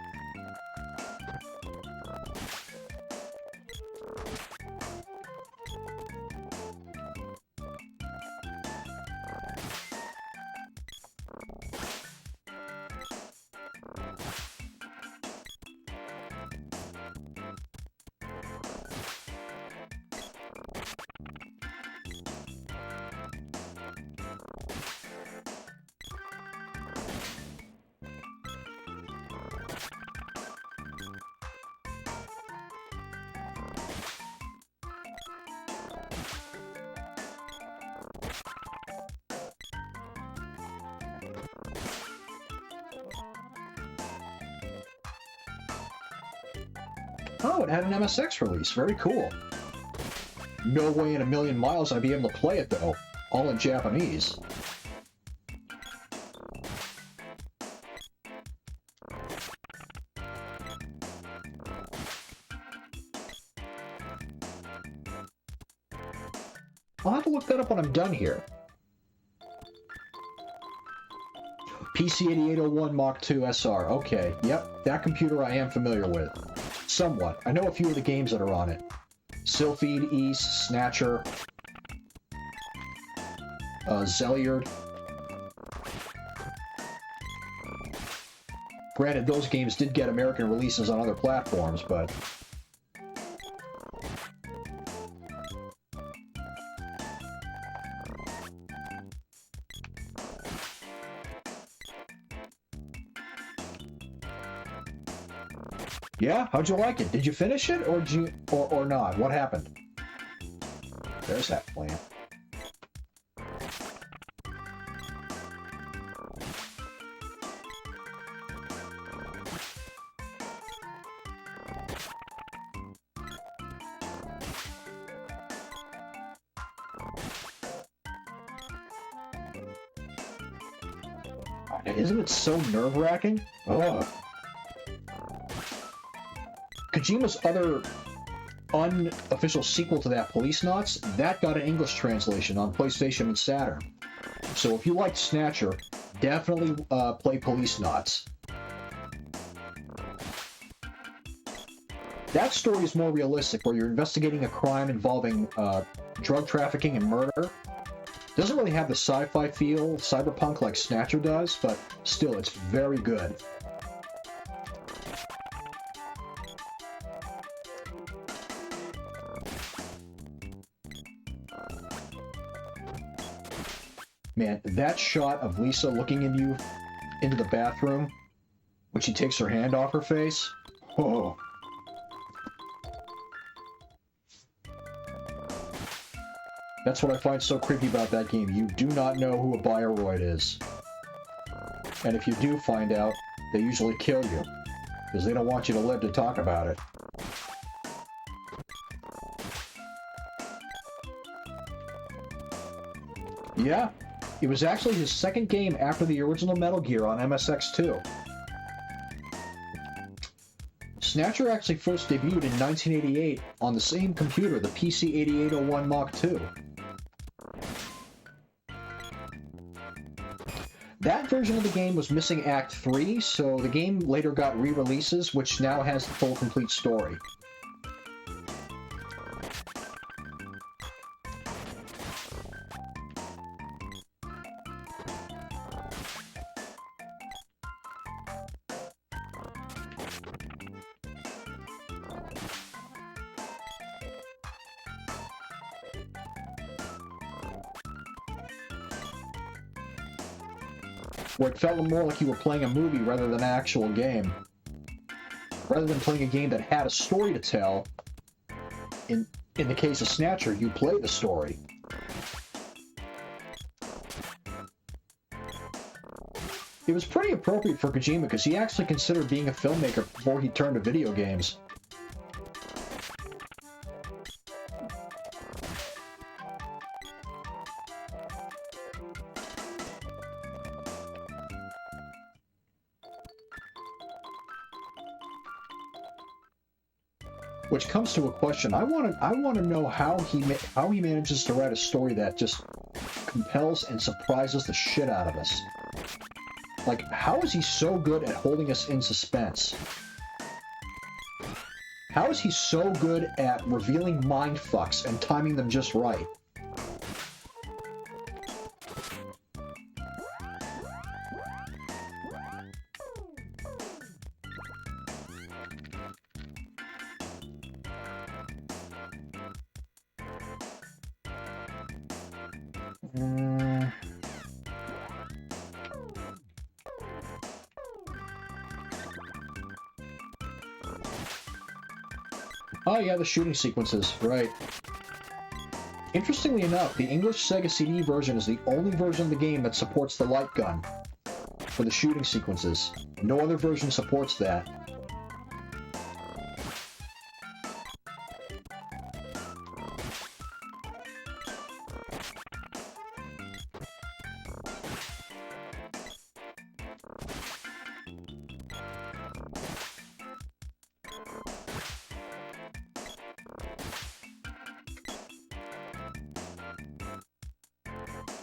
Oh, it had an MSX release. Very cool. No way in a million miles I'd be able to play it, though. All in Japanese. I'll have to look that up when I'm done here. PC-8801 Mach 2 SR. Okay, yep, that computer I am familiar with. Somewhat. I know a few of the games that are on it. Sylphied, East, Snatcher, Zelliard. Granted, those games did get American releases on other platforms, but... Yeah, how'd you like it? Did you finish it, or did you, or not? What happened? There's that plant. Isn't it so nerve-wracking? Ugh. Kojima's other unofficial sequel to that, Police Knots, that got an English translation on PlayStation and Saturn. So if you liked Snatcher, definitely play Police Knots. That story is more realistic, where you're investigating a crime involving drug trafficking and murder. Doesn't really have the sci-fi feel, cyberpunk like Snatcher does, but still, it's very good. Man, that shot of Lisa looking into the bathroom when she takes her hand off her face. Oh. That's what I find so creepy about that game. You do not know who a Bioroid is. And if you do find out, they usually kill you, because they don't want you to live to talk about it. Yeah. It was actually his second game after the original Metal Gear on MSX2. Snatcher actually first debuted in 1988 on the same computer, the PC-8801 Mach 2. That version of the game was missing Act 3, so the game later got re-releases, which now has the full complete story. where it felt more like you were playing a movie rather than an actual game. Rather than playing a game that had a story to tell, in the case of Snatcher, you play the story. It was pretty appropriate for Kojima because he actually considered being a filmmaker before he turned to video games. Which comes to a question. I want to know how he manages to write a story that just compels and surprises the shit out of us. Like, how is he so good at holding us in suspense? How is he so good at revealing mindfucks and timing them just right? Oh yeah, the shooting sequences, right. Interestingly enough, the English Sega CD version is the only version of the game that supports the light gun for the shooting sequences. No other version supports that.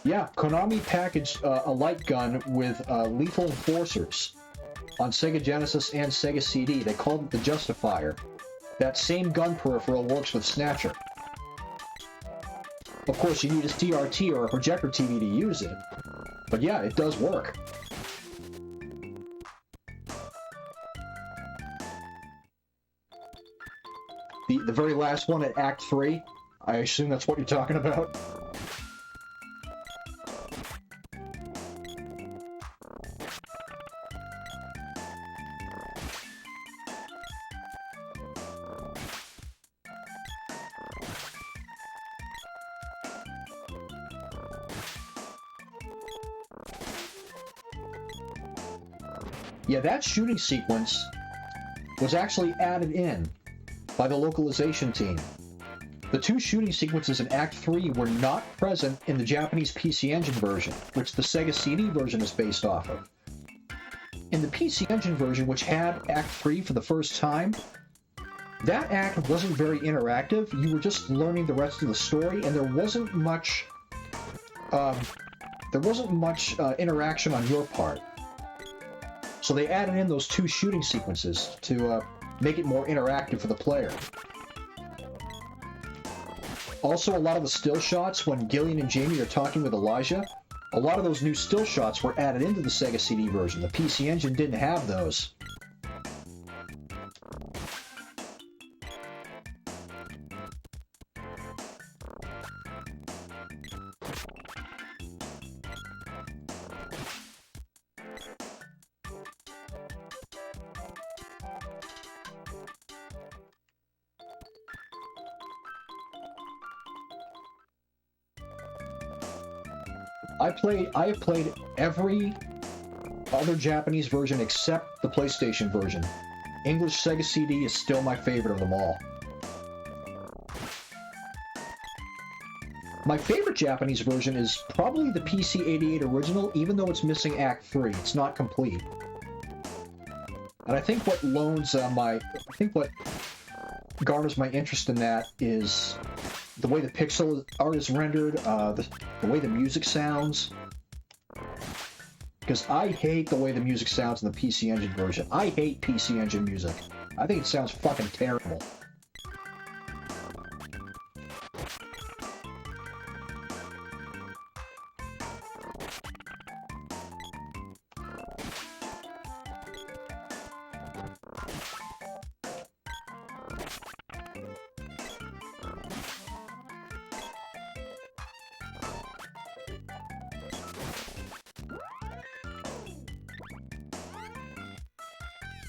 Yeah, Konami packaged a light gun with lethal enforcers on Sega Genesis and Sega CD. They called it the Justifier. That same gun peripheral works with Snatcher. Of course, you need a CRT or a projector TV to use it. But yeah, it does work. The very last one at Act 3, I assume that's what you're talking about. Yeah, that shooting sequence was actually added in by the localization team. The two shooting sequences in Act 3 were not present in the Japanese PC Engine version, which the Sega CD version is based off of. In the PC Engine version, which had Act 3 for the first time, that act wasn't very interactive. You were just learning the rest of the story, and there wasn't much interaction on your part. So they added in those two shooting sequences to make it more interactive for the player. Also, a lot of the still shots when Gillian and Jamie are talking with Elijah, a lot of those new still shots were added into the Sega CD version. The PC Engine didn't have those. I have played every other Japanese version except the PlayStation version. English Sega CD is still my favorite of them all. My favorite Japanese version is probably the PC-88 original, even though it's missing Act 3. It's not complete. And I think what what garners my interest in that is the way the pixel art is rendered, the way the music sounds. Because I hate the way the music sounds in the PC Engine version. I hate PC Engine music. I think it sounds fucking terrible.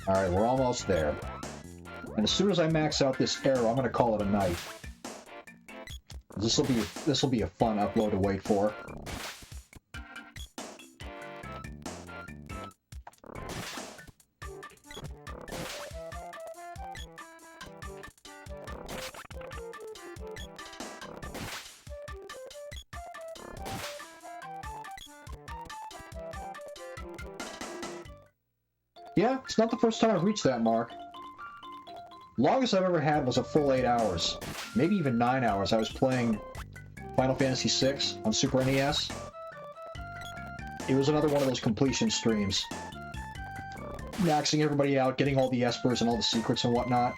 Alright, we're almost there. And as soon as I max out this arrow, I'm gonna call it a night. This will be a fun upload to wait for. Yeah, it's not the first time I've reached that mark. Longest I've ever had was a full 8 hours. Maybe even 9 hours. I was playing Final Fantasy VI on Super NES. It was another one of those completion streams. Maxing everybody out, getting all the espers and all the secrets and whatnot.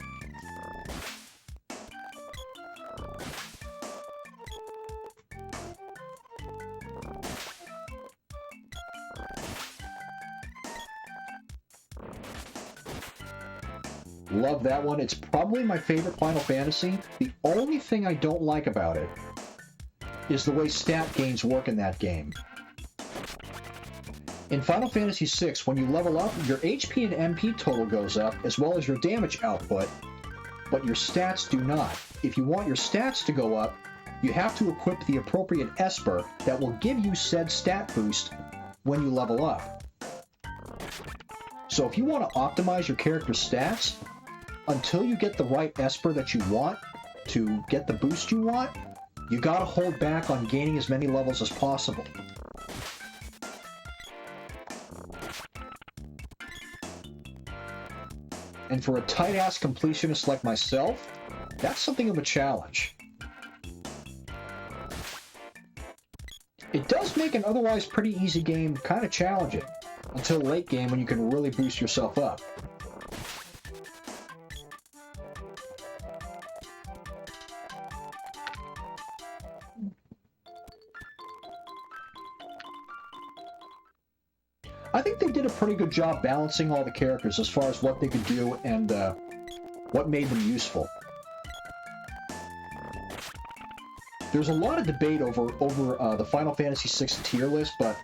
Love that one. It's probably my favorite Final Fantasy. The only thing I don't like about it is the way stat gains work in that game. In Final Fantasy VI, when you level up, your HP and MP total goes up, as well as your damage output, but your stats do not. If you want your stats to go up, you have to equip the appropriate Esper that will give you said stat boost when you level up. So if you want to optimize your character's stats, until you get the right Esper that you want to get the boost you want, you gotta hold back on gaining as many levels as possible. And for a tight-ass completionist like myself, that's something of a challenge. It does make an otherwise pretty easy game kind of challenging, until late game when you can really boost yourself up. I think they did a pretty good job balancing all the characters as far as what they could do and what made them useful. There's a lot of debate over the Final Fantasy VI tier list, but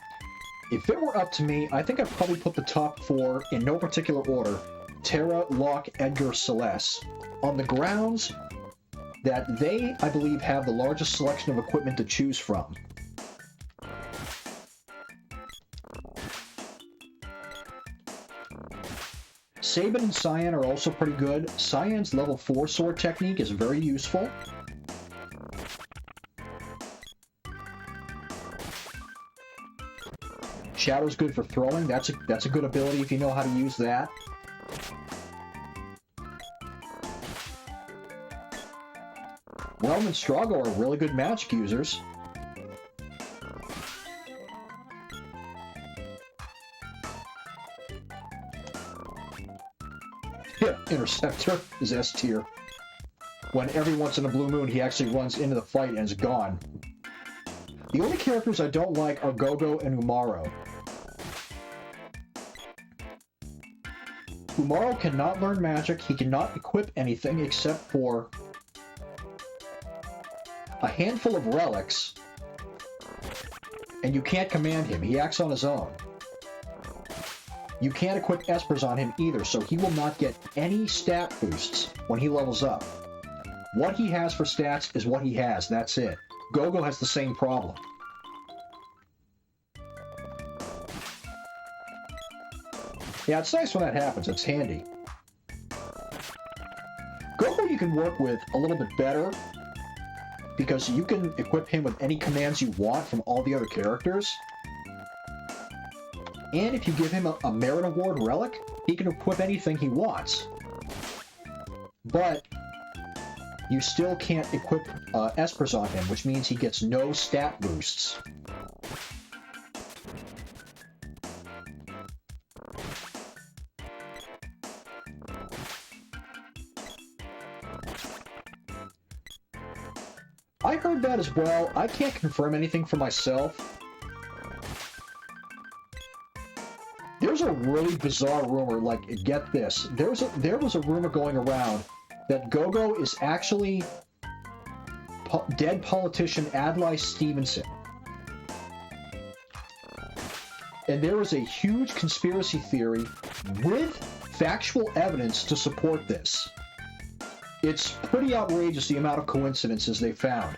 if it were up to me, I think I'd probably put the top 4 in no particular order: Terra, Locke, Edgar, Celeste, on the grounds that they, I believe, have the largest selection of equipment to choose from. Sabin and Cyan are also pretty good. Cyan's level 4 sword technique is very useful. Shadow's good for throwing. That's a good ability if you know how to use that. Relm and Strago are really good magic users. Yeah, Interceptor is S tier. When every once in a blue moon he actually runs into the fight and is gone. The only characters I don't like are Gogo and Umaro. Umaro cannot learn magic, he cannot equip anything except for a handful of relics, and you can't command him, he acts on his own. You can't equip Espers on him either, so he will not get any stat boosts when he levels up. What he has for stats is what he has, that's it. Gogo has the same problem. Yeah, it's nice when that happens, it's handy. Gogo you can work with a little bit better, because you can equip him with any commands you want from all the other characters. And if you give him a Merit Award relic, he can equip anything he wants. But you still can't equip Espers on him, which means he gets no stat boosts. I heard that as well. I can't confirm anything for myself. There's a really bizarre rumor, like, get this. There was a rumor going around that Gogo is actually dead politician Adlai Stevenson. And there is a huge conspiracy theory with factual evidence to support this. It's pretty outrageous the amount of coincidences they found.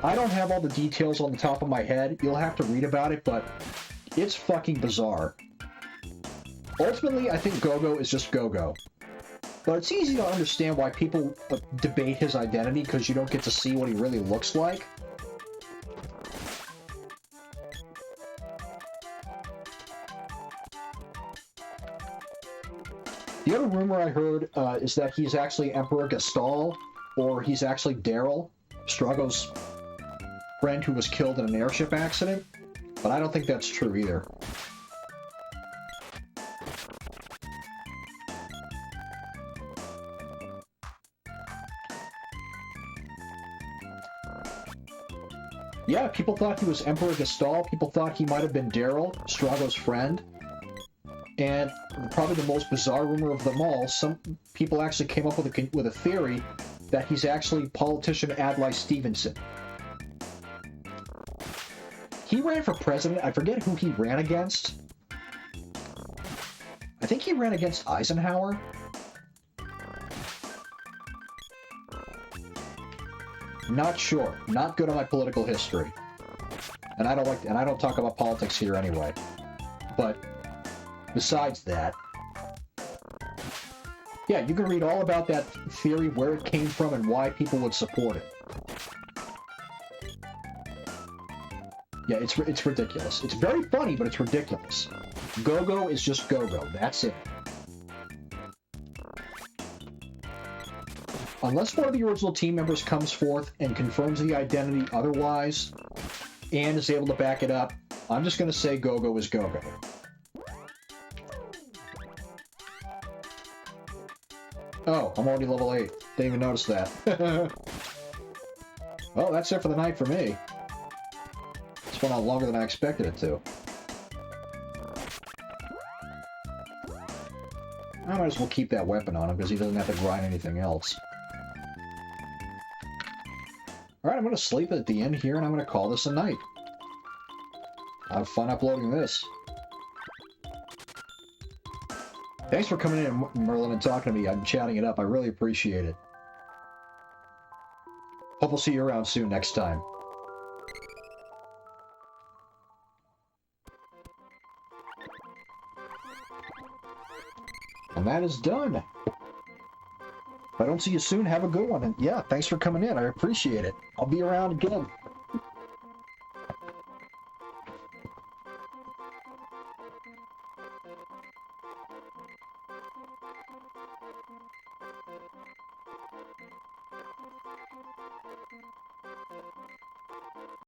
I don't have all the details on the top of my head. You'll have to read about it, but it's fucking bizarre. Ultimately, I think Go-Go is just Go-Go. But it's easy to understand why people debate his identity, because you don't get to see what he really looks like. The other rumor I heard is that he's actually Emperor Gastal, or he's actually Daryl, Strago's friend who was killed in an airship accident, but I don't think that's true either. Yeah, people thought he was Emperor Gastal. People thought he might have been Daryl, Strago's friend. And probably the most bizarre rumor of them all, some people actually came up with a theory that he's actually politician Adlai Stevenson. He ran for president. I forget who he ran against. I think he ran against Eisenhower. Not sure. Not good on my political history. And I don't talk about politics here anyway. But besides that, yeah, you can read all about that theory, where it came from, and why people would support it. Yeah, it's ridiculous. It's very funny, but it's ridiculous. Go-Go is just Go-Go. That's it. Unless one of the original team members comes forth and confirms the identity otherwise, and is able to back it up, I'm just going to say Go-Go is Go-Go. Oh, I'm already level 8. Didn't even notice that. Well, that's it for the night for me. It's went on longer than I expected it to. I might as well keep that weapon on him, because he doesn't have to grind anything else. Alright, I'm going to sleep at the inn here, and I'm going to call this a night. Have fun uploading this. Thanks for coming in, Merlin, and talking to me. I'm chatting it up. I really appreciate it. Hope we'll see you around soon next time. And that is done. If I don't see you soon, have a good one. And yeah, thanks for coming in. I appreciate it. I'll be around again.